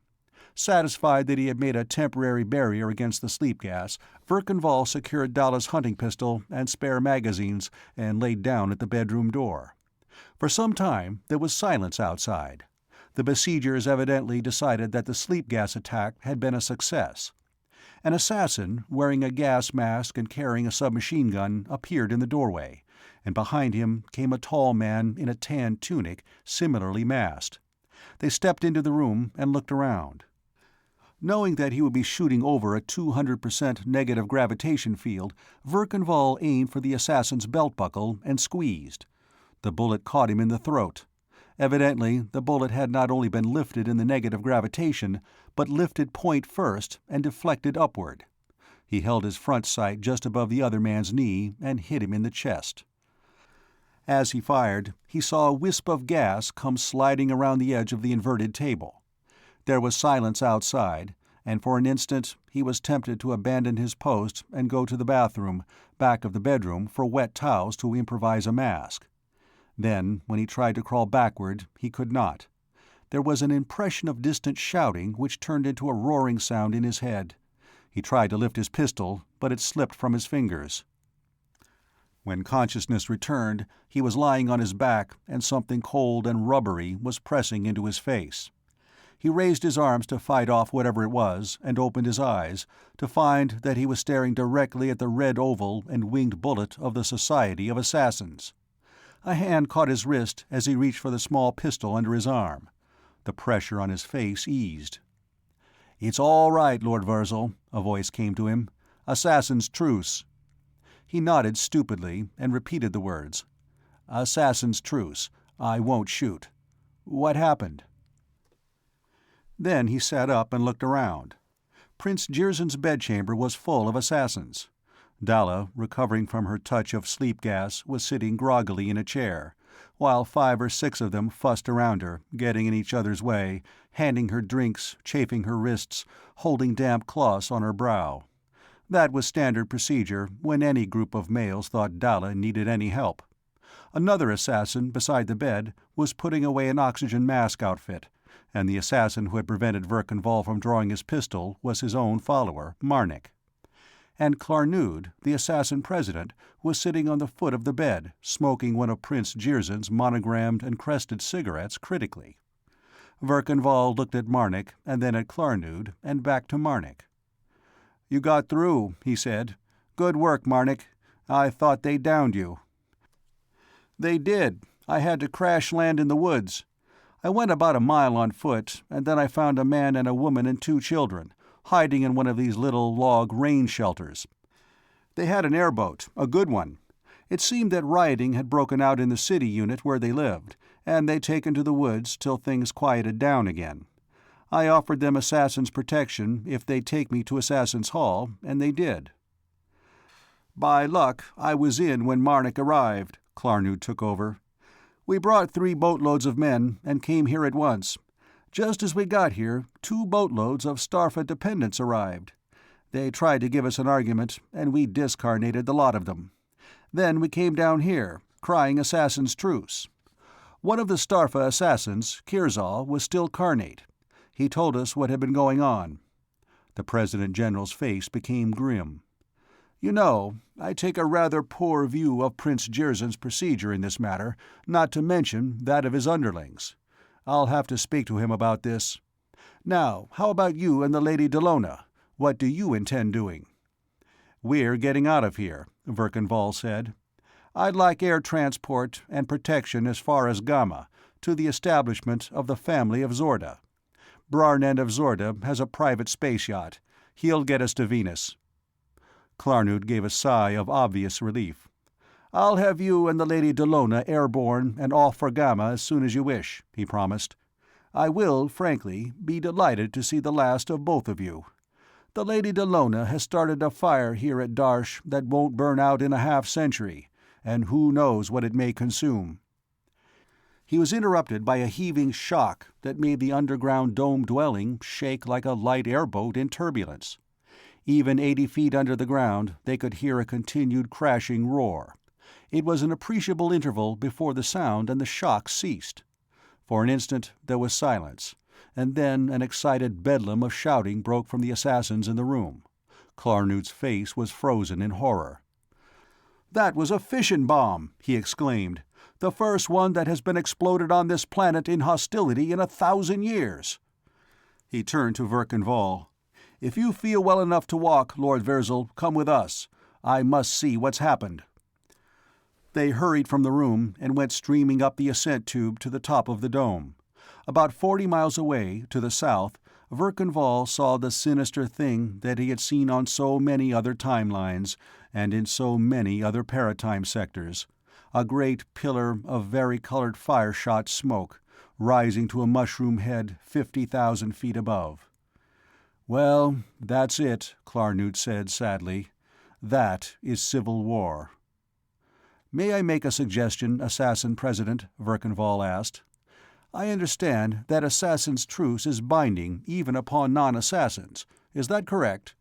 Satisfied that he had made a temporary barrier against the sleep gas, Verkanvall secured Dalla's hunting pistol and spare magazines and laid down at the bedroom door. For some time there was silence outside. The besiegers evidently decided that the sleep gas attack had been a success. An assassin, wearing a gas mask and carrying a submachine gun, appeared in the doorway, and behind him came a tall man in a tan tunic, similarly masked. They stepped into the room and looked around. Knowing that he would be shooting over a 200% negative gravitation field, Verkanvall aimed for the assassin's belt buckle and squeezed. The bullet caught him in the throat. Evidently, the bullet had not only been lifted in the negative gravitation, but lifted point first and deflected upward. He held his front sight just above the other man's knee and hit him in the chest. As he fired, he saw a wisp of gas come sliding around the edge of the inverted table. There was silence outside, and for an instant he was tempted to abandon his post and go to the bathroom, back of the bedroom, for wet towels to improvise a mask. Then, when he tried to crawl backward, he could not. There was an impression of distant shouting which turned into a roaring sound in his head. He tried to lift his pistol, but it slipped from his fingers. When consciousness returned, he was lying on his back, and something cold and rubbery was pressing into his face. He raised his arms to fight off whatever it was, and opened his eyes, to find that he was staring directly at the red oval and winged bullet of the Society of Assassins. A hand caught his wrist as he reached for the small pistol under his arm. The pressure on his face eased. "It's all right, Lord Virzal," a voice came to him. "Assassin's truce." He nodded stupidly and repeated the words. "Assassin's truce. I won't shoot. What happened?" Then he sat up and looked around. Prince Jirzyn's bedchamber was full of assassins. Dalla, recovering from her touch of sleep gas, was sitting groggily in a chair, while 5 or 6 of them fussed around her, getting in each other's way, handing her drinks, chafing her wrists, holding damp cloths on her brow. That was standard procedure when any group of males thought Dalla needed any help. Another assassin beside the bed was putting away an oxygen mask outfit, and the assassin who had prevented Verkan from drawing his pistol was his own follower, Marnik. And Klarnood, the assassin president, was sitting on the foot of the bed, smoking one of Prince Jirzyn's monogrammed and crested cigarettes critically. Verkan looked at Marnik, and then at Klarnood, and back to Marnik. "You got through," he said. "Good work, Marnik. I thought they downed you." "They did. I had to crash land in the woods. I went about a mile on foot, and then I found a man and a woman and 2 children, hiding in one of these little log rain shelters. They had an airboat, a good one. It seemed that rioting had broken out in the city unit where they lived, and they'd taken to the woods till things quieted down again. I offered them Assassin's protection if they'd take me to Assassin's Hall, and they did." "By luck, I was in when Marnik arrived," Klarnood took over. "We brought 3 boatloads of men, and came here at once. Just as we got here, 2 boatloads of Starpha dependents arrived. They tried to give us an argument, and we discarnated the lot of them. Then we came down here, crying Assassin's truce. One of the Starpha assassins, Kirzal, was still carnate. He told us what had been going on." The President-General's face became grim. "You know, I take a rather poor view of Prince Jirzyn's procedure in this matter, not to mention that of his underlings. I'll have to speak to him about this. Now, how about you and the Lady Dallona? What do you intend doing?" "We're getting out of here," Verkan said. "I'd like air transport and protection as far as Gamma, to the establishment of the family of Zorda. Brarnend of Zorda has a private space yacht. He'll get us to Venus." Klarnood gave a sigh of obvious relief. "I'll have you and the Lady Dallona airborne and off for Gamma as soon as you wish," he promised. "I will, frankly, be delighted to see the last of both of you. The Lady Dallona has started a fire here at Darsh that won't burn out in a half-century, and who knows what it may consume." He was interrupted by a heaving shock that made the underground dome dwelling shake like a light airboat in turbulence. Even 80 feet under the ground, they could hear a continued crashing roar. It was an appreciable interval before the sound and the shock ceased. For an instant there was silence, and then an excited bedlam of shouting broke from the assassins in the room. Klarnood's face was frozen in horror. "That was a fission bomb!" he exclaimed. "The first one that has been exploded on this planet in hostility in 1,000 years." He turned to Verkan. "If you feel well enough to walk, Lord Virzal, come with us. I must see what's happened." They hurried from the room and went streaming up the ascent tube to the top of the dome. About 40 miles away, to the south, Verkan saw the sinister thing that he had seen on so many other timelines and in so many other paratime sectors, a great pillar of vari-colored fire-shot smoke, rising to a mushroom head 50,000 feet above. "Well, that's it," Klarnood said sadly. "That is civil war." "May I make a suggestion, Assassin President?" Verkan asked. "I understand that Assassin's Truce is binding even upon non-assassins. Is that correct?"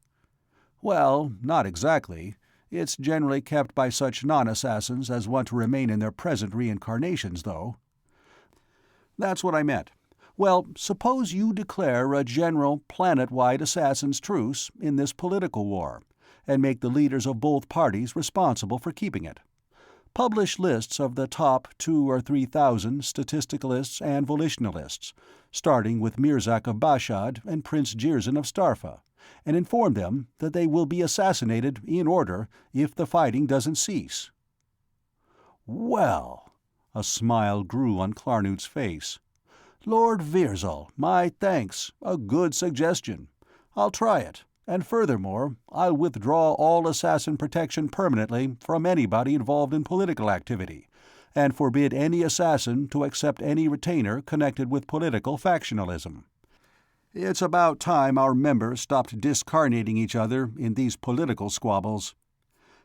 "Well, not exactly. It's generally kept by such non-assassins as want to remain in their present reincarnations, though." "That's what I meant. Well, suppose you declare a general, planet-wide Assassin's Truce in this political war, and make the leaders of both parties responsible for keeping it. Publish lists of the top 2 or 3,000 statisticalists and volitionalists, starting with Mirzak of Bashad and Prince Jirzin of Starfa, and inform them that they will be assassinated in order if the fighting doesn't cease." "Well," a smile grew on Klarnood's face. "Lord Virzal, my thanks. A good suggestion. I'll try it, and furthermore, I'll withdraw all assassin protection permanently from anybody involved in political activity, and forbid any assassin to accept any retainer connected with political factionalism. It's about time our members stopped discarnating each other in these political squabbles."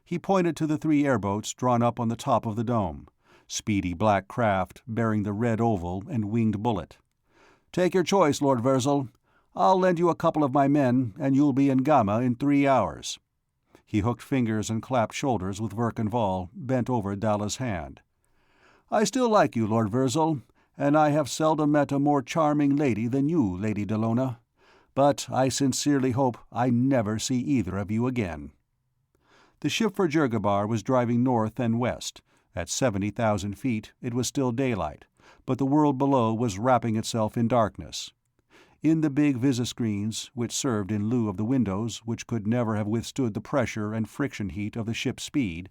He pointed to the 3 airboats drawn up on the top of the dome, speedy black craft bearing the red oval and winged bullet. "Take your choice, Lord Virzal. I'll lend you a couple of my men, and you'll be in Gamma in 3 hours." He hooked fingers and clapped shoulders with Verkan Vall, bent over Dalla's hand. "I still like you, Lord Virzal, and I have seldom met a more charming lady than you, Lady Dallona. But I sincerely hope I never see either of you again." The ship for Jurgabar was driving north and west. At 70,000 feet it was still daylight, but the world below was wrapping itself in darkness. In the big visiscreens, which served in lieu of the windows which could never have withstood the pressure and friction heat of the ship's speed,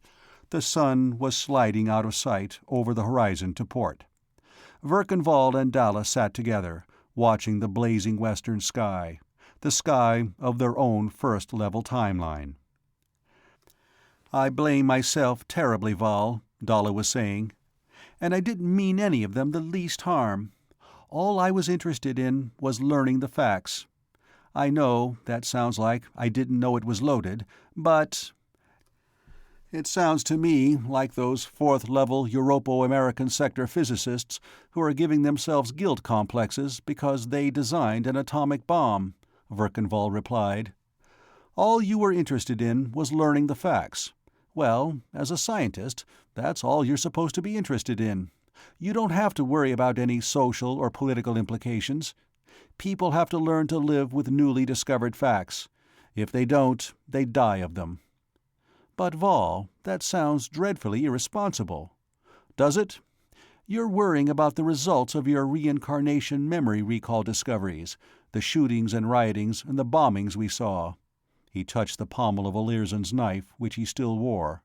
the sun was sliding out of sight over the horizon to port. Verkan Vall and Dalla sat together, watching the blazing western sky, the sky of their own first-level timeline. "I blame myself terribly, Vall," Dalla was saying. "And I didn't mean any of them the least harm. All I was interested in was learning the facts. I know that sounds like I didn't know it was loaded, but it sounds to me like those 4th-level Europo-American sector physicists who are giving themselves guilt complexes because they designed an atomic bomb," Verkan Vall replied. "All you were interested in was learning the facts. Well, as a scientist, that's all you're supposed to be interested in. You don't have to worry about any social or political implications. People have to learn to live with newly discovered facts. If they don't, they die of them." "But Vall, that sounds dreadfully irresponsible." "Does it? You're worrying about the results of your reincarnation memory recall discoveries, the shootings and riotings and the bombings we saw." He touched the pommel of Olirzon's knife, which he still wore.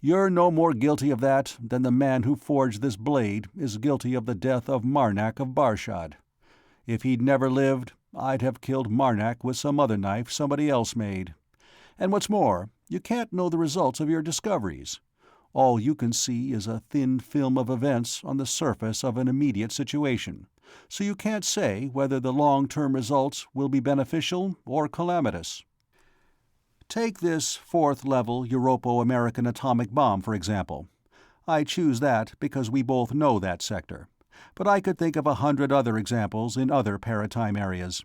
"You're no more guilty of that than the man who forged this blade is guilty of the death of Marnak of Barshad. If he'd never lived, I'd have killed Marnak with some other knife somebody else made. And what's more, you can't know the results of your discoveries. All you can see is a thin film of events on the surface of an immediate situation, so you can't say whether the long-term results will be beneficial or calamitous. Take this 4th-level Europo-American atomic bomb, for example. I choose that because we both know that sector, but I could think of 100 other examples in other paratime areas.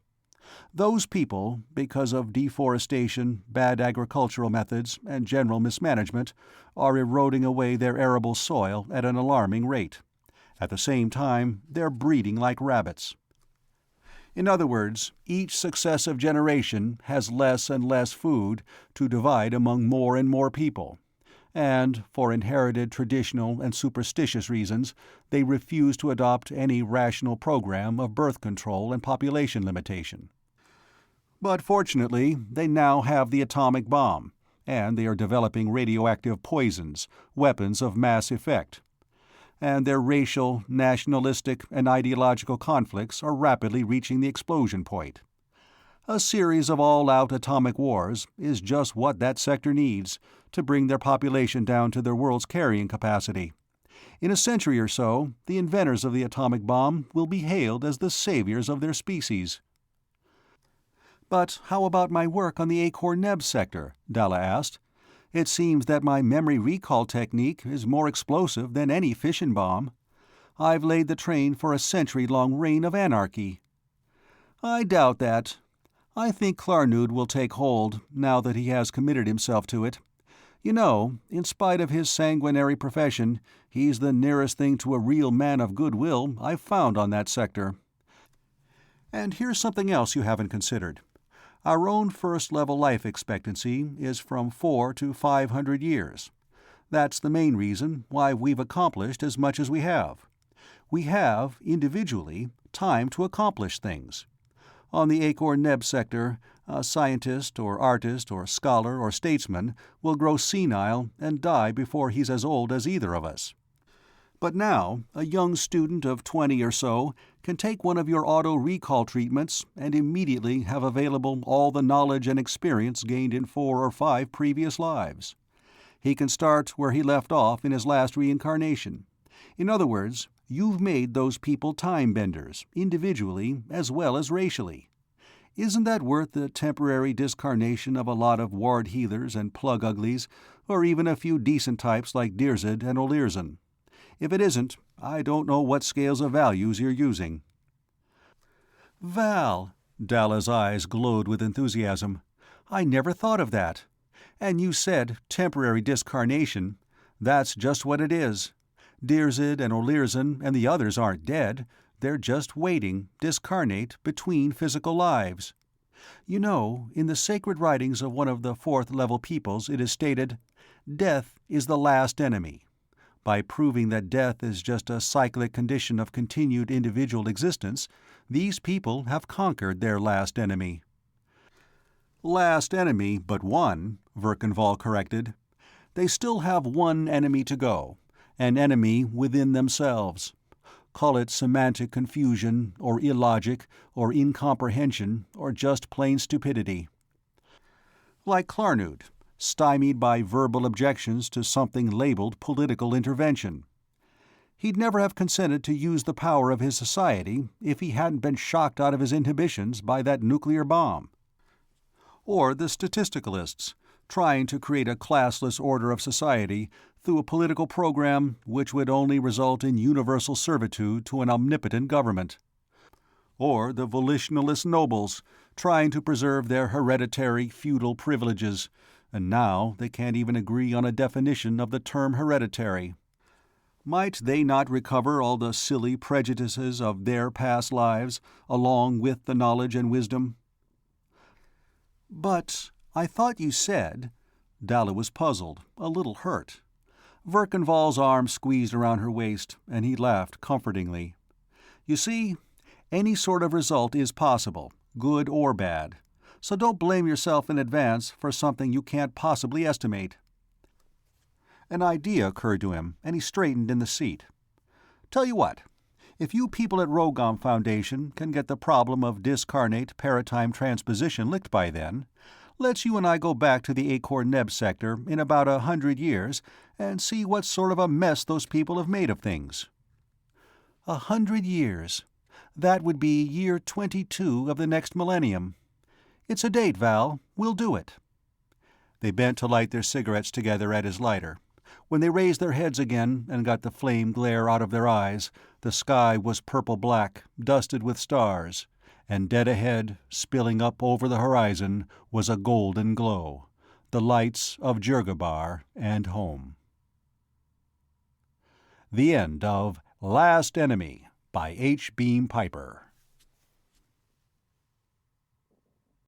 Those people, because of deforestation, bad agricultural methods, and general mismanagement, are eroding away their arable soil at an alarming rate. At the same time, they're breeding like rabbits. In other words, each successive generation has less and less food to divide among more and more people, and, for inherited traditional and superstitious reasons, they refuse to adopt any rational program of birth control and population limitation. But fortunately, they now have the atomic bomb, and they are developing radioactive poisons, weapons of mass effect. And their racial, nationalistic, and ideological conflicts are rapidly reaching the explosion point. A series of all-out atomic wars is just what that sector needs to bring their population down to their world's carrying capacity. In a century or so, the inventors of the atomic bomb will be hailed as the saviors of their species. "But how about my work on the Akor-Neb sector?" Dalla asked. "It seems that my memory recall technique is more explosive than any fission bomb. I've laid the train for a century-long reign of anarchy." "I doubt that. I think Klarnood will take hold, now that he has committed himself to it. You know, in spite of his sanguinary profession, he's the nearest thing to a real man of goodwill I've found on that sector. And here's something else you haven't considered. Our own first-level life expectancy is from 4 to 500 years. That's the main reason why we've accomplished as much as we have. We have, individually, time to accomplish things. On the Acorn-Neb sector, a scientist or artist or scholar or statesman will grow senile and die before he's as old as either of us. But now, a young student of 20 or so can take one of your auto-recall treatments and immediately have available all the knowledge and experience gained in 4 or 5 previous lives. He can start where he left off in his last reincarnation. In other words, you've made those people time-benders, individually as well as racially. Isn't that worth the temporary discarnation of a lot of ward healers and plug-uglies, or even a few decent types like Dirzed and Olirzon? If it isn't, I don't know what scales of values you're using." "Val," Dalla's eyes glowed with enthusiasm, "I never thought of that. And you said temporary discarnation. That's just what it is. Dirzed and Olirzon and the others aren't dead. They're just waiting, discarnate, between physical lives. You know, in the sacred writings of one of the fourth-level peoples it is stated, 'Death is the last enemy.' By proving that death is just a cyclic condition of continued individual existence, these people have conquered their last enemy." "Last enemy but one," Verkanvall corrected. "They still have one enemy to go, an enemy within themselves. Call it semantic confusion, or illogic, or incomprehension, or just plain stupidity. Like Klarnood, stymied by verbal objections to something labeled political intervention. He'd never have consented to use the power of his society if he hadn't been shocked out of his inhibitions by that nuclear bomb. Or the statisticalists, trying to create a classless order of society through a political program which would only result in universal servitude to an omnipotent government. Or the volitionalist nobles, trying to preserve their hereditary feudal privileges, and now they can't even agree on a definition of the term hereditary. Might they not recover all the silly prejudices of their past lives, along with the knowledge and wisdom?" "But I thought you said—" Dalla was puzzled, a little hurt. Verkanvall's arm squeezed around her waist, and he laughed comfortingly. "You see, any sort of result is possible, good or bad. So don't blame yourself in advance for something you can't possibly estimate." An idea occurred to him, and he straightened in the seat. "Tell you what, if you people at Rogom Foundation can get the problem of discarnate paratime transposition licked by then, let's you and I go back to the Acorn-Neb sector in about 100 years and see what sort of a mess those people have made of things." 100 years. That would be year 22 of the next millennium. It's a date, Val. We'll do it." They bent to light their cigarettes together at his lighter. When they raised their heads again and got the flame glare out of their eyes, the sky was purple-black, dusted with stars, and dead ahead, spilling up over the horizon, was a golden glow, the lights of Jurgabar and home. The end of Last Enemy by H. Beam Piper.